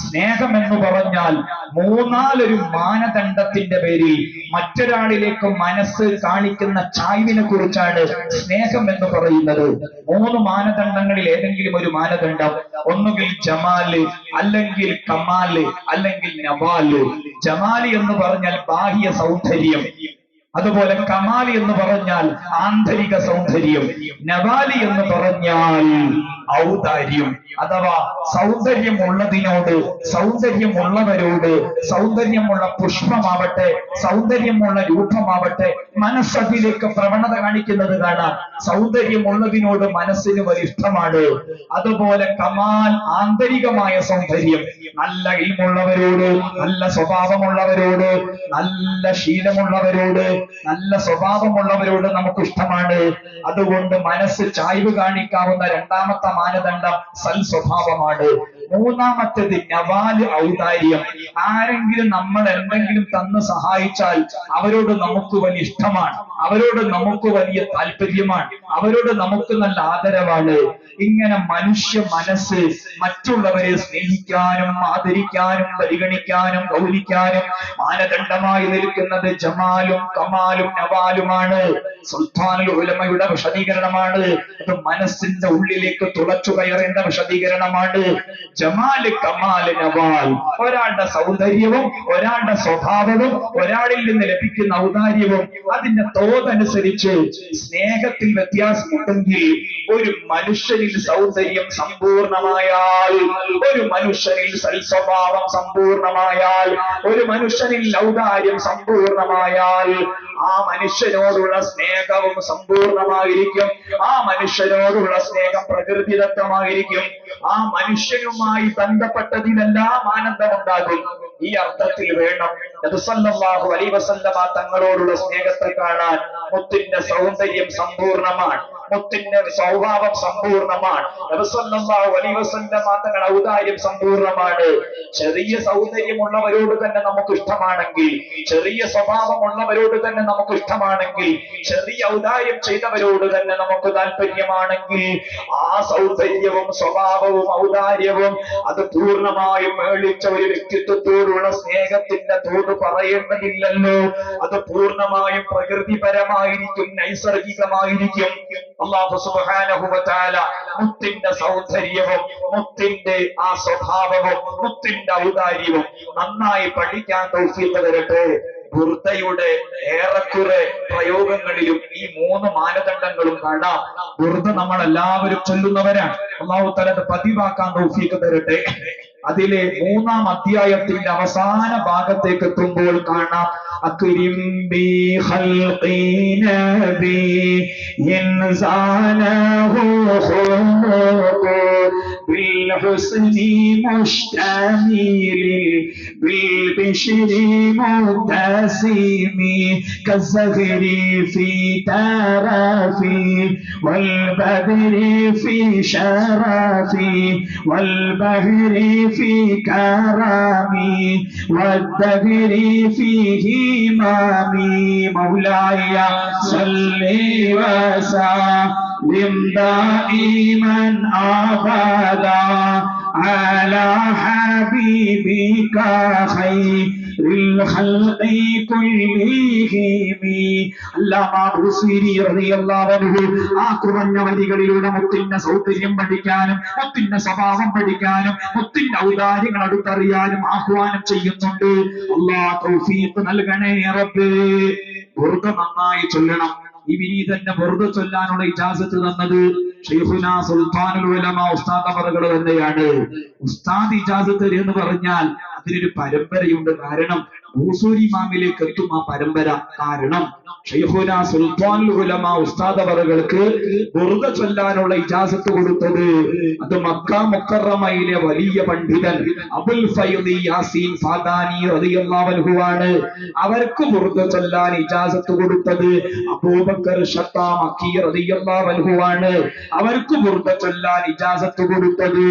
സ്നേഹം എന്ന് പറഞ്ഞാൽ മൂന്നാലൊരു മാനദണ്ഡത്തിന്റെ പേരിൽ മറ്റൊരാളിലേക്ക് മനസ്സ് കാണിക്കുന്ന ചായ്വിനെ കുറിച്ചാണ് സ്നേഹം എന്ന് പറയുന്നത്. മൂന്ന് മാനദണ്ഡങ്ങളിൽ ഏതെങ്കിലും ഒരു മാനദണ്ഡം, ഒന്നുകിൽ ജമാല്, അല്ലെങ്കിൽ കമാല്, അല്ലെങ്കിൽ നവാല്. ജമാല് എന്ന് പറഞ്ഞാൽ ബാഹ്യ സൗന്ദര്യം, അതുപോലെ കമാലി എന്ന് പറഞ്ഞാൽ ആന്തരിക സൗന്ദര്യം, നവാലി എന്ന് പറഞ്ഞാൽ ഔദാര്യം. അഥവാ സൗന്ദര്യമുള്ളതിനോട്, സൗന്ദര്യമുള്ളവരോട്, സൗന്ദര്യമുള്ള പുഷ്പമാവട്ടെ, സൗന്ദര്യമുള്ള രൂപമാവട്ടെ, മനസ്സതിലേക്ക് പ്രവണത കാണിക്കുന്നത് കാണാം. സൗന്ദര്യമുള്ളതിനോട് മനസ്സിന് വലിയ ഇഷ്ടമാണ്. അതുപോലെ കമാൽ, ആന്തരികമായ സൗന്ദര്യം, നല്ല ഇൽമുള്ളവരോട്, നല്ല സ്വഭാവമുള്ളവരോട്, നല്ല ശീലമുള്ളവരോട്, നല്ല സ്വഭാവമുള്ളവരോട് നമുക്ക് ഇഷ്ടമാണ്. അതുകൊണ്ട് മനസ്സ് ചായ്വ് കാണിക്കാവുന്ന രണ്ടാമത്തെ മാനദണ്ഡം സൽ സ്വഭാവമാണ്. മൂന്നാമത്തേത് നവാല്, ഔദാര്യം. ആരെങ്കിലും നമ്മൾ എന്തെങ്കിലും തന്ന് സഹായിച്ചാൽ അവരോട് നമുക്ക് വലിയ ഇഷ്ടമാണ്, അവരോട് നമുക്ക് വലിയ താല്പര്യമാണ്, അവരോട് നമുക്ക് നല്ല ആദരവാണ്. ഇങ്ങനെ മനുഷ്യ മനസ്സ് മറ്റുള്ളവരെ സ്നേഹിക്കാനും ആദരിക്കാനും പരിഗണിക്കാനും ഗൗരിക്കാനും മാനദണ്ഡമായി നിൽക്കുന്നത് ജമാലും കമാലും നവാലുമാണ്. സുൽത്താനുൽ ഉലമയുടെ വിശദീകരണമാണ്. അത് മനസ്സിന്റെ ഉള്ളിലേക്ക് തുളച്ചു കയറേണ്ട വിശദീകരണമാണ്. ജമാല്, കമാല്, നവാൽ. ഒരാളുടെ സൗന്ദര്യവും ഒരാളുടെ സ്വഭാവവും ഒരാളിൽ നിന്ന് ലഭിക്കുന്ന ഔദാര്യവും അതിന്റെ തോതനുസരിച്ച് സ്നേഹത്തിൽ വ്യത്യാസമുണ്ടെങ്കിൽ ഒരു മനുഷ്യനിൽ സൗന്ദര്യം സമ്പൂർണമായാൽ, ഒരു മനുഷ്യനിൽ സൽസ്വഭാവം സമ്പൂർണമായാൽ, ഒരു മനുഷ്യനിൽ ഔദാര്യം സമ്പൂർണമായാൽ ആ മനുഷ്യനോടുള്ള സ്നേഹവും സമ്പൂർണമായിരിക്കും. ആ മനുഷ്യനോടുള്ള സ്നേഹം പ്രകൃതിദത്തമായിരിക്കും. ആ മനുഷ്യനുമായി ബന്ധപ്പെട്ടതിനെല്ലാം ആനന്ദമുണ്ടാകും. ഈ അർത്ഥത്തിൽ വേണം നബി സല്ലല്ലാഹു അലൈഹി വസല്ലമ തങ്ങളോടുള്ള സ്നേഹത്തെ കാണാൻ. മുത്തിന്റെ സൗന്ദര്യം സമ്പൂർണമാണ്, മുത്തിന്റെ സ്വഭാവം സമ്പൂർണമാണ്, നബി സല്ലല്ലാഹു അലൈഹി വസല്ലമ തങ്ങളുടെ ഔദാര്യം സമ്പൂർണമാണ്. ചെറിയ സൗന്ദര്യമുള്ളവരോട് തന്നെ നമുക്ക് ഇഷ്ടമാണെങ്കിൽ, ചെറിയ സ്വഭാവമുള്ളവരോട് തന്നെ നമുക്ക് ഇഷ്ടമാണെങ്കിൽ, ചെറിയ ഔദാര്യം ചെയ്തവരോട് തന്നെ നമുക്ക് താല്പര്യമാണെങ്കിൽ, ആ സൗന്ദര്യവും സ്വഭാവവും ഔദാര്യവും അത് പൂർണ്ണമായും മേളിച്ച ഒരു വ്യക്തിത്വത്തോടുള്ള സ്നേഹത്തിന്റെ തോട് പറയേണ്ടതില്ലല്ലോ. അത് പൂർണ്ണമായും പ്രകൃതിപരമായിരിക്കും, നൈസർഗികമായിരിക്കും. അല്ലാഹു സുബ്ഹാനഹു വ തആല മുത്തിന്റെ സൗന്ദര്യവും മുത്തിന്റെ ആ സ്വഭാവവും മുത്തിന്റെ ഔദാര്യവും നന്നായി പഠിക്കാൻ തൗഫീഖ് തരട്ടെ. ബുർദയുടെ ഏറെക്കുറെ പ്രയോഗങ്ങളിലും ഈ 3 മാനദണ്ഡങ്ങളും കാണാം. ബുർദ നമ്മൾ എല്ലാവരും ചൊല്ലുന്നവരാണ്. അല്ലാഹു തആല അത് പതിവാക്കാൻ തൗഫീഖ് തരട്ടെ. അതിലെ 3-ാം അധ്യായത്തിന്റെ അവസാന ഭാഗത്തേക്ക് എത്തുമ്പോൾ കാണാം അക്രിം ബി ഖൽഖി നബി ഇൻസാനഹു ഖുലുഖു ബിൽ ഹുസ്നി മുസ്തമിൽ ബിൽ ബിശ്രി മുതസിമി കസ്സഹരി ഫി തറഫി വൽ ബദരി ഫി ശറഫി വൽ ബഹരി في كرامي والدهر فيه إمامي مولاي صل وسلم دائما أبدا على حبيبك خير الخلق كلهم. അല്ലാമ ബുസീരി റളിയല്ലാഹു അൻഹു ആ കുറഞ്ഞ വരികളിലൂടെ മുത്തിന്റെ സൗന്ദര്യം പഠിക്കാനും മുത്തിന്റെ സ്വഭാവം പഠിക്കാനും മുത്തിന്റെ ഔദാര്യങ്ങൾ അടുത്തറിയാനും ആഹ്വാനം ചെയ്യുന്നുണ്ട്. അല്ലാഹ് തൗഫീഖ് നൽകണേ റബ്ബേ. ബുർദ നന്നായി ചൊല്ലണം. ഈ വിനീതന്റെ ബുർദ ചൊല്ലാനുള്ള ഇജാസത്ത് തന്നത് ശൈഖുനാ സുൽത്താനുൽ ഉലമ ഉസ്താദ് അവറുകൾ തന്നെയാണ്. ഉസ്താദ് ഇജാസത്ത് എന്ന് പറഞ്ഞാൽ അതിനൊരു പരമ്പരയുണ്ട്. കാരണം ബൂസൂരി ഇമാമിലേക്ക് എത്തും ആ പരമ്പര. കാരണം ശൈഖുനാ സുൽത്താനുൽ ഉലമ ഉസ്താദ് അവറുകൾക്ക് ബുർദ ചൊല്ലാനുള്ള ഇജാസത്ത് കൊടുത്തത് അത് മക്ക മുക്കറമയിലെ വലിയ പണ്ഡിതൻ അബുൽ ഫൈദി യാസീൻ ഫാദാനി റളിയല്ലാഹു അൻഹു ആണ്. അവർക്ക് ബുർദ ചൊല്ലാൻ ഇജാസത്ത് കൊടുത്തത് അബൂബക്കർ ഷത്താ മക്കി റളിയല്ലാഹു അൻഹു ആണ്. അവർക്ക് ബുർദ ചൊല്ലാൻ ഇജാസത്ത് കൊടുത്തത്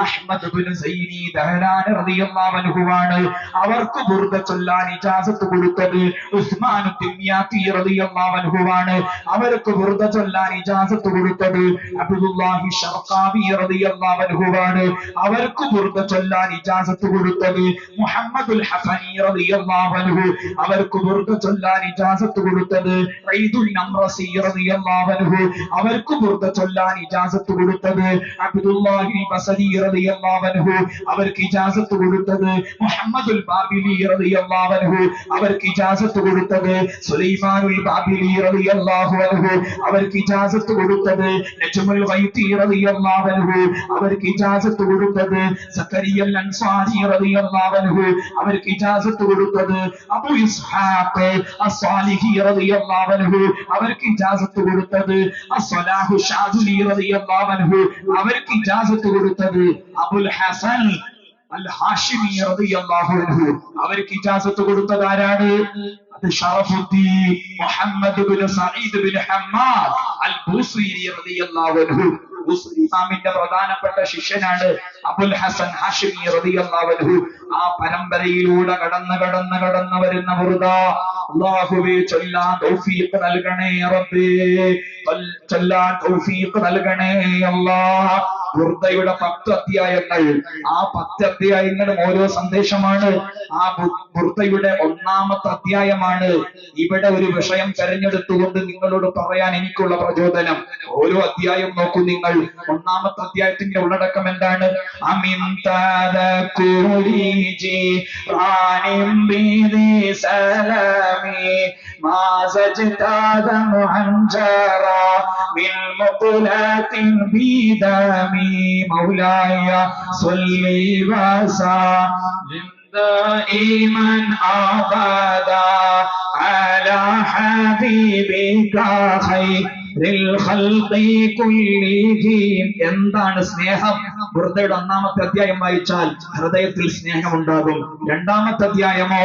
അഹ്മദ് ഇബ്നു സൈനി ദഹ്ലാൻ റളിയല്ലാഹു അൻഹു ആണ്. അവർക്ക് ബുർദ ചൊല്ലാൻ ഇജാസത്ത് കൊടുത്തത് ഉസ്മാൻ ദിമ്യാത്തി റളിയല്ലാഹു അൻഹു ആണ്. അവർക്ക് ബുർദ ചൊല്ലാൻ ഇജാസത്ത് കൊടുത്തത് അബ്ദുല്ലാഹി ശർഖാവി റളിയല്ലാഹു അൻഹു ആണ്. അവർക്ക് ബുർദ ചൊല്ലാൻ ഇജാസത്ത് കൊടുത്തത് മുഹമ്മദുൽ ഹസനി റളിയല്ലാഹു അൻഹു. അവർക്ക് ബുർദ ചൊല്ലാൻ ഇജാസത്ത് കൊടുത്തത് ഈദുൽ നംറസി റളിയല്ലാഹു അൻഹു. അവർക്ക് ബുർദ ചൊല്ലാൻ ഇജാസത്ത് കൊടുത്തത് അബ്ദുല്ലാഹി ബസരി റളിയല്ലാഹു അൻഹു. അവർക്ക് ഇജാസത്ത് കൊടുത്തത് മുഹമ്മദുൽ ബാബിലി റളിയല്ലാഹു അൻഹു. അവർക്ക് ഇജാസത്ത് കൊടുത്തത് സുലൈമാനുൽ ബാബിലി റളിയല്ലാഹു അൻഹു. അവർക്ക് ഇജാസത്ത് കൊടുത്തത് നജ്മുൽ ഗൈതി റളിയല്ലാഹു അൻഹു. അവർക്ക് ഇജാസത്ത് കൊടുത്തത് സക്കരിയൽ അൻസാരി റളിയല്ലാഹു അൻഹു. അവർക്ക് ഇജാസത്ത് കൊടുത്തത് അബൂ ഇസ്ഹാഖ് അസ്സാലിഹി റളിയല്ലാഹു അൻഹു. അവർക്ക് ഇജാസത്ത് കൊടുത്തത് അസ്സലാഹു ഷാദുലി റളിയല്ലാഹു അൻഹു. അവർക്ക് ഇജാസത്ത് കൊടുത്തത് അബുൽ ഹസൻ അൽ ഹാഷിമി റളിയല്ലാഹു അൻഹു. അവർക്ക് ഇജാസത്ത് കൊടുത്തത് ആരാണ്? അത് ഷറഫുദ്ദീൻ മുഹമ്മദ് ഇബ്നു സഈദ് ഇബ്നു ഹമ്മാദ് അൽ ബൂസീരി റളിയല്ലാഹു അൻഹു. ബൂസീരി ഇമാമിന്റെ പ്രധാനപ്പെട്ട ശിഷ്യനാണ് അബുൽ ഹസൻ ഹാഷിമി റളിയല്ലാഹു അൻഹു. ആ പരമ്പരയിലൂടെ കടന്ന് വരുന്ന ബുർദ അല്ലാഹുവേ ചൊല്ലാൻ തൗഫീഖ് നൽകണേ റബ്ബേ. ചൊല്ലാൻ തൗഫീഖ് നൽകണേ അല്ലാഹ്. ബുർദയുടെ 10 അധ്യായങ്ങൾ. ആ 10 അധ്യായങ്ങളും ഓരോ സന്ദേശമാണ്. ആ ബുർദയുടെ 1-ാമത്തെ അധ്യായമാണ്. ഇവിടെ ഒരു വിഷയം തെരഞ്ഞെടുത്തുകൊണ്ട് നിങ്ങളോട് പറയാൻ എനിക്കുള്ള പ്രചോദനം. ഓരോ അധ്യായം നോക്കൂ നിങ്ങൾ. 1-ാമത്തെ അധ്യായത്തിന്റെ ഉള്ളടക്കം എന്താണ്? അമിൻ തദകുരിജി റാനിം ബിദി സലാമി മാ സജ്താദ മുഅൻജറ മിൻ മുഖലാത്തിൻ ബിദാമി مولاي صل وسلم دائما أبدا على حبيبك خير എന്താണ് സ്നേഹം? ബുർദയുടെ 1-ാമത്തെ അധ്യായം വായിച്ചാൽ ഹൃദയത്തിൽ സ്നേഹമുണ്ടാകും. 2-ാമത്തെ അധ്യായമോ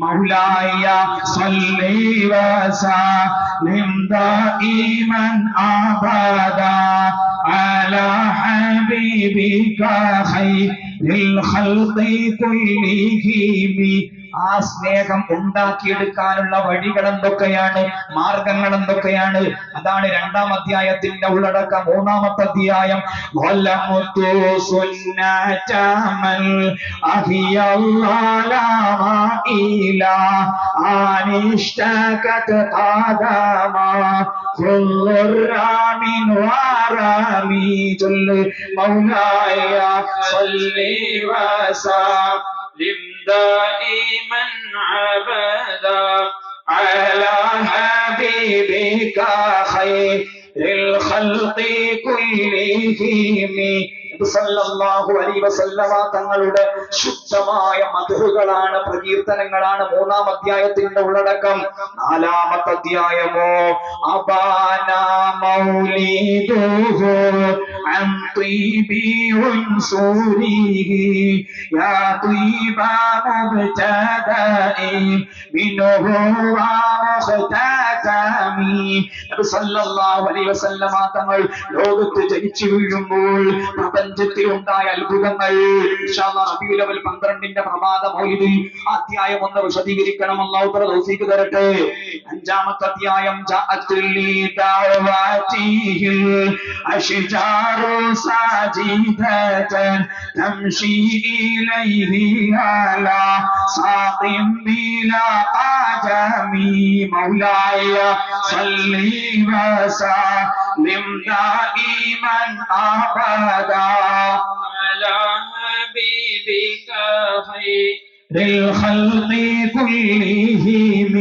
മൗലായ സ്വല്ലി വസല്ലിം ദായിമൻ അബദാ على حبيبك خير الخلق كلهم ആ സ്നേഹം ഉണ്ടാക്കിയെടുക്കാനുള്ള വഴികൾ എന്തൊക്കെയാണ്, മാർഗങ്ങൾ എന്തൊക്കെയാണ്? അതാണ് 2-ാം അധ്യായത്തിന്റെ ഉള്ളടക്കം. 3-ാമത്തെ അധ്യായം دائما عبدا على حبيبك خير الخلق كلهم സല്ലല്ലാഹു അലൈഹി വസല്ലമ തങ്ങളുടെ ശുദ്ധമായ മദ്ഹുകളാണ്, പ്രകീർത്തനങ്ങളാണ് 3-ാം അധ്യായത്തിന്റെ ഉള്ളടക്കം. 4-ാമത്തെ അധ്യായമോ അബാന മൗലിദുഹു അൻ തീബി ഉൻസൂരിഹി യാ തീബ മുബ്തദഇ മിൻഹു വ മുഖ്തതമി. നബി സല്ലല്ലാഹു അലൈഹി വസല്ലമ തങ്ങൾ ലോകത്ത് ജനിച്ചു വീഴുമ്പോൾ പ്രപഞ്ചത്തിൽ ഉണ്ടായ അത്ഭുതങ്ങൾ ഇൻഷാ അല്ലാഹ് റബീഉൽ അവ്വൽ 12ന്റെ പ്രഭാത മൗലിദിൽ അധ്യായം 1 വിശദീകരിക്കണം. അല്ലാഹു തആല തൗഫീഖ് തരട്ടെ. 5-ാമത്തെ അധ്യായം ജാഅത്തുൽ ദഅവാതിഹിൽ അശ്ജാറു സാജിദതൻ തംശി ഇലൈഹി അലാ സാഖിം ബിലാ ഖദമി മൗലായ സല്ലി വസല്ലിം ദായിമൻ അബദാ على حبيبك خير الخلق كلهم.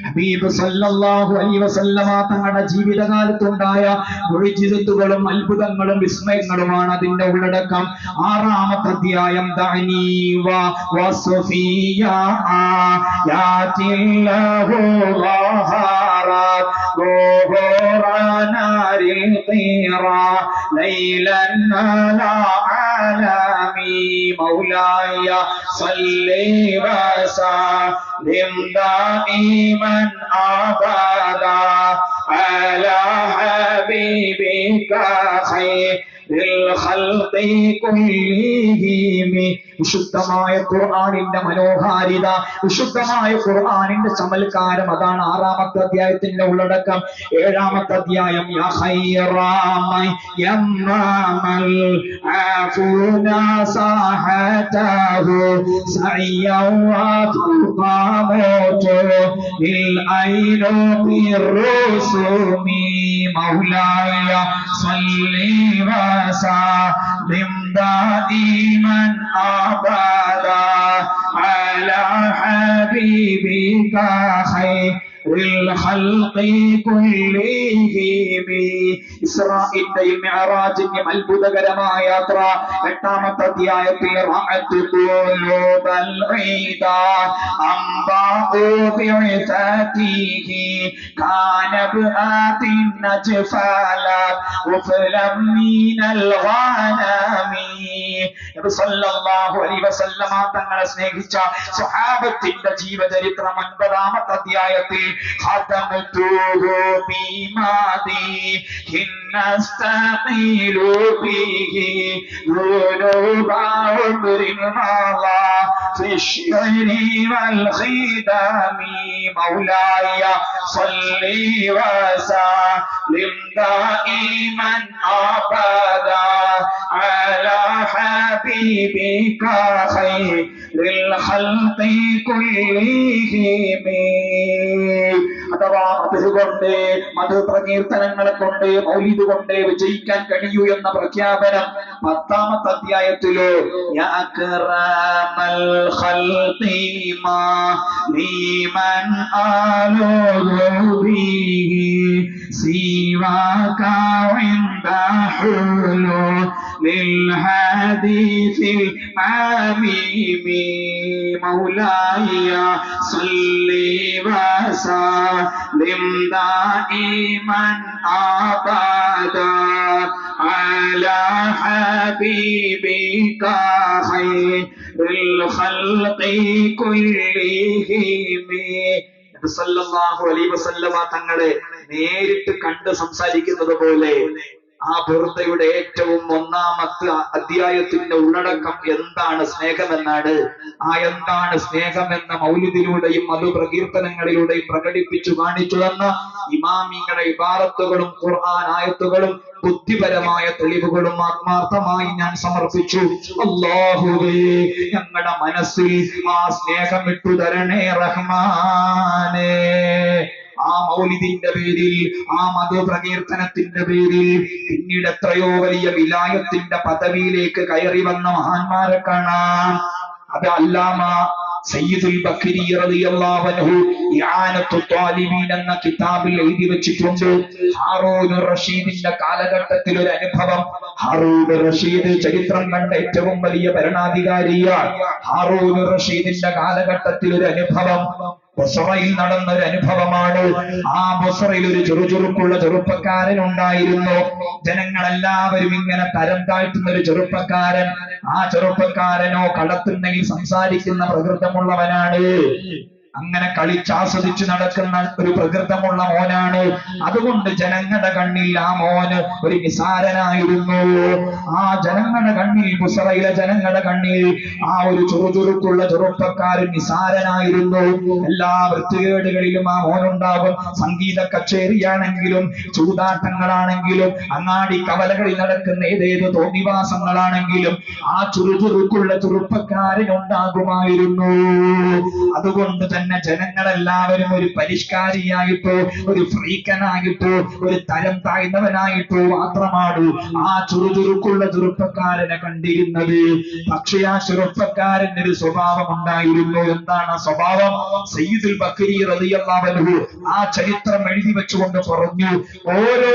ഹബീബ് സല്ലല്ലാഹു അലൈഹി വസല്ലമ തങ്ങളുടെ ജീവിതകാലത്തുണ്ടായ മുഅ്ജിസത്തുകളും അത്ഭുതങ്ങളും വിസ്മയങ്ങളുമാണ് അതിന്റെ ഉള്ളടക്കം. 6-ാമത്തെ അധ്യായം ദഅനി വസ്ഫിയ യാതില്ലഹു ളഹറാത് റൂഹുറാനാരിൽ ഖീറാ ലൈലൻ അലാ ആലമി മൗലായ സല്ലി വസല്ലിം ദായിമൻ അബദാ അലാ ഹബീബിക ഖൈറിൽ ഖൽഖി കുല്ലിഹിം. വിശുദ്ധമായ ഖുർആനിന്റെ മനോഹാരിത, വിശുദ്ധമായ ഖുർആനിന്റെ ചമൽക്കാരം, അതാണ് 6-ാമത്തെ അധ്യായത്തിന്റെ ഉള്ളടക്കം. 7-ാമത്തെ അധ്യായം യാ ഖൈറമൻ യമ്മാമൽ ആഫൂന സാഹതഹു സഅയ്യൻ വഖാമതു ലിൽ ഐനു ബിറുസുമി മൗലായ സല്ലി വസല്ലിം ദായിമൻ أبدا على حبيبك خير الخلق كلهم. ഇസ്രാഈലിന്റെയും മിഅ്റാജിന്റെയും അത്ഭുതകരമായ യാത്ര 8-ാമത്തെ അധ്യായത്തിൽ റഅത്ത് ഖുലൂബൽ ഈദാ അംബാഉ ബിഇസാതിഹി കാന ബിആതിൻ നജ്ഫാലത് വഫലം മിനൽ ഗാനമി. നബി സല്ലല്ലാഹു അലൈഹി വസല്ലമ തങ്ങളെ സ്നേഹിച്ച സ്വഹാബത്തിന്റെ ജീവചരിത്രം 9-ാമത്തെ അധ്യായത്തിൽ ഖദമതുഹു ബിമാദി ഹിന്നസ്തഖീലു ബിഹി നുറുബ ഉംരിൻ മാലാ ഫിശ്ശിരി വൽ ഖിദാമി മൗലായ സല്ലി വസല്ലിം ദായിമൻ അബദാ അലാ ഹബീബിക ഖൈറിൽ ഖൽഖി കുല്ലിഹിം. അഥവാ അതുകൊണ്ട് മധു പ്രകീർത്തനങ്ങളെ കൊണ്ട് മൗലിദ് കൊണ്ട് വിജയിക്കാൻ കഴിയൂ എന്ന പ്രഖ്യാപനം 10-ാമത്തെ അധ്യായത്തില് യാ അക്റമൽ ഖൽഖി മാ ലീമൻ ആലുദു ബിഹി സിവാക ഇൻദ ഹുലു ലിൽ ഹദീസിൽ ആമീമി മൗലായ സല്ലി വസല്ലിം ദായിമൻ അബദാ അലാ ഹബീബിക ഖൈറിൽ ഖൽഖി കുല്ലിഹിം. നബി സല്ലല്ലാഹു അലൈഹി വസല്ലമ തങ്ങളെ നേരിട്ട് കണ്ട് സംസാരിക്കുന്നത് പോലെ ആ ബുർദയുടെ ഏറ്റവും ഒന്നാമത്തെ അധ്യായത്തിന്റെ ഉള്ളടക്കം എന്താണ് സ്നേഹമെന്നാണ്. എന്താണ് സ്നേഹമെന്ന മൗലിദിലൂടെയും മധുപ്രകീർത്തനങ്ങളിലൂടെയും പ്രകടിപ്പിച്ചു കാണിച്ചു തന്ന ഇമാമിങ്ങളുടെ ഇബാറത്തുകളും ഖുർആൻ ആയത്തുകളും ബുദ്ധിപരമായ തെളിവുകളും ആത്മാർത്ഥമായി ഞാൻ സമർപ്പിച്ചു. അല്ലാഹുവേ, ഞങ്ങളുടെ മനസ്സിൽ ആ സ്നേഹം ഇട്ടു തരണേ റഹ്മാനേ. ആ മൗലിദിന്റെ പേരിൽ, ആ മധുപ്രകീർത്തനത്തിന്റെ പേരിൽ പിന്നീട് എത്രയോ വലിയ വിലായത്തിന്റെ പദവിയിലേക്ക് കയറി വന്ന മഹാന്മാരെ കാണാം. അത് അല്ലാമ സയ്യിദുൽ ബഖരി റളിയല്ലാഹു അൻഹു ഇആനത്തു ത്വാലിബീൻ എന്ന കിതാബിൽ എഴുതി വെച്ചിട്ടുണ്ട്. ഹാറൂൻ റഷീദിന്റെ കാലഘട്ടത്തിൽ ഒരു അനുഭവം. ഹാറൂൻ റഷീദ് ചരിത്രം കണ്ട ഏറ്റവും വലിയ ഭരണാധികാരിയാണ്. ഹാറൂൻ റഷീദിന്റെ കാലഘട്ടത്തിൽ ഒരു അനുഭവം ബുസ്റയിൽ നടന്ന ഒരു അനുഭവമാണ്. ആ ബുസ്റയിൽ ഒരു ചുറുചുറുക്കുള്ള ചെറുപ്പക്കാരൻ ഉണ്ടായിരുന്നു. ജനങ്ങളെല്ലാവരും ഇങ്ങനെ തരം താഴ്ത്തുന്ന ഒരു ചെറുപ്പക്കാരൻ. ആ ചെറുപ്പക്കാരനോ കടത്തുന്നെങ്കിൽ സംസാരിക്കുന്ന പ്രകൃതമുള്ളവനാണ്. അങ്ങനെ കളിച്ചാസ്വദിച്ച് നടക്കുന്ന ഒരു പ്രകൃതമുള്ള മോനാണ്. അതുകൊണ്ട് ജനങ്ങളുടെ കണ്ണിൽ ആ മോന് ഒരു നിസാരനായിരുന്നു. ആ ജനങ്ങളുടെ കണ്ണിൽ, ബുസ്റയിലെ ജനങ്ങളുടെ കണ്ണിൽ ആ ഒരു ചുറുചുറുക്കുള്ള ചെറുപ്പക്കാരൻ നിസാരനായിരുന്നു. എല്ലാ വൃത്തികേടുകളിലും ആ മോനുണ്ടാകും. സംഗീത കച്ചേരിയാണെങ്കിലും ചൂതാട്ടങ്ങളാണെങ്കിലും അങ്ങാടി കവലകളിൽ നടക്കുന്ന ഏതേത് തോന്നിവാസങ്ങളാണെങ്കിലും ആ ചുറുചുറുക്കുള്ള ചെറുപ്പക്കാരൻ ഉണ്ടാകുമായിരുന്നു. അതുകൊണ്ട് തന്നെ ജനങ്ങളെല്ലാവരും ഒരു പരിഷ്കാരിയായിട്ടോ ഒരു ഫ്രീക്കനായിട്ടോ ഒരു തരം താഴ്ന്നവനായിട്ടോ മാത്രമാണ് ആ ചുറുചുറുക്കുള്ള ചെറുപ്പക്കാരനെ കണ്ടിരുന്നത്. പക്ഷേ ആ ചെറുപ്പക്കാരന് ഒരു സ്വഭാവം ഉണ്ടായിരുന്നു. എന്താണ് ആ സ്വഭാവം? സയ്യിദുൽ ബഖരി റളിയല്ലാഹു അൻഹു ആ ചരിത്രം എഴുതി വെച്ചുകൊണ്ട് പറഞ്ഞു, ഓരോ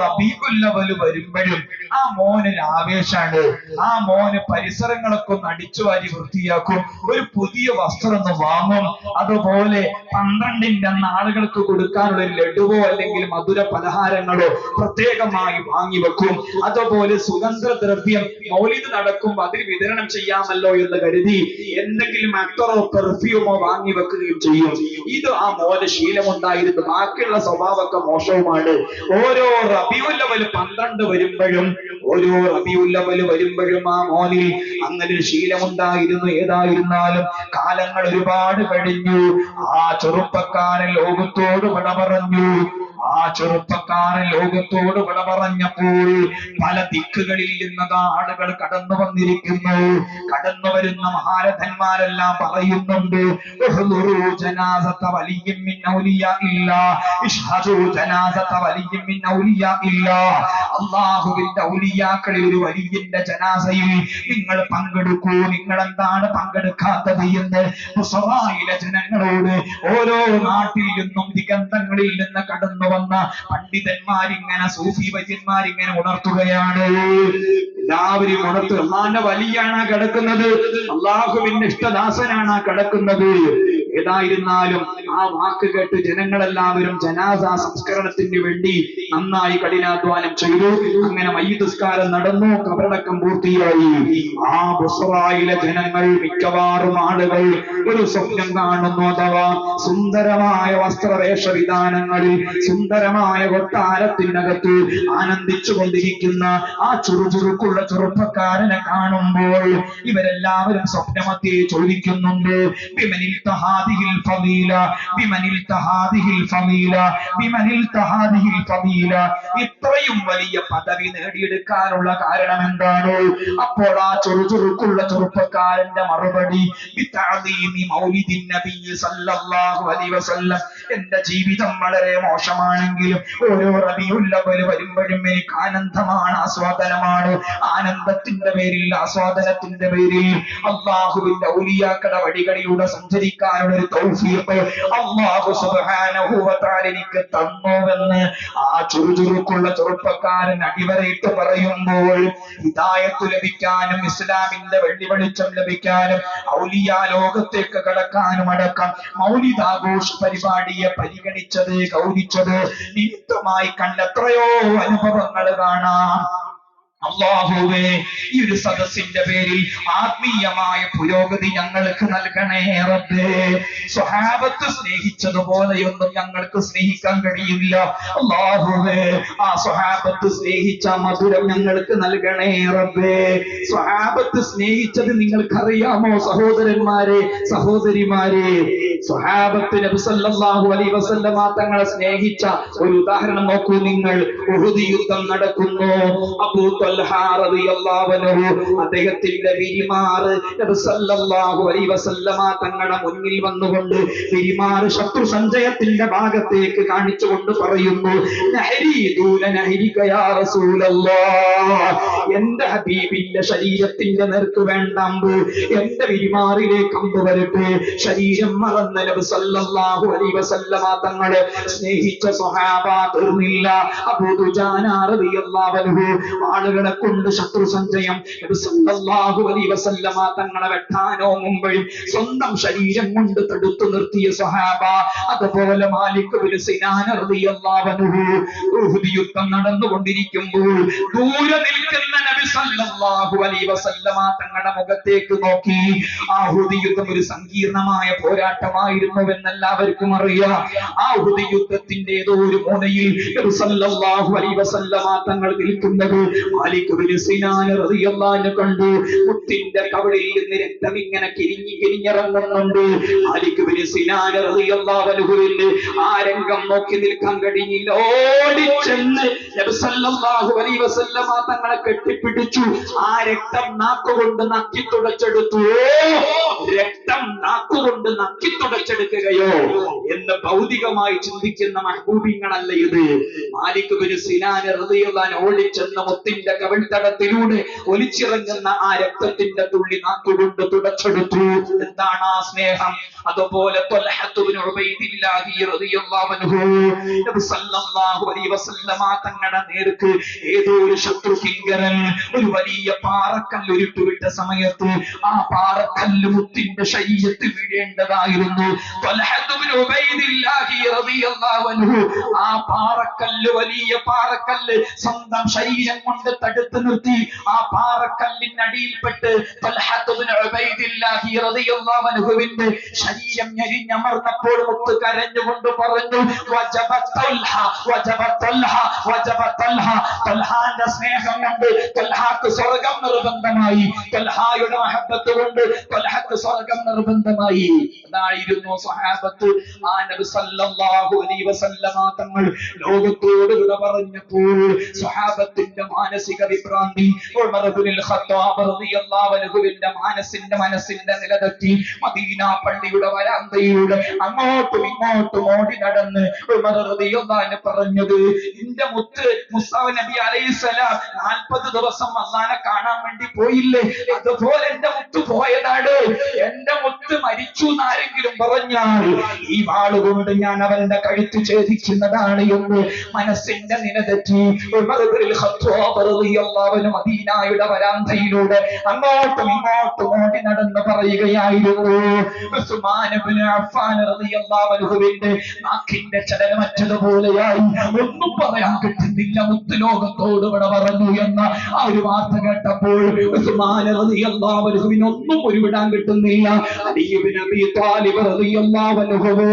റബീഉൽ അവ്വൽ വരുമ്പോഴും ആ മോനൊരു ആവേശാണ്. ആ മോന് പരിസരങ്ങളൊക്കെ ഒന്ന് അടിച്ചു വാരി വൃത്തിയാക്കും, ഒരു പുതിയ വസ്ത്രം ഒന്ന് വാങ്ങും. അതുപോലെ 12ന്റെ അന്ന് ആളുകൾക്ക് കൊടുക്കാനുള്ള ഒരു ലഡുവോ അല്ലെങ്കിൽ മധുര പലഹാരങ്ങളോ പ്രത്യേകമായി വാങ്ങി വെക്കും. അതുപോലെ സുഗന്ധദ്രവ്യം മൗലിദ് നടക്കുമ്പോൾ അതിൽ വിതരണം ചെയ്യാമല്ലോ എന്ന് കരുതി എന്തെങ്കിലും അത്തറോ പെർഫ്യൂമോ വാങ്ങി വെക്കുകയും ചെയ്യും. ഇത് ആ മോന് ശീലമുണ്ടായിരുന്നു. ബാക്കിയുള്ള സ്വഭാവമൊക്കെ മോശവുമാണ്. ഓരോ റബീഉൽ അവ്വൽ 12 വരുമ്പോഴും ആ മോനിൽ അങ്ങനെ ഒരു ശീലമുണ്ടായിരുന്നു. ഏതായിരുന്നാലും കാലങ്ങൾ ഒരുപാട് കഴിഞ്ഞു. ആ ചെറുപ്പക്കാരൻ ലോകത്തോട് വിട പറഞ്ഞു. പറഞ്ഞപ്പോൾ പല ദിക്കുകളിൽ നിന്നതാ ആളുകൾ കടന്നു വന്നിരിക്കുന്നു. കടന്നു വരുന്ന മഹാരഥന്മാരെല്ലാം പറയുന്നുണ്ട്, അല്ലാഹുവിന്റെ ഔലിയാക്കളിൽ ഒരു വലിയന്റെ ജനാസയിൽ നിങ്ങൾ പങ്കെടുക്കൂ. നിങ്ങൾ എന്താണ് പങ്കെടുക്കാത്തത് എന്ന് ബുസ്റയിലെ ജനങ്ങളോട് ഓരോ നാട്ടിൽ നിന്നും ദിഗന്ധങ്ങളിൽ നിന്ന് കടന്നു വന്ന പണ്ഡിതന്മാരിങ്ങനെ, സൂഫി വൈദ്യന്മാരിങ്ങനെ ഉണർത്തുകയാണ്. എല്ലാവരും ഉണർത്തു. അള്ളാന്റെ വലിയാണ് കിടക്കുന്നത്, അള്ളാഹുവിന്റെ ഇഷ്ടദാസനാണ് കിടക്കുന്നത്. ഏതായിരുന്നാലും ആ വാക്ക് കേട്ട് ജനങ്ങളെല്ലാവരും ജനാസ സംസ്കരണത്തിന് വേണ്ടി നന്നായി കഠിനാധ്വാനം ചെയ്തു. അങ്ങനെ മയ്യിത്സ്കാരം നടന്നു, കബറടക്കം പൂർത്തിയായി. ആ ബുസ്റയിലെ ജനങ്ങൾ മിക്കവാറും ആളുകൾ ഒരു സ്വപ്നം കാണുന്നു. അഥവാ സുന്ദരമായ വസ്ത്രവേഷവിധാനങ്ങളിൽ സുന്ദരമായ കൊട്ടാരത്തിനകത്ത് ആനന്ദിച്ചു കൊണ്ടിരിക്കുന്ന ആ ചുറുചുറുക്കുള്ള ചെറുപ്പക്കാരനെ കാണുമ്പോൾ ഇവരെല്ലാവരും സ്വപ്നമധ്യേ ചോദിക്കുന്നുണ്ട്, ഇത്രയും വലിയ പദവി നേടിയെടുക്കാനുള്ള കാരണം എന്താണ്? അപ്പോൾ ആ ചുറുചുറുക്കുള്ള ചെറുപ്പക്കാരന്റെ മറുപടി, എന്റെ ജീവിതം വളരെ മോശമാണെങ്കിലും ഓരോ റബീഉൽ അവ്വൽ വരുമ്പോഴും എനിക്ക് ആനന്ദമാണ്, ആസ്വാദനമാണ്. ആനന്ദത്തിന്റെ പേരിൽ, ആസ്വാദനത്തിന്റെ പേരിൽ അല്ലാഹുവിന്റെ ഔലിയാക്കളുടെ വഴികളിലൂടെ സഞ്ചരിക്കാനുള്ള ഒരു തൗഫീഖ് അല്ലാഹു സുബ്ഹാനഹു വ തആല എനിക്ക് തന്നുവെന്ന് ആ ചുറുചുറുക്കുള്ള ചെറുപ്പക്കാരൻ അടിവരയിട്ട് പറയുമ്പോൾ ഹിദായത്ത് ലഭിക്കാനും ഇസ്ലാമിന്റെ വെള്ളി വെളിച്ചം ലഭിക്കാനും ഔലിയാ ലോകത്തേക്ക് കടക്കാനും അടക്കം മൗലിദ് ആഘോഷ പരിപാടിയെ പരിഗണിച്ചത്, ഗൗനിച്ചത്, നിമിത്തമായി കണ്ട എത്രയോ അനുഭവങ്ങൾ കാണാം. അല്ലാഹുവേ, ഈ ഒരു സദസ്സിന്റെ പേരിൽ ആത്മീയമായ പുരോഗതി ഞങ്ങൾക്ക് നൽകണേ റബ്ബേ. സ്വഹാബത്ത് സ്നേഹിച്ചതുപോലെയൊന്നും ഞങ്ങൾക്ക് സ്നേഹിക്കാൻ കഴിയില്ല അല്ലാഹുവേ. ആ സ്വഹാബത്ത് സ്നേഹിച്ച മധുരം ഞങ്ങൾക്ക് നൽകണേ റബ്ബേ. സ്വഹാബത്ത് സ്നേഹിച്ചത് നിങ്ങൾക്കറിയാമോ സഹോദരന്മാരെ, സഹോദരിമാരെ? സ്വഹാബത്ത് നബി സല്ലല്ലാഹു അലൈഹി വസല്ലമ തങ്ങളെ സ്നേഹിച്ച ഒരു ഉദാഹരണം നോക്കൂ നിങ്ങൾ. ഉഹുദ് യുദ്ധം നടക്കുന്നു. അബൂ ത്വൽഹ റളിയല്ലാഹു അൻഹു അദ്ദേഹത്തിന്റെ വിരിമാറ് നബി സല്ലല്ലാഹു അലൈഹി വസല്ലമ തങ്ങളുടെ മുന്നിൽ വന്നുകൊണ്ട് വിരിമാറ് ശത്രു സഞ്ചയത്തിന്റെ ഭാഗത്തേക്ക് കാണിച്ചുകൊണ്ട് പറയുന്നു, നഹരി ദൂന നഹരിക യാ റസൂലല്ലാഹ്. എന്റെ ഹബീബിന്റെ ശരീരത്തിന്റെ നേർക്ക് വേണ്ട അമ്പ് എന്റെ വിരിമാറിലേക്ക് അമ്പ് വരട്ടെ. ശരീരം മറന്ന നബി സല്ലല്ലാഹു അലൈഹി വസല്ലമ തങ്ങളെ സ്നേഹിച്ച സ്വഹാബ തീർന്നില്ല. അബൂ ദുജാന റളിയല്ലാഹു അൻഹു ആളുകളെ കൊണ്ട് ശത്രു സഞ്ചയം നബി സല്ലല്ലാഹു അലൈഹി വസല്ലമ തങ്ങളെ വെട്ടാനോ മുമ്പ് സ്വന്തം ശരീരം കൊണ്ട് തടുത്തു നിർത്തിയ സ്വഹാബ. അതുപോലെ മാലിക് ബിൻ സിനാൻ റളിയല്ലാഹു അൻഹു ഉഹുദ് യുദ്ധം നടന്നുകൊണ്ടിരിക്കുമ്പോൾ ദൂരെ നിൽക്കുന്ന നബി സല്ലല്ലാഹു അലൈഹി വസല്ലമ തങ്ങളുടെ മുഖത്തേക്ക് നോക്കി. ആ ഉഹുദ് യുദ്ധം ഒരു സങ്കീർണമായ പോരാട്ടമായിരുന്നുവെന്ന് എല്ലാവർക്കും അറിയാം. ആ ഉഹുദ് യുദ്ധത്തിന്റെ ഏതോ ഒരു മൂലയിൽ നബി സല്ലല്ലാഹു അലൈഹി വസല്ലമ തങ്ങൾ നിൽക്കുന്നത് മാലിക് ബിൻ സിനാൻ റളിയല്ലാഹു അൻഹു കണ്ടു. മുത്തിന്റെ കവളിൽ നിന്ന് രക്തം ഇങ്ങനെ കിരിഞ്ഞിറങ്ങുന്നുണ്ട്. മാലിക് ബിൻ സിനാൻ റളിയല്ലാഹു അൻഹുവിന് ആ രംഗം നോക്കി നിൽക്കാൻ കഴിഞ്ഞില്ല. ഓടിച്ചെന്ന് നബി സല്ലല്ലാഹു അലൈഹി വസല്ലമ തങ്ങളെ കെട്ടിപ്പിടിച്ചു. ആ രക്തം നാക്കുകൊണ്ട് നക്കി തുടച്ചെടുത്തു. രക്തം നാക്കുകൊണ്ട് നക്കി തുടച്ചെടുക്കുകയോ എന്ന് ഭൗതികമായി ചിന്തിക്കുന്ന മഹബൂബിങ്ങളല്ല ഇത്. മാലിക് ബിൻ സിനാൻ റളിയല്ലാഹു അൻഹു ഓടിച്ചെന്ന മുത്തിന്റെ കവിൾത്തടത്തിലൂടെ ഒലിച്ചിറങ്ങുന്ന ആ രക്തത്തിന്റെ തുള്ളി നാക്കുകൊണ്ട് തുടച്ചെടുത്തു. എന്താണ് ആ സ്നേഹം? അതുപോലെ ത്വൽഹത്ത് ബിൻ ഉബൈദില്ലാഹി റളിയല്ലാഹു അൻഹു നബി സല്ലല്ലാഹു അലൈഹി വസല്ലമ തങ്ങളുടെ നേർക്ക് ഏതോ ഒരു ശത്രു കിങ്കരൻ ഒരു വലിയ പാറക്കല്ല് ഉരുട്ടുവിട്ട സമയത്ത് ആ പാറക്കല്ല് മുത്തിന്റെ ശരീരത്തിൽ വീഴേണ്ടതായിരുന്നു. ത്വൽഹത്ത് ബിൻ ഉബൈദില്ലാഹി റളിയല്ലാഹു അൻഹു ആ പാറക്കല്ല്, വലിയ പാറക്കല്ല് സ്വന്തം ശരീരം കൊണ്ട് തടുത്തു നിർത്തി. ആ പാറക്കല്ലിനടിയിൽപ്പെട്ട് ത്വൽഹത്ത് ബിൻ ഉബൈദില്ലാഹി റളിയല്ലാഹു അൻഹുവിന്റെ ശരീരം ഞെരിഞ്ഞമർന്നപ്പോൾ മുത്ത് കരഞ്ഞുകൊണ്ട് പറഞ്ഞു, വജബ ത്വൽഹ, വജബ ത്വൽഹ, വജബ ത്വൽഹ. ത്വൽഹാന്റെ സ്നേഹം കൊണ്ട് ത്വൽഹാക്ക് സ്വർഗ്ഗം നിർബന്ധമായി. ത്വൽഹായുടെ മഹബ്ബത്ത് കൊണ്ട് ത്വൽഹക്ക് സ്വർഗ്ഗം നിർബന്ധമായി. അതായിരുന്നു സ്വഹാബത്ത്. ആ നബി സല്ലല്ലാഹു അലൈഹി വസല്ലമ തങ്ങൾ ലോകത്തോട് വിട പറഞ്ഞപ്പോൾ സ്വഹാബത്തിന്റെ മാനസിക വിഭ്രാന്തി ഉമർ ഇബ്നുൽ ഖത്താബ് റളിയല്ലാഹു അൻഹുവിന്റെ മനസ്സിന്റെ നിലതെറ്റി. മദീന പള്ളിയുടെ വരാന്തയിലൂടെ അങ്ങോട്ടും ഇങ്ങോട്ടും ഓടി നടന്ന് ഉമർ റളിയല്ലാഹു അൻഹു പറഞ്ഞത്, നിന്റെ മുത്ത് മുസാ നബി അലൈഹിസ്സലാം 40 ദിവസം അല്ലാഹനെ കാണാൻ വേണ്ടി പോയില്ലേ, അതുപോലെ എന്റെ മുത്ത് പോയതാണ്. എന്റെ മുത്ത് മരിച്ചു എന്നാരെങ്കിലും പറഞ്ഞാൽ ഈ വാളുകൊണ്ട് ഞാൻ അവന്റെ കഴുത്ത് ഛേദിക്കുന്നതാണ് എന്ന് മനസ്സിന്റെ നിലതെറ്റി ഉമർ ഇബ്നുൽ ഖത്താബ് റളിയല്ലാഹു അൻഹു മദീനയുടെ വരാന്തയിലൂടെ അങ്ങോട്ടും ഇങ്ങോട്ടും ഓടി നടന്ന് പറയുകയായിരുന്നു. ഉസ്മാൻ ഇബ്നു അഫ്ഫാൻ റളിയല്ലാഹു അൻഹുവിന്റെ നാക്കിന്റെ ചലനമറ്റതുപോലെയായി. ഒന്നും പറയാൻ കിട്ടുന്നില്ല. മുത്ത് ലോകത്തോട് ഇവിടെ പറഞ്ഞു എന്ന ആ ഒരു വാർത്ത കേട്ടപ്പോൾ ഉസ്മാൻ റളിയല്ലാഹു അൻഹുവിന് ഒന്നും ഉരുവിടാൻ കിട്ടുന്നില്ല. അലി ഇബ്നു അബീ ത്വാലിബ് റളിയല്ലാഹു അൻഹു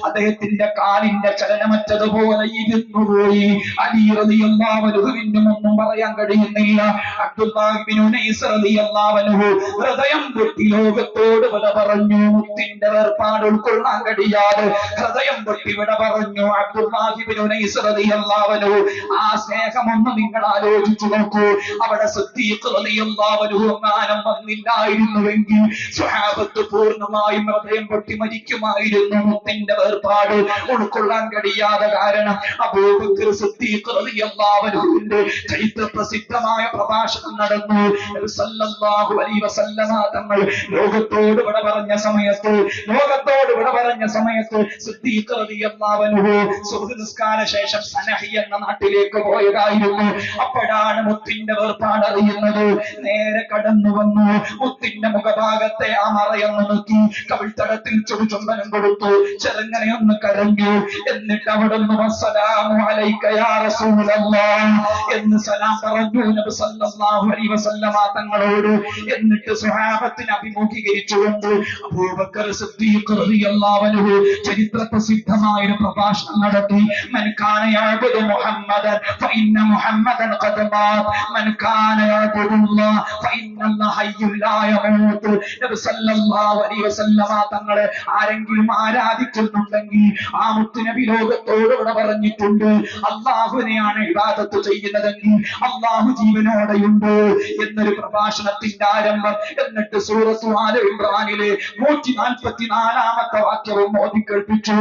അദ്ദേഹത്തിന്റെ കാലിന്റെ ചലനമറ്റതുപോലെ ഇരുന്നു പോയി. അലി റളിയല്ലാഹു അൻഹുവിനും ഒന്നും പറയാൻ കഴിയുന്നില്ല. അബ്ദുല്ലാഹ് ഇബ്നു ഉനൈസ് റളിയല്ലാഹു അൻഹു ഹൃദയം പൊട്ടി ലോകത്തോട് വിട പറഞ്ഞു. മുത്തിന്റെ വേർപാട് ഉൾക്കൊള്ളാൻ കഴിയാതെ ഹൃദയം പൊട്ടി വിട പറഞ്ഞു. അബ്ദുല്ലാഹ് ഇബ്നു ഉനൈസ് റളിയല്ലാഹു അൻഹു ആ സ്നേഹമൊന്ന് നിങ്ങൾ ആലോചിച്ചു നോക്കൂ. അവിടെ സിദ്ദീഖ് റളിയല്ലാഹു അൻഹു എങ്ങാനും വന്നില്ലായിരുന്നുവെങ്കിൽ സ്വഹാബത്ത് പൂർണ്ണമായും ഹൃദയം പൊട്ടി മരിക്കുമായിരുന്നു. മുത്തിന്റെ വേർപാട് ഉൾക്കൊള്ളാൻ കഴിയാതെ. കാരണം അബൂബക്കർ സിദ്ദീഖ് റളിയല്ലാഹു അൻഹുവിന്റെ ചരിത്ര പ്രസിദ്ധമായ പ്രഭാഷണം നടന്നു. നബി സല്ലല്ലാഹു അലൈഹി വസല്ലമ തങ്ങൾ ലോകത്തോട് വിട പറഞ്ഞ സമയത്ത് സിദ്ദീഖ് റളിയല്ലാഹു അൻഹു സുബ്ഹ് നിസ്കാര ശേഷം സനഹി എന്ന നാട്ടിലേക്ക് പോയതായിരുന്നു. അപ്പോഴാണ് മുത്തിന്റെ വേർപാടറിയുന്നത്. നേരെ കടന്നു വന്നു, മുത്തിന്റെ മുഖഭാഗത്തെ ആ മറയൊന്ന് നോക്കി, കവിൾത്തടത്തിൽ ചുടുചുംബനം കൊടുത്തു, ചെറുങ്ങനെയൊന്ന് കരഞ്ഞു. എന്നിട്ട് അവിടെ നിന്ന് വസ്സലാമു അലൈക യാ റസൂലല്ലാഹ് എന്ന് സലാം പറഞ്ഞു നബി സല്ലല്ലാഹു അലൈഹി വസല്ലമ തങ്ങളോട്. എന്നിട്ട് സ്വഹാബത്തിനെ അഭിമുഖീകരിച്ചുകൊണ്ട് അബൂബക്കർ സിദ്ദീഖ് റളിയല്ലാഹു അൻഹു ചരിത്ര പ്രസിദ്ധമായ ഒരു പ്രഭാഷണം നടത്തി. മൻ കാന യഅബുദു മുഹമ്മദൻ ഫഇന്ന മുഹമ്മദൻ ഖദ് മാത്, മൻ കാന യഅബുദുല്ലാഹ് ഫഇന്നല്ലാഹ ഹയ്യുൻ ലാ യമൂത്. നബി സല്ലല്ലാഹു അലൈഹി വസല്ലമ തങ്ങളെ ആരെങ്കിലും ആരാധിക്കുന്നുണ്ടെങ്കിൽ ആ മുത്തുനബി ലോകത്തോട് ഇവിടെ പറഞ്ഞിട്ടുണ്ട്, അല്ലാഹുവിനെയാണ് ഇബാദത്ത് ചെയ്യുന്നതെങ്കിൽ അല്ലാഹു ജീവനോടെയുണ്ട് എന്നൊരു പ്രഭാഷണത്തിന്റെ ആരംഭം. എന്നിട്ട് സൂറത്തു ആല ഇംറാനിലെ 144-ാമത്തെ വാക്യവും ഓതിക്കേൾപ്പിച്ചു.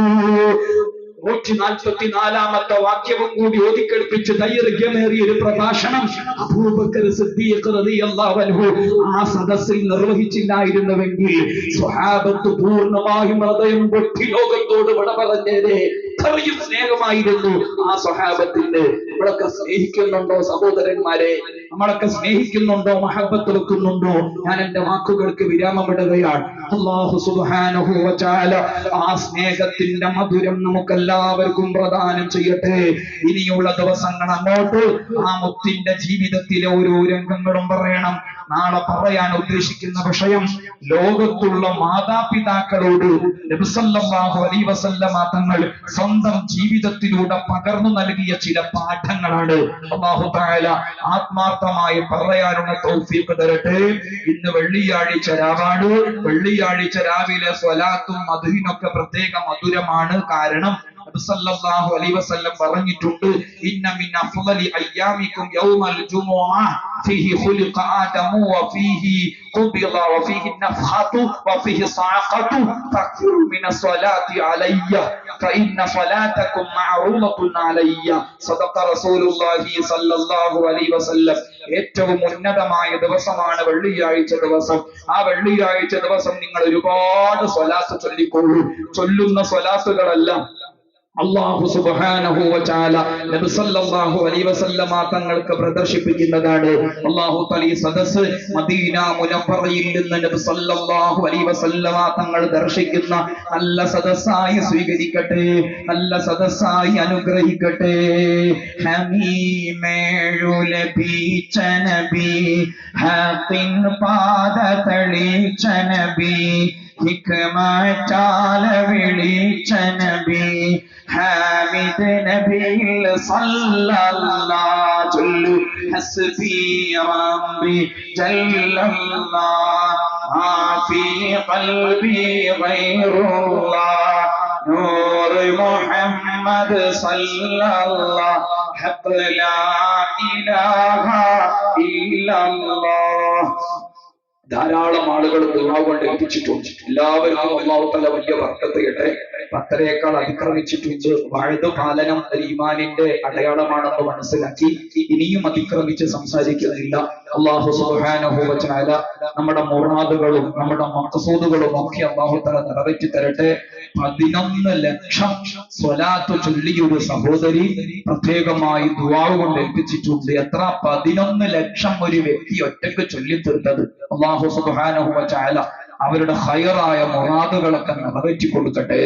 144-ാമത്തെ വാക്യവും കൂടി ഓതിക്കേൾപ്പിച്ച് ദൈർഘ്യമേറിയ ഒരു പ്രഭാഷണം അബൂബക്കർ സിദ്ദീഖ് റളിയല്ലാഹു അൻഹു ആ സദസ്സിൽ നിർവഹിച്ചില്ലായിരുന്നുവെങ്കിൽ സ്വഹാബത്ത് പൂർണ്ണമായും ഹൃദയം പൊട്ടി ലോകത്തോട് വിട പറഞ്ഞേരെ. അത്രയും സ്നേഹമായിരുന്നു ആ സ്വഹാബത്തിന്. നമ്മളൊക്കെ സ്നേഹിക്കുന്നുണ്ടോ സഹോദരന്മാരെ? നമ്മളൊക്കെ സ്നേഹിക്കുന്നുണ്ടോ? മഹബത്ത് വെക്കുന്നുണ്ടോ? ഞാൻ എന്റെ വാക്കുകൾക്ക് വിരാമമിടുകയാണ്. അല്ലാഹു സുബ്ഹാനഹു വ തആല ആ സ്നേഹത്തിന്റെ മധുരം നമുക്കെല്ലാവർക്കും പ്രദാനം ചെയ്യട്ടെ. ഇനിയുള്ള ദിവസങ്ങൾ അങ്ങോട്ട് ആ മുത്തിന്റെ ജീവിതത്തിലെ ഓരോ രംഗങ്ങളും പറയണം. നാളെ പറയാൻ ഉദ്ദേശിക്കുന്ന വിഷയം ലോകത്തുള്ള മാതാപിതാക്കളോട് നബി സല്ലല്ലാഹു അലൈഹി വസല്ലമ തങ്ങൾ സ്വന്തം ജീവിതത്തിലൂടെ പകർന്നു നൽകിയ ചില പാഠങ്ങളാണ്. അല്ലാഹു തആല ആത്മാർത്ഥമായി പറയാനുള്ള തൗഫീഖ് തരട്ടെ. ഇന്ന് വെള്ളിയാഴ്ച രാവാണ്. വെള്ളിയാഴ്ച രാവിലെ സ്വലാത്തും മദ്ഹിനൊക്കെ പ്രത്യേക മധുരമാണ്. കാരണം നബി സല്ലല്ലാഹു അലൈഹി വസല്ലം പറഞ്ഞിട്ടുണ്ട്, ഇന്ന മിൻ അഫ്ളലി അയ്യാമിക്കും യൗമൽ ജുമുഅ ഫീഹി ഖുലിഖ ആദമു വഫീഹി ഖുബിള വഫീഹി നഫ്ഹതു വഫീഹി സാഖതു ഫക്രു മിനസ് സ്വലാത്തി അലയ്യ ഫഇന്ന സ്വലാതകും മഅറൂലത്തുൻ അലയ്യ. സദഖ റസൂലുള്ളാഹി സല്ലല്ലാഹു അലൈഹി വസല്ലം. ഏറ്റവും ഉന്നതമായ ദിവസമാണ് വെള്ളിയാഴ്ച ദിവസം. ആ വെള്ളിയാഴ്ച ദിവസം നിങ്ങൾ ഒരുപാട് സ്വലാത്ത് ചൊല്ലിക്കൊള്ളൂ. ചൊല്ലുന്ന സ്വലാത്തുകളെല്ലാം അല്ലാഹു സുബ്ഹാനഹു വ തആല നബി സല്ലല്ലാഹു അലൈഹി വസല്ലമ തങ്ങൾക്ക് പ്രദർശിപ്പിക്കുന്നതാണ്. അല്ലാഹു തആല ഈ സദസ്സ് മദീന മുനവ്വറയിൽ നിന്ന് നബി സല്ലല്ലാഹു അലൈഹി വസല്ലമ തങ്ങൾ ദർശിക്കുന്ന നല്ല സദസ്സായി സ്വീകരിക്കട്ടെ, നല്ല സദസ്സായി അനുഗ്രഹിക്കട്ടെ. ഹമീമേഴു ലഭിച്ച നബി, ഹഖിൻ പാദ തെളിച്ച നബി, ഹിക്മത്താൽ വിളിച്ച നബി, ഹാമിദ് നബിയിൽ സല്ലല്ലാഹു ചൊല്ലു ഹസ്ബി റബ്ബി ജല്ലല്ലാഹ് മാഫി ഖൽബി ഗൈറുല്ലാഹ് നൂർ മുഹമ്മദ് സല്ലല്ലാഹു ഹഖ് ലാ ഇലാഹ ഇല്ലല്ലാഹ്. ധാരാളം ആളുകൾ ദുആ കൊണ്ട് എത്തിച്ചിട്ടുണ്ട്. എല്ലാവർക്കും അല്ലാഹു തആല വലിയ ബർക്കത്ത് ചെയ്യട്ടെ. 10 അതിക്രമിച്ചിട്ടുണ്ട്. വഅദ് പാലനം ഈമാനിന്റെ അടയാളമാണെന്ന് മനസ്സിലാക്കി ഇനിയും അതിക്രമിച്ച് സംസാരിക്കുന്നില്ല. അല്ലാഹു സുബ്ഹാനഹു വ തആല നമ്മുടെ മുറാദുകളും നമ്മുടെ മഖ്സൂദുകളും ഒക്കെ അല്ലാഹു തആല നിറവേറ്റി തരട്ടെ. 11 ലക്ഷം സ്വലാത്ത് ചൊല്ലിയൊരു സഹോദരി പ്രത്യേകമായി ദുആ കൊണ്ട് ഏൽപ്പിച്ചിട്ടുണ്ട്. എത്ര? 11 ലക്ഷം ഒരു വ്യക്തി ഒറ്റയ്ക്ക് ചൊല്ലിത്തീർത്തത്. അല്ലാഹു സുബ്ഹാനഹു വ തആല അവരുടെ ഖൈറായ മുറാദുകളൊക്കെ നിറവേറ്റി കൊടുക്കട്ടെ.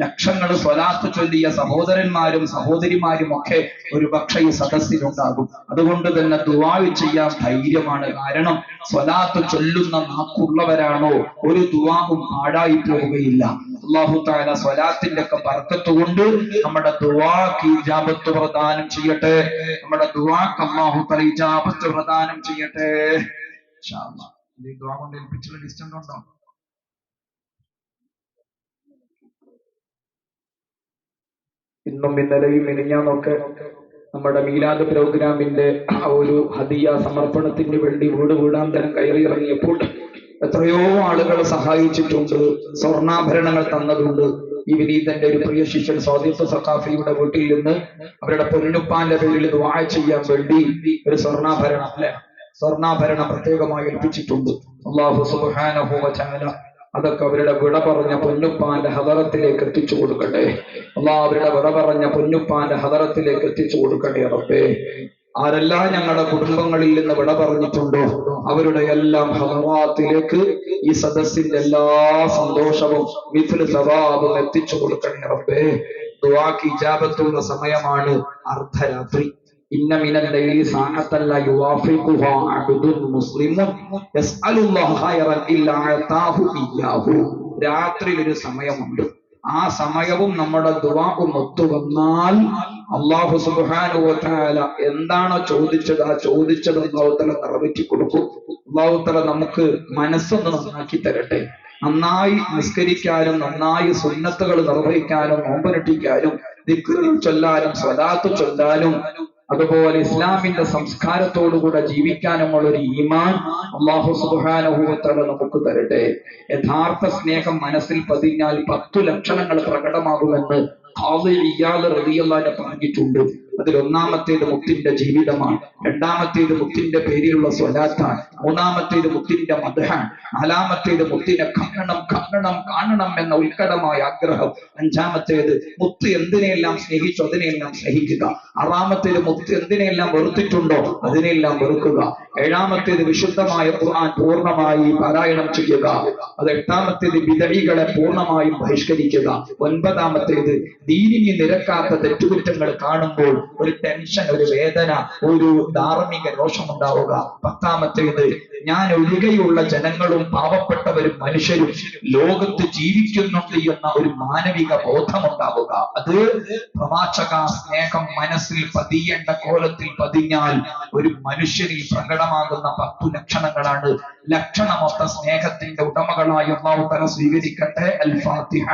ലക്ഷങ്ങൾ സ്വലാത്ത് ചൊല്ലിയ സഹോദരന്മാരും സഹോദരിമാരും ഒക്കെ ഒരു പക്ഷേ ഈ സദസ്സിലുണ്ടാകും. അതുകൊണ്ട് തന്നെ ദുആ ചെയ്യാൻ ധൈര്യമാണ്. കാരണം സ്വലാത്ത് ചൊല്ലുന്ന നാക്കുള്ളവരാണോ ഒരു ദുആവും പാഴായി പോവുകയില്ല. അല്ലാഹു തആല സ്വലാത്തിന്റെ ഒക്കെ ബർക്കത്ത് കൊണ്ട് നമ്മുടെ ദുആക്ക് ഇജാബത്ത് പ്രദാനം ചെയ്യട്ടെ. നമ്മുടെ ദുആക്ക് അല്ലാഹു തആല ഇജാബത്ത് പ്രദാനം ചെയ്യട്ടെ. ഇൻഷാ അല്ലാഹ്. ഈ ദുആ കൊണ്ട് ഏൽപ്പിച്ചുള്ള ലിസ്റ്റ് ഉണ്ടോ? ഇന്നും ഇന്നലെയും മിനിഞ്ഞാന്നൊക്കെ നമ്മുടെ മീലാദ് പ്രോഗ്രാമിന്റെ ഒരു ഹദിയ സമർപ്പണത്തിന് വേണ്ടി വീട് വീടാന്തരം കയറി ഇറങ്ങിയപ്പോൾ എത്രയോ ആളുകൾ സഹായിച്ചിട്ടുണ്ട്, സ്വർണ്ണാഭരണങ്ങൾ തന്നതുണ്ട്. ഈ വിനീതന്റെ ഒരു പ്രിയ ശിഷ്യൻ സ്വാദിഖ് സഖാഫിയുടെ വീട്ടിൽ നിന്ന് അവരുടെ പൊന്നുപ്പാന്റെ പേരിൽ ദുആ ചെയ്യാൻ വേണ്ടി ഒരു സ്വർണ്ണാഭരണം സ്വർണ്ണാഭരണം പ്രത്യേകമായി ഏൽപ്പിച്ചിട്ടുണ്ട്. അല്ലാഹു സുബ്ഹാനഹു വ തആല അതൊക്കെ അവരുടെ വിട പറഞ്ഞ പൊന്നുപ്പാന്റെ ഹദറത്തിലേക്ക് എത്തിച്ചു കൊടുക്കട്ടെ. അല്ലാഹ് അവരുടെ വിട പറഞ്ഞ പൊന്നുപ്പാന്റെ ഹദറത്തിലേക്ക് എത്തിച്ചു കൊടുക്കട്ടെ റബ്ബേ. ആരെല്ലാം ഞങ്ങളുടെ കുടുംബങ്ങളിൽ നിന്ന് വിട പറഞ്ഞിട്ടുണ്ടോ അവരുടെ എല്ലാം ഹദറാത്തിലേക്ക് ഈ സദസ്സിന്റെ എല്ലാ സന്തോഷവും മിഥുൽ സവാബും എത്തിച്ചു കൊടുക്കണേ റബ്ബേ. ദുആക്ക് ഇജാബത്തുള്ള സമയമാണ് അർദ്ധരാത്രി. ഇന്ന മിനൽ ലൈലി സഅതൻ ലാ യുവാഫിഖുഹാ അബ്ദുൻ മുസ്ലിമുൻ യസ്അലുല്ലാഹ ഖൈറൻ ഇല്ലാ അതാഹു ഇയ്യാഹു. രാത്രിയിൽ ഒരു സമയമുണ്ട്. ആ സമയവും നമ്മുടെ ദുആഉം ഒത്തുവന്നാൽ അല്ലാഹു സുബ്ഹാനഹു വ തആല എന്താണോ ചോദിച്ചത് ആ ചോദിച്ചത് അല്ലാഹു തആല നിറവേറ്റി കൊടുക്കും. അല്ലാഹു തആല നമുക്ക് മനസ്സൊന്ന് നന്നാക്കി തരട്ടെ. നന്നായി നിസ്കരിക്കാനും നന്നായി സുന്നത്തുകൾ നിർവഹിക്കാനും നോമ്പനുഷ്ഠിക്കാനും ദിക്റുകൾ ചൊല്ലാനും സ്വലാത്ത് ചൊല്ലാനും അതുപോലെ ഇസ്ലാമിന്റെ സംസ്കാരത്തോടുകൂടെ ജീവിക്കാനുമുള്ള ഒരു ഈമാൻ അല്ലാഹു സുബ്ഹാനഹു വ തആല നമുക്ക് തരട്ടെ. യഥാർത്ഥ സ്നേഹം മനസ്സിൽ പതിഞ്ഞാൽ 10 ലക്ഷണങ്ങൾ പ്രകടമാകുമെന്ന് ഖാദി ഇയാദ് റളിയല്ലാഹു അൻഹു പറഞ്ഞിട്ടുണ്ട്. അതിൽ ഒന്നാമത്തേത് മുത്തിന്റെ ജീവിതമാണ്, രണ്ടാമത്തേത് മുത്തിന്റെ പേരിലുള്ള സ്വലാത്താണ്, മൂന്നാമത്തേത് മുത്തിന്റെ മദ്ഹാണ്, നാലാമത്തേത് മുത്തിനെ കാണണം എന്ന ഉത്കടമായ ആഗ്രഹം, അഞ്ചാമത്തേത് മുത്ത് എന്തിനെയെല്ലാം സ്നേഹിച്ചു അതിനെയെല്ലാം സ്നേഹിക്കുക, ആറാമത്തേത് മുത്ത് എന്തിനെയെല്ലാം വെറുത്തിട്ടുണ്ടോ അതിനെല്ലാം വെറുക്കുക, ഏഴാമത്തേത് വിശുദ്ധമായ ഖുർആൻ പൂർണ്ണമായി പാരായണം ചെയ്യുക, അത് എട്ടാമത്തേത് വിദഴികളെ പൂർണ്ണമായും ബഹിഷ്കരിക്കുക, ഒൻപതാമത്തേത് ദീനിന് നിരക്കാത്ത തെറ്റുകുറ്റങ്ങൾ കാണുമ്പോൾ ഒരു ടെൻഷൻ, ഒരു വേദന, ഒരു ധാർമ്മിക രോഷമുണ്ടാവുക, പത്താമത്തേത് ഞാൻ ഒഴികെയുള്ള ജനങ്ങളും പാവപ്പെട്ടവരും മനുഷ്യരും ലോകത്ത് ജീവിക്കുന്നുണ്ട് എന്ന ഒരു മാനവിക ബോധമുണ്ടാവുക. അത് പ്രവാചക സ്നേഹം മനസ്സിൽ പതിയേണ്ട കോലത്തിൽ പതിഞ്ഞാൽ ഒരു മനുഷ്യരിൽ പ്രകടമാകുന്ന 10 ലക്ഷണങ്ങളാണ്. ലക്ഷണമൊത്ത സ്നേഹത്തിന്റെ ഉടമകളായി അല്ലാഹു തആല സ്വീകരിക്കട്ടെ. അൽ ഫാത്തിഹ.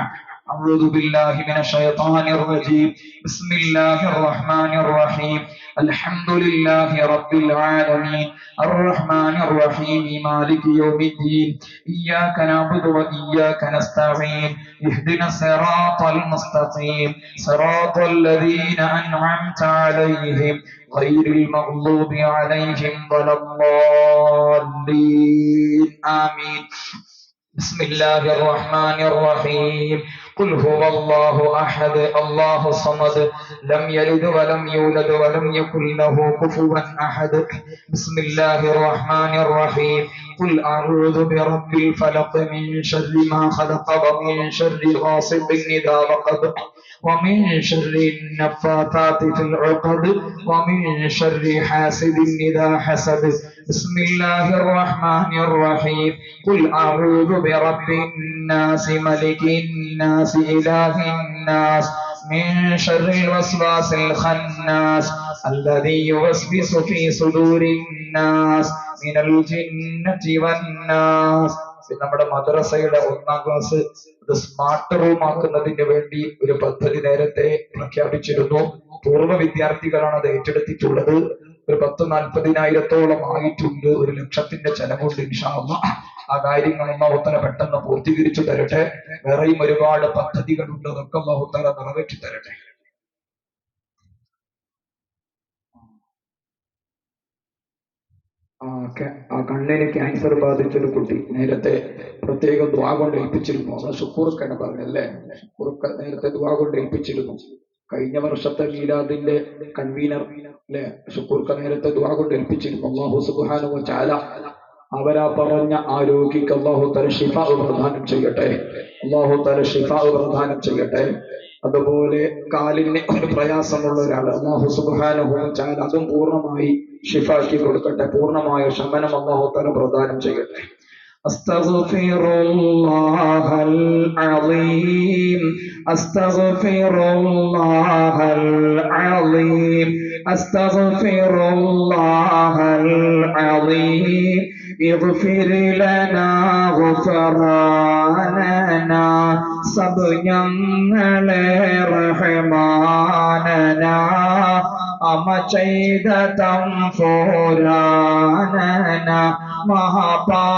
أعوذ بالله من الشيطان الرجيم. بسم الله الرحمن الرحيم. الحمد لله رب العالمين الرحمن الرحيم مالك يوم الدين إياك نعبد وإياك نستعين اهدنا الصراط المستقيم صراط الذين أنعمت عليهم غير المغضوب عليهم ولا الضالين آمين. بسم الله الرحمن الرحيم. قل هو الله أحد الله الصمد لم يلد ولم يولد ولم يكن له كفوا أحد. بسم الله الرحمن الرحيم. قل أعوذ برب الفلق من شر ما خلق ومن شر غاسق إذا وقب ومن شر النفاثات في العقد ومن شر حاسد إذا حسد. بسم الله الرحمن الرحيم. قل أعوذ برب الناس ملك الناس إله الناس من شر الوسواس الخناس الذي يوسوس في صدور الناس من الجنة والناس. നമ്മുടെ മദ്രസയുടെ 1ാം ക്ലാസ് ഇത് സ്മാർട്ട് റൂം ആക്കുന്നതിന് വേണ്ടി ഒരു പദ്ധതി നേരത്തെ പ്രഖ്യാപിച്ചിരുന്നു. പൂർവ്വ വിദ്യാർത്ഥികളാണ് അത് ഏറ്റെടുത്തിട്ടുള്ളത്. ഒരു 10,40,000-ഓളം ആയിട്ടുണ്ട്. 1,00,000 ചെലവുണ്ട്. ഇൻഷാ അല്ലാഹ് ആ കാര്യങ്ങൾ അല്ലാഹു തആല പെട്ടെന്ന് പൂർത്തീകരിച്ചു തരട്ടെ. വേറെയും ഒരുപാട് പദ്ധതികളുണ്ട്. അതൊക്കെ അല്ലാഹു തആല നിറവേറ്റി തരട്ടെ. ആ കണ്ണിന് ക്യാൻസർ ബാധിച്ചൊരു കുട്ടി നേരത്തെ പ്രത്യേകം ദുആ കൊണ്ട് ഏൽപ്പിച്ചിരുന്നു. ഷുക്കൂർക്കാണ് പറഞ്ഞല്ലേ, ഷുക്കൂർക്ക് നേരത്തെ ദുആ കൊണ്ട് ഏൽപ്പിച്ചിരുന്നു. കഴിഞ്ഞ വർഷത്തെ മീലാദിന്റെ കൺവീനർ അല്ലെ ഷുക്കൂർക്ക നേരത്തെ ദുആ കൊണ്ട് ഏൽപ്പിച്ചിരുന്നു. അല്ലാഹു സുബ്ഹാനഹു വ തആല അവരാ പറഞ്ഞ ആ രോഗിക്ക് അല്ലാഹു തആല ശിഫ പ്രദാനം ചെയ്യട്ടെ. അല്ലാഹു തആല ശിഫ പ്രദാനം ചെയ്യട്ടെ. അതുപോലെ കാലിന് ഒരു പ്രയാസമുള്ള ഒരാൾ അല്ലാഹു സുബ്ഹാനഹു വ തആല അതും പൂർണ്ണമായി ശിഫാക്കി കൊടുക്കട്ടെ. പൂർണ്ണമായ ശമനം അല്ലാഹു തആല പ്രദാനം ചെയ്യട്ടെ. അസ്തഗ്ഫിറുല്ലാഹൽ അളീം അസ്തഗ്ഫിറുല്ലാഹൽ അളീം അസ്തഗ്ഫിറുല്ലാഹൽ അളീം اغفر لنا غفراننا സബ് ഞങ്ങളെ റഹ്മാനനാ അമ ചെയ്ത തംഫോരാനന മഹാപാപിയങ്ങള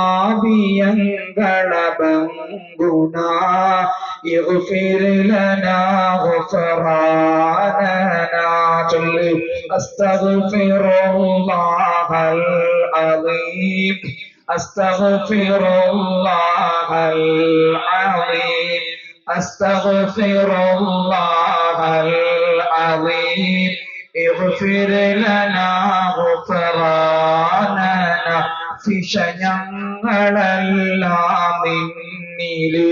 ബംഗുന ഇഗ്ഫിർ ലനാ ഗുഫറാനനാ ചൊല്ലി അസ്തഗ്ഫിറുല്ലാഹൽ അലീം അസ്തഗ്ഫിറുല്ലാഹൽ അലീം അസ്തഗ്ഫിറുല്ലാഹൽ അലീം اغفر لنا غفراننا ഞങ്ങളെല്ലാം നിന്നില്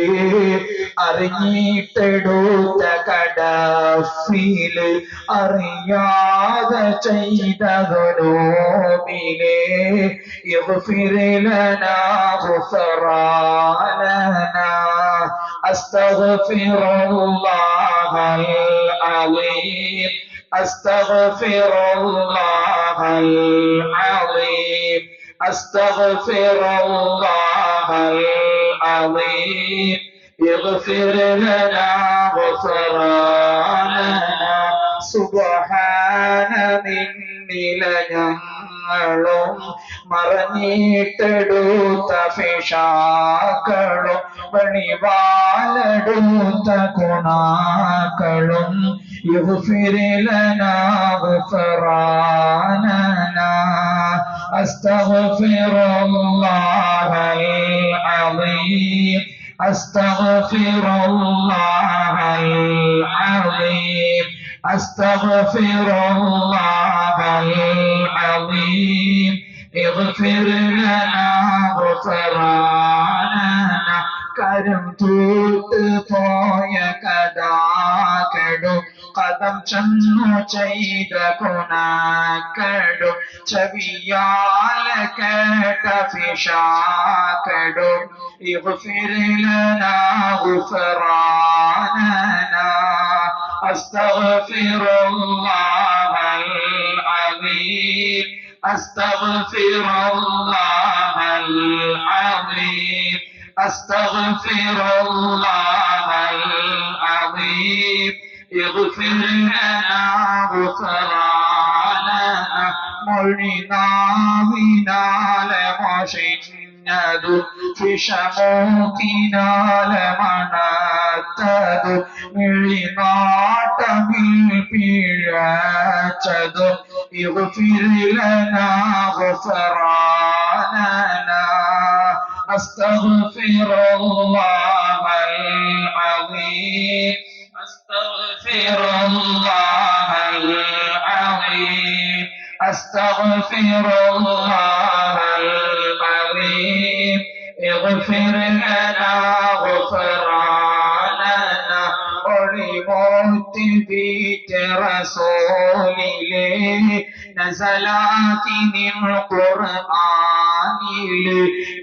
അറിഞ്ഞിട്ടെടുത്ത കടഫില് അറിയാതെ ചെയ്തതൊരോമിലെ اغفر لنا غفراننا أستغفر الله العظيم أستغفر الله العظيم أستغفر الله العظيم اغفر لنا غفراننا سبحان നിന്നില ഞങ്ങളും മറഞ്ഞിട്ടെടുത്ത ഫിഷാക്കളും വഴിവാലെടുത്ത ഗുണാക്കളും اغفر لنا غفراننا أستغفر الله العظيم أستغفر الله العظيم أستغفر الله العظيم اغفر لنا غفراننا കരം തൂത്ത് പോയ കഥാകടും കഥം ചെന്നു ചെയ്ത ഗുണക്കടും ചെവിയാല കേട്ട ഫിഷാക്കടും اغفر لنا غفراننا أستغفر الله العظيم أستغفر الله العظيم أستغفر الله العظيم اغفر لنا غفراننا മൊഴിനാവിനാലെ മോഷിഞ്ഞതു ഫിഷമൂക്കിനാലെ മണത്തതു മിഴിനാട്ടമിൽ പിഴച്ചതു اغفر لنا غفراننا أستغفر الله العظيم أستغفر الله العظيم أستغفر الله العظيم اغفر لنا غفراننا ولموت بيت رسوله نزلات من القرآن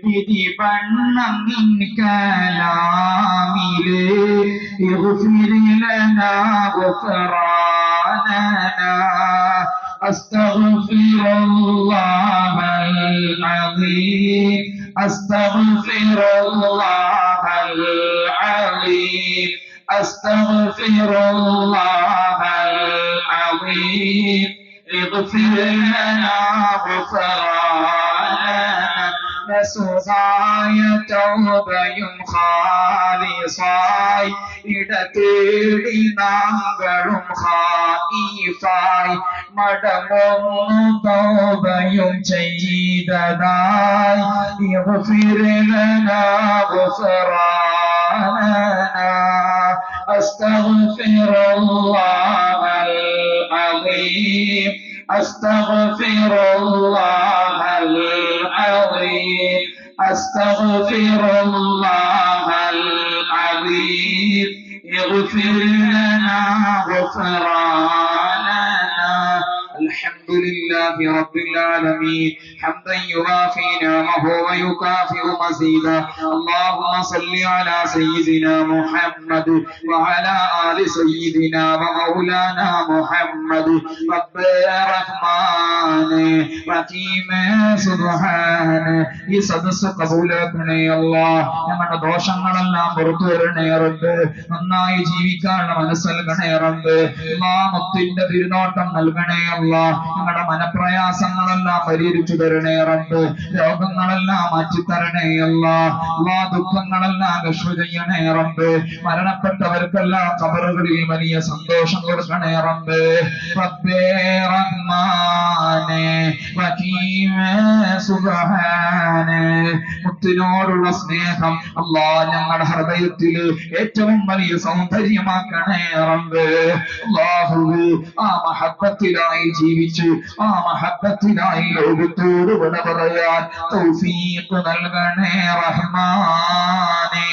വിധി പണ്ണം നിൻ കലാമില് اغفر لنا غفراننا أستغفر الله العظيم أستغفر الله العظيم أستغفر الله العظيم اغفر لنا غفراننا നസുഹായ തൗബയും ഖാലിസായി ഇടതേടി നാങ്ങളും ഖായിഫായി മടങ്ങുന്നു തൗബയും ചെയ്തതായി اغفر لنا غفراننا أستغفر الله العظيم أستغفر الله العظيم أستغفر الله العظيم اغفر لنا غفراننا الحمد لله رب العالمين حمدا يوافي نعمه ويكافئ مزيدا اللهم صل على سيدنا محمد وعلى آل سيدنا ومولانا محمد رب الرحمن رحيم سبحان ഈ സദസ്സ് കബൂലാക്കണേ അല്ലാഹ് ഞങ്ങളുടെ ദോഷങ്ങളെല്ലാം പുറത്തു വരണേ റബ്ബ് നന്നായി ജീവിക്കാനുള്ള മനസ്സ് നൽകണേ റബ്ബ് മുത്തിന്റെ തിരുനോട്ടം നൽകണേ അല്ലാഹ് ഞങ്ങളുടെ മനപ്രയാസങ്ങളെല്ലാം പരിഹരിച്ചു തരണേ റബ്ബ് രോഗങ്ങളെല്ലാം മാറ്റിത്തരണേ അല്ലാഹ് ദുഃഖങ്ങളെല്ലാം കശ്മ ചെയ്യണേ റബ്ബ് മരണപ്പെട്ടവർക്കെല്ലാം ഖബറുകളിൽ വലിയ സന്തോഷം കൊടുക്കണേ റബ്ബ് റബ്ബേ റഹ്മാനേ റഹീമേ സുബ്ഹാനേ മുത്തിനോടുള്ള സ്നേഹം അല്ലാ ഞങ്ങളുടെ ഹൃദയത്തില് ഏറ്റവും വലിയ സൗന്ദര്യമാക്കണേ റബ്ബേ. അല്ലാഹുവേ ആ മഹബ്ബത്തിലായി ജീവിച്ച് ആ മഹബ്ബത്തിലായി ലോകത്തോട് വിട പറയാൻ തൗഫീഖ് നൽകണേ റഹ്മാനേ.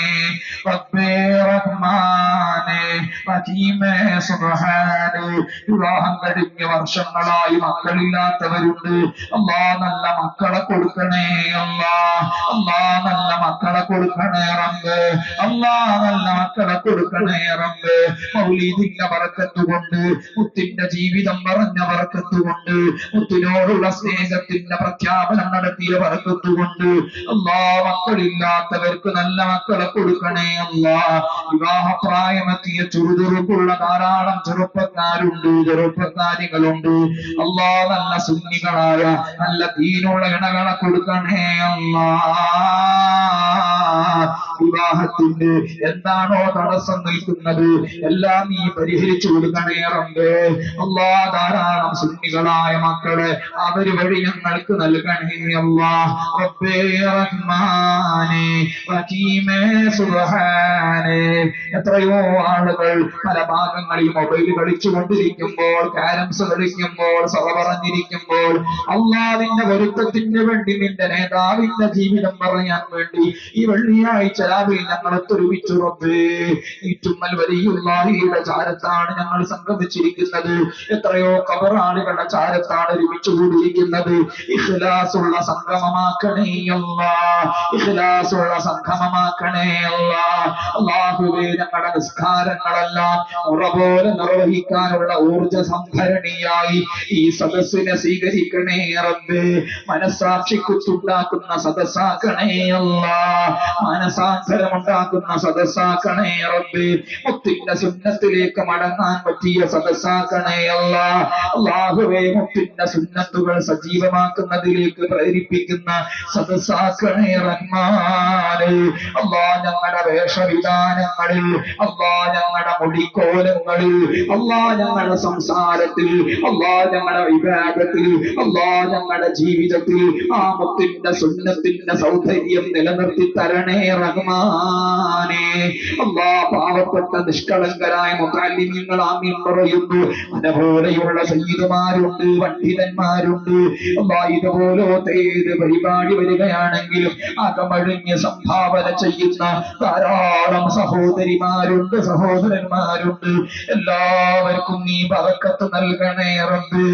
റബ്ബേ റഹ്മാനേ റഹീമേ സുബ്ഹാനേ. വിവാഹം കഴിഞ്ഞ വർഷങ്ങളായി മക്കളില്ലാത്തവരുണ്ട്. അല്ലാ നല്ല മക്കളെ കൊടുക്കണേ അല്ലാ. അല്ലാ നല്ല മക്കളെ കൊടുക്കണേ റബ്ബേ. അല്ലാ നല്ല മക്കളെ കൊടുക്കണേ റബ്ബേ. മൗലീദിന്റെ ബറക്കത്ത് കൊണ്ട് മുത്തിന്റെ ജീവിതം പറഞ്ഞ ബറക്കത്ത് കൊണ്ട് മുത്തിനോടുള്ള സ്നേഹത്തിന്റെ പ്രഖ്യാപനം നടത്തിയ ബറക്കത്ത് കൊണ്ട് അല്ലാ മക്കളില്ലാത്തവർക്ക് നല്ല മക്കളെ കൊടുക്കണേ അല്ലാ. വിവാഹപ്രായമെത്തിയ ചുറുചുറുക്കുള്ള ധാരാളം ചെറുപ്പക്കാരുണ്ട്, ചെറുപ്പക്കാരികളുണ്ട്. അല്ലാ നല്ല സുന്നികളായ നല്ല ദീനുള്ള ഇണകളെ കൊടുക്കണേ അല്ലാ. വിവാഹത്തിന് എന്താണോ തടസ്സം നിൽക്കുന്നത് എല്ലാം നീ പരിഹരിച്ചു കൊടുക്കണേ റബ്ബേ. അല്ലാ ധാരാളം സുന്നികളായ മക്കളെ അവര് വഴി ഞങ്ങൾക്ക് നൽകണേ അല്ലാ. റബ്ബേ റഹ്മാനേ റഹീമേ സുബ്ഹാനേ. എത്രയോ ആളുകൾ പല ഭാഗങ്ങളിൽ മൊബൈൽ കളിച്ചുകൊണ്ടിരിക്കുമ്പോൾ, കാരംസ് കളിക്കുമ്പോൾ, സഭ പറഞ്ഞിരിക്കുമ്പോൾ അല്ലാഹുവിന്റെ പൊരുത്തത്തിന് വേണ്ടി നിന്റെ നേതാവിന്റെ ജീവിതം പറയാൻ വേണ്ടി ഈ വെള്ളിയാഴ്ച രാവിലെ ഞങ്ങൾ ഒത്തൊരുമിച്ചു റബ്ബേ. ഈ തുമ്മൽ വലിയുള്ളാഹിയുടെ ചാരത്താണ് ഞങ്ങൾ സംഗമിച്ചിരിക്കുന്നത്. എത്രയോ ഖബറാളികളുടെ ചാരത്താണ് ഒരുമിച്ച് കൂടിയിരിക്കുന്നത്. ഇഖ്ലാസുള്ള സംഗമമാക്കണേ അല്ലാ. ഇഖ്ലാസുള്ള സംഗമമാക്കണേ അല്ലാ. അല്ലാഹുവേ ഞങ്ങളുടെ നിസ്കാരങ്ങളെല്ലാം മുറ പോലെ നിർവഹിക്കാനുള്ള ഊർജ സംഭരണിയായി ഈ സദസ്സിനെ സ്വീകരിക്കണേ റബ്ബേ. മനസാക്ഷിക്കുത്തുണ്ടാക്കുന്ന സദസ്സാക്കണേ അല്ലാ. മനസാന്തരമുണ്ടാക്കുന്ന സദസ്സാക്കണേ റബ്ബേ. മുത്തിന്റെ സുന്നത്തിലേക്ക് മടങ്ങാൻ പറ്റിയ സദസ്സാക്കണേ അല്ലാ. അല്ലാഹുവേ മുത്തിന്റെ സുന്നത്തുകൾ സജീവമാക്കുന്നതിലേക്ക് പ്രേരിപ്പിക്കുന്ന സദസ്സാക്കണേ റഹ്മാനേ. അല്ലാ ഞങ്ങളുടെ വേഷവിധാനങ്ങളിൽ, അല്ലാ ഞങ്ങളുടെ മുടിക്കോലങ്ങളിൽ, അല്ലാ ഞങ്ങളുടെ സംസാരത്തിൽ, അല്ലാ ഞങ്ങളുടെ വിഭാഗത്തിൽ, അല്ലാ ഞങ്ങളുടെ ജീവിതത്തിൽ ആ മുത്തിന്റെ സുന്നത്തിന്റെ സൗന്ദര്യം നിലനിർത്തി തരണേ റഹ്മാനേ. അല്ലാ പാവപ്പെട്ട നിഷ്കളങ്കരായ മുതല്ലിമീങ്ങൾ ആമീൻ പറയുന്നു. അതുപോലെയുള്ള സയ്യിദുമാരുണ്ട്, പണ്ഡിതന്മാരുണ്ട്. അല്ലാ ഇതുപോലത്തെ ഏത് പരിപാടി വരികയാണെങ്കിലും അകമഴിഞ്ഞ് സംഭാവന ചെയ്യുന്ന ധാരാളം സഹോദരിമാരുണ്ട്, സഹോദരന്മാരുണ്ട്. എല്ലാവർക്കും നീ ബറക്കത്ത് നൽകണേ റബ്ബേ.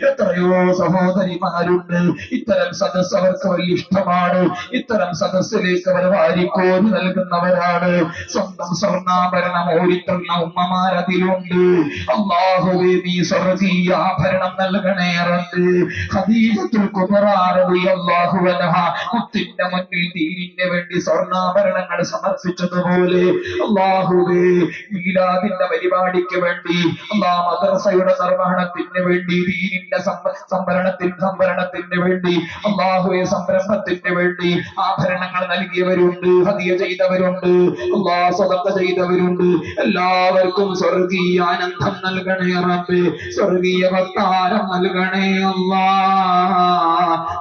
എത്രയോ സഹോദരിമാരുണ്ട്. ഇത്തരം സദസ്സ് അവർക്ക് വലിയ ഇഷ്ടമാണ്. ഇത്തരം സദസ്സിലേക്ക് അവർ വാരിക്കോരി നൽകുന്നവരാണ്. സ്വന്തം സ്വർണ്ണാഭരണം ഓരിത്തുന്ന ഉമ്മമാരതിലുണ്ട്. അല്ലാഹുവേ നീ സ്വർഗീയ ആഭരണം നൽകണേ റബ്ബേ. ഖദീജത്തുൽ കുബ്രാ റളിയല്ലാഹു അൻഹാ മുത്തിന്റെ മുന്നിൽ ദീനിന് വേണ്ടി സ്വർണ്ണാഭരണങ്ങൾ സമർപ്പിച്ചതുപോലെ അല്ലാഹുവേ മീലാദിന്റെ പരിപാടിക്ക് വേണ്ടി, അല്ലാ മദ്രസയുടെ നിർവഹണത്തിന് വേണ്ടി, ദീനിന്റെ സംഭരണത്തിന് വേണ്ടി, അല്ലാഹുവേ സംരംഭത്തിന് വേണ്ടി ആഭരണങ്ങൾ നൽകിയവരുണ്ട്, ഹദിയ ചെയ്തവരുണ്ട്, അല്ലാ സദഖ ചെയ്തവരുണ്ട്. എല്ലാവർക്കും സ്വർഗീയ ആനന്ദം നൽകണേ റബ്ബേ. സ്വർഗീയ വത്താരം നൽകണേ അല്ലാ.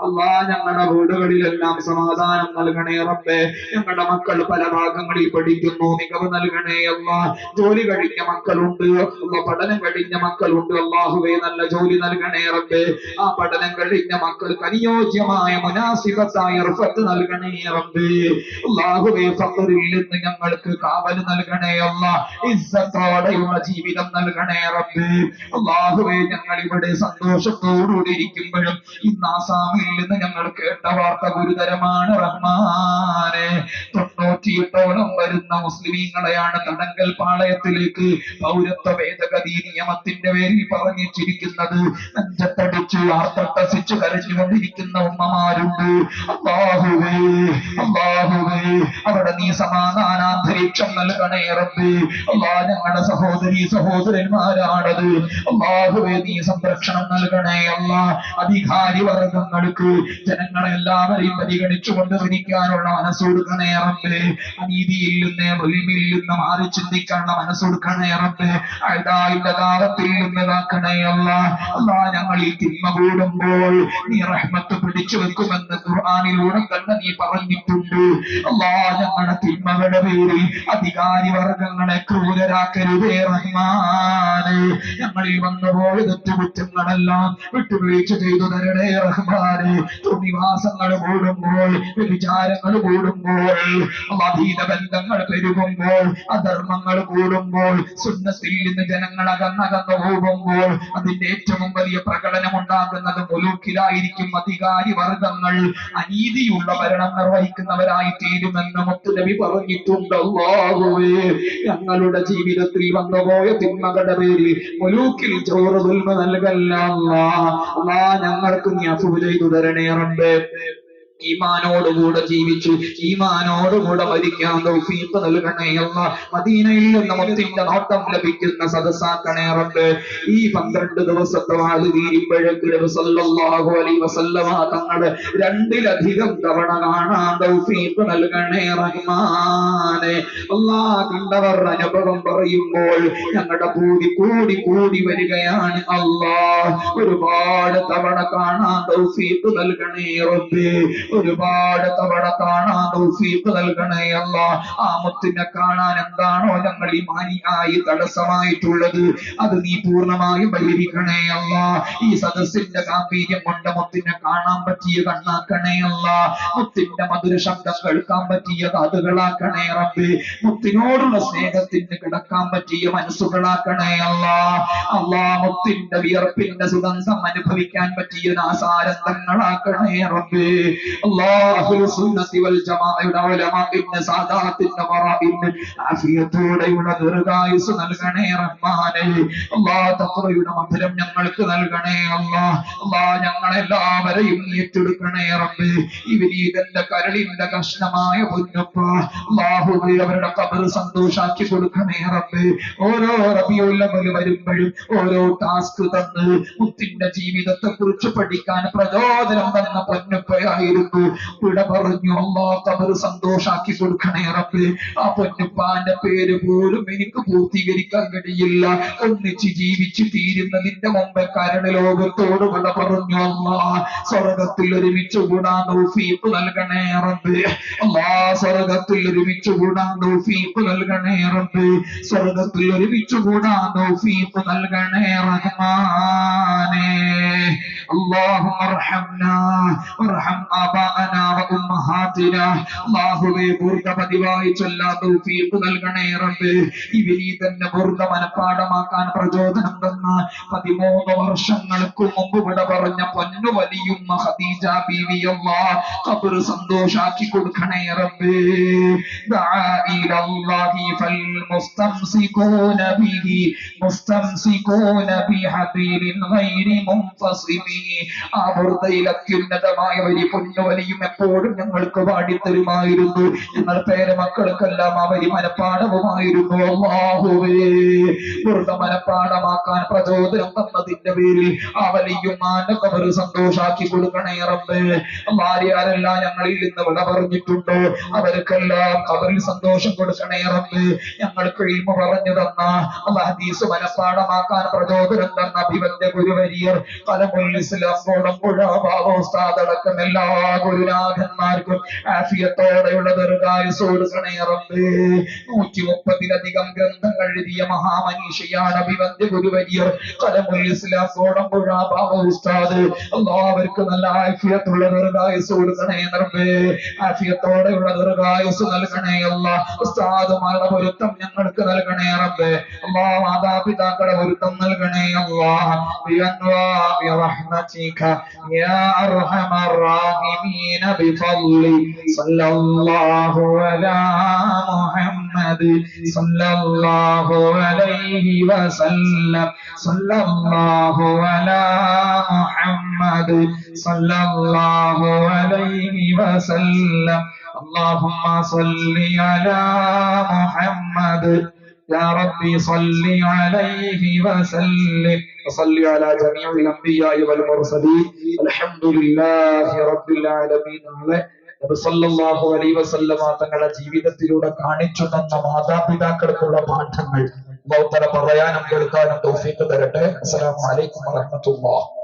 അല്ലാ ഞങ്ങളുടെ വീടുകളിലെല്ലാം സമാധാനം നൽകണേ റബ്ബേ. ഞങ്ങളുടെ മക്കൾ പല ഭാഗങ്ങളിൽ പഠിക്കുന്നു, മികവ് നൽകണേ അല്ലാ. ജോലി കഴിഞ്ഞ മക്കളുണ്ട്, പഠനം കഴിഞ്ഞ മക്കളുണ്ട്. അല്ലാഹുവേ നല്ല ജോലി നൽകണേ റബ്ബേ. ആ പഠനം കഴിഞ്ഞ മക്കൾക്ക് അനുയോജ്യമായ മുനാസിബത്തായ ഇർഫത്ത് നൽകണേ റബ്ബേ. അല്ലാഹുവേ ഫഖറിൽ നിന്ന് ഞങ്ങൾക്ക് കാവൽ നൽകണേ അല്ലാ. ഇസ്സത്തോടെയുള്ള ജീവിതം നൽകണേ റബ്ബേ. അല്ലാഹുവേ ഞങ്ങൾ ഇവിടെ സന്തോഷത്തോടുകൂടി ഇരിക്കുമ്പോഴും ഇന്ന് ആസാമിൽ നിന്ന് ഞങ്ങൾ കേട്ട വാർത്ത ഗുരുതരമാണ് റഹ്മാനെ. 98ഓളം വരുന്ന മുസ്ലിമീങ്ങളെയാണ് തടങ്കൽ പാളയത്തിലേക്ക് പൗരത്വ ഭേദഗതി നിയമത്തിന്റെ പേരിൽ പറഞ്ഞിരിക്കുന്നത്. നെഞ്ചത്തടിച്ച് ആർത്തട്ടസിച്ച് കരഞ്ഞുകൊണ്ടിരിക്കുന്ന ഉമ്മമാരുണ്ട്. അല്ലാഹുവേ അല്ലാഹുവേ അവിടെ നീ സമാധാനാന്തരീക്ഷം നൽകണേ റബ്ബേ. അല്ലാഹ് ഞങ്ങളുടെ സഹോദരി സഹോദരന്മാരാണത്. അല്ലാഹുവേ നീ സംരക്ഷണം നൽകണേ അല്ലാഹ്. അധികാരി വർഗങ്ങൾക്ക് ജനങ്ങളെ എല്ലാവരെയും പരിഗണിച്ചുകൊണ്ട് ഭരിക്കാനുള്ള മനസ്സൊടുക്കണേ റബ്ബേ. അനീതിയിൽ നിന്ന് ഒലിമിൽ നിന്ന് മാറി ചിന്തിക്കാനുള്ള മനസ്സൊടുക്കണേ റബ്ബേ. അഴുതായിന്റെ കാലത്തിൽ നിന്ന് കാക്കണേ അല്ലാഹ്. അല്ലാഹ് ഞങ്ങൾ ഈ തിന്മ കൂടുമ്പോൾ നീ റഹ്മത്ത് പിടിച്ചു വെക്കുമെന്ന് ഖുർആനിലൂടെ തന്നെ നീ പറഞ്ഞിട്ടുണ്ട്. അല്ലാഹ് ഞങ്ങളുടെ തിന്മകളുടെ പേരിൽ അധികാരി വർഗങ്ങളെ ക്രൂരരാക്കരുതേ റഹ്മാനെ. ഞങ്ങളിൽ വന്നുപോയ തെറ്റുകുറ്റങ്ങളെല്ലാം വിട്ടുവീഴ്ച ചെയ്തു തരണേ റഹ്മാനെ. തോന്നിവാസങ്ങൾ കൂടുമ്പോൾ, വ്യഭിചാരങ്ങൾ കൂടുമ്പോൾ, അധീന ബന്ധങ്ങൾ പെരുകുമ്പോൾ, അധർമ്മങ്ങൾ കൂടുമ്പോൾ, സുന്നത്തിൽ നിന്ന് ജനങ്ങൾ അകന്നകന്നു പോകുമ്പോൾ അതിന്റെ ഏറ്റവും വലിയ പ്രകടനം ഉണ്ടാകുന്നത് മുലൂക്കിലായിരിക്കും. അധികാരി വർഗങ്ങൾ അനീതിയുള്ള ഭരണം നിർവഹിക്കുന്നവരായി തീരുമെന്ന് മുത്തുനബി പറഞ്ഞിട്ടുണ്ട്. അല്ലാഹുവേ ഞങ്ങളുടെ ജീവിതത്തിൽ വന്നുപോയ തിന്മകളുടെ പേരിൽ മുലൂക്കിൽ ചോറ് ദുൽമ നൽകല്ല അല്ലാഹ്. ഞങ്ങൾക്ക് നീ അഫ്വ് ചെയ്തു തരണേ റബ്ബേ. ഈമാനോടുകൂടെ ജീവിച്ചു ഈമാനോടുകൂടെ മരിക്കാൻ തൗഫീഖ് നൽകണേ അല്ലാഹ്. മദീനയിൽ നിന്ന് മുത്തിന്റെ നോട്ടം ലഭിക്കുന്ന സദസ്സാക്കണേ റബ്ബേ. ഈ 12 ദിവസത്തെ വാഴ് തീരുമ്പോഴേക്ക് നബി സല്ലല്ലാഹു അലൈഹി വസല്ലമ തങ്ങളെ 2-ലധികം തവണ കാണാൻ തൗഫീഖ് നൽകണേ റഹ്മാനെ. അല്ലാഹ് കണ്ടവർ അനുഭവം പറയുമ്പോൾ ഞങ്ങളുടെ പൂതി കൂടി കൂടി വരികയാണ് അല്ലാഹ്. ഒരുപാട് തവണ കാണാൻ തൗഫീഖ് നൽകണേ റബ്ബേ. ഒരുപാട് തവണ കാണാൻ തൗഫീഖ് നൽകണേ അല്ലാഹ്. ആ മുത്തിനെ കാണാൻ എന്താണോ ഞങ്ങൾ ഈ മാനിയായി തടസ്സമായിട്ടുള്ളത് അത് നീ പൂർണ്ണമായും പരിഹരിക്കണേ അല്ലാഹ്. ഈ സദസ്സിന്റെ ഗാംഭീര്യം കൊണ്ട് മുത്തിനെ കാണാൻ പറ്റിയ കണ്ണാക്കണേ അല്ലാഹ്. മുത്തിന്റെ മധുര ശബ്ദം കേൾക്കാൻ പറ്റിയ കാതുകളാക്കണേ റബ്ബേ. മുത്തിനോടുള്ള സ്നേഹത്തിന് കിടക്കാൻ പറ്റിയ മനസ്സുകളാക്കണേ അല്ലാഹ്. അല്ലാഹ് മുത്തിന്റെ വിയർപ്പിന്റെ സുഗന്ധം അനുഭവിക്കാൻ പറ്റിയ നാസാരന്തങ്ങളാക്കണേ റബ്ബേ. അല്ലാഹുൽ സുന്നത്തി വൽ ജമാഅയുടെ ഉലമാഇന്റെ സാദാത്തിന്റെ ഖറാഇന് ആഫിയത്തോടെയുള്ള ദീർഘായുസ് നൽകണേ റഹ്മാനേ. അല്ലാഹ് തഖ്വയുടെ മധുരം ഞങ്ങൾക്ക് നൽകണേ അല്ലാഹ്. അല്ലാഹ് ഞങ്ങളെല്ലാവരെയും ഏറ്റെടുക്കണേ റബ്ബേ. ഈ വിനീതന്റെ കരളിന്റെ കഷ്ണമായ പൊന്നുപ്പ അല്ലാഹുവേ അവരുടെ ഖബർ സന്തോഷാക്കി കൊടുക്കണേ റബ്ബേ. ഓരോ റബീഉൽ അവ്വൽ വരുമ്പോഴും ഓരോ ടാസ്ക് തന്ന് മുത്തിന്റെ ജീവിതത്തെ കുറിച്ച് പഠിക്കാൻ പ്രചോദനം തന്ന പൊന്നുപ്പയായിരുന്നു. വിട പറഞ്ഞു അല്ലാഹ് ഖബർ സന്തോഷാക്കി കൊടുക്കണേ റബ്ബേ. ആ പൊന്നുപ്പാന്റെ പേര് പോലും എനിക്ക് പൂർത്തീകരിക്കാൻ കഴിയില്ല. ഒന്നിച്ച് ജീവിച്ച് തീരുന്നതിന്റെ മുമ്പ് കരട് വിട പറഞ്ഞു അല്ലാഹ്. സ്വർഗത്തിൽ ഒരുമിച്ച് കൂടാൻ തൗഫീഖ് നൽകണേ റബ്ബേ. അല്ലാഹ് സ്വർഗത്തിൽ ഒരുമിച്ച് കൂടാൻ തൗഫീഖ് നൽകണേ റബ്ബേ. സ്വർഗത്തിൽ ഒരുമിച്ച് കൂടാൻ തൗഫീഖ് നൽകണേ റഹ്മാനേ. اللهم ارحمنا وارحم آباءنا وأمهاتنا. അല്ലാഹുവേ ബുർദ പതിവായി ചൊല്ലാൻ തൗഫീഖ് നൽകണേ റബ്ബേ. ഈ വിനീതന്റെ ബുർദ മനഃപ്പാഠമാക്കാൻ പ്രചോദനം തന്ന 13 വർഷങ്ങൾക്ക് മുമ്പ് ഇവിടെ പറഞ്ഞ പൊന്നു വലിയുമ്മ ഖദീജ ബീവി അല്ലാഹ് ഖബർ സന്തോഷാക്കി കൊടുക്കണേ റബ്ബേ. ദഅ ഇലല്ലാഹി ഫൽ മുസ്തംസികൂന ബിഹി മുസ്തംസികൂന ബിഹബീലിൻ ഗൈരി മുൻഫസിമി. ആ ബുർദയിൽ അത്യുന്നതമായ വരി പൊന്നു വലിയും എപ്പോഴും ഞങ്ങൾക്ക് പാടിത്തരുമായിരുന്നു. ഞങ്ങൾ പേരമക്കൾക്കെല്ലാം ആ വരി മനഃപ്പാഠവുമായിരുന്നു. അല്ലാഹുവേ ബുർദ മനഃപ്പാഠമാക്കാൻ പ്രചോദനം തന്നതിന്റെ പേരിൽ ആ വലിയുമ്മാന്റെ ഖബർ സന്തോഷാക്കി കൊടുക്കണേ റബ്ബേ. ആരെല്ലാം ഞങ്ങളിൽ നിന്ന് വിട പറഞ്ഞിട്ടുണ്ടോ അവർക്കെല്ലാം ഖബറിൽ സന്തോഷം കൊടുക്കണേ റബ്ബേ. ഞങ്ങൾക്ക് ഇൽമു പറഞ്ഞു തന്ന ഹദീസ് മനഃപ്പാഠമാക്കാൻ പ്രചോദനം തന്ന അഭിവന്ദ്യ ഗുരുവരിയർ ഫലമുൽ ഇസ്ലാം കോടമ്പുഴ ബാബോസ്താദടക്കം എല്ലാ ഗുരുനാഥന്മാർക്കും ആഫിയത്തോടെയുള്ള ദീർഘായുസ്സ് കൊടുക്കണേ റബ്ബേ. 130-ലധികം ഗ്രന്ഥങ്ങൾ എഴുതിയ മഹാമനീഷിയാണ് അഭിവന്ദ്യ ഗുരുവരിയർ ഫലമുൽ ഇസ്ലാം കോടമ്പുഴ ബാബോസ്താദ്. അല്ലാഹുവർക്ക് നല്ല ആഫിയത്തുള്ള ദീർഘായുസ്സ് കൊടുക്കണേ റബ്ബേ. ആഫിയത്തോടെയുള്ള ദീർഘായുസ്സ് നൽകണേ അല്ലാഹ്. ഉസ്താദുമാരുടെ പൊരുത്തം ഞങ്ങൾക്ക് നൽകണേ റബ്ബേ. അല്ലാഹ് മാതാപിതാക്കളുടെ പൊരുത്തം നൽകണേ അല്ലാഹ്. ബിഅൻവാഇ റഹ്മതിക യാ അർഹമർ റഹീമീന ബിഫളി സല്ലല്ലാഹു അലാ മുഹമ്മദ് സല്ലല്ലാഹു അലൈഹി വസല്ലം സല്ലല്ലാഹു അലാ മുഹമ്മദ് സല്ലല്ലാഹു അലൈഹി വസല്ലം اللهم صل على محمد يا ربي صل عليه وسلم وصل على جميع الأنبياء والمرسلين الحمد لله رب العالمين. നബി സല്ലല്ലാഹു അലൈഹി വസല്ലമ തങ്ങളുടെ ജീവിതത്തിലൂടെ കാണിച്ചു തന്ന മാതാപിതാക്കൾക്കുള്ള പാഠങ്ങൾ അല്ലാഹു തആല പറയാനും കേൾക്കാനും തൗഫീഖ് തരട്ടെ. അസ്സലാമു അലൈക്കും വറഹ്മത്തുള്ളാഹി.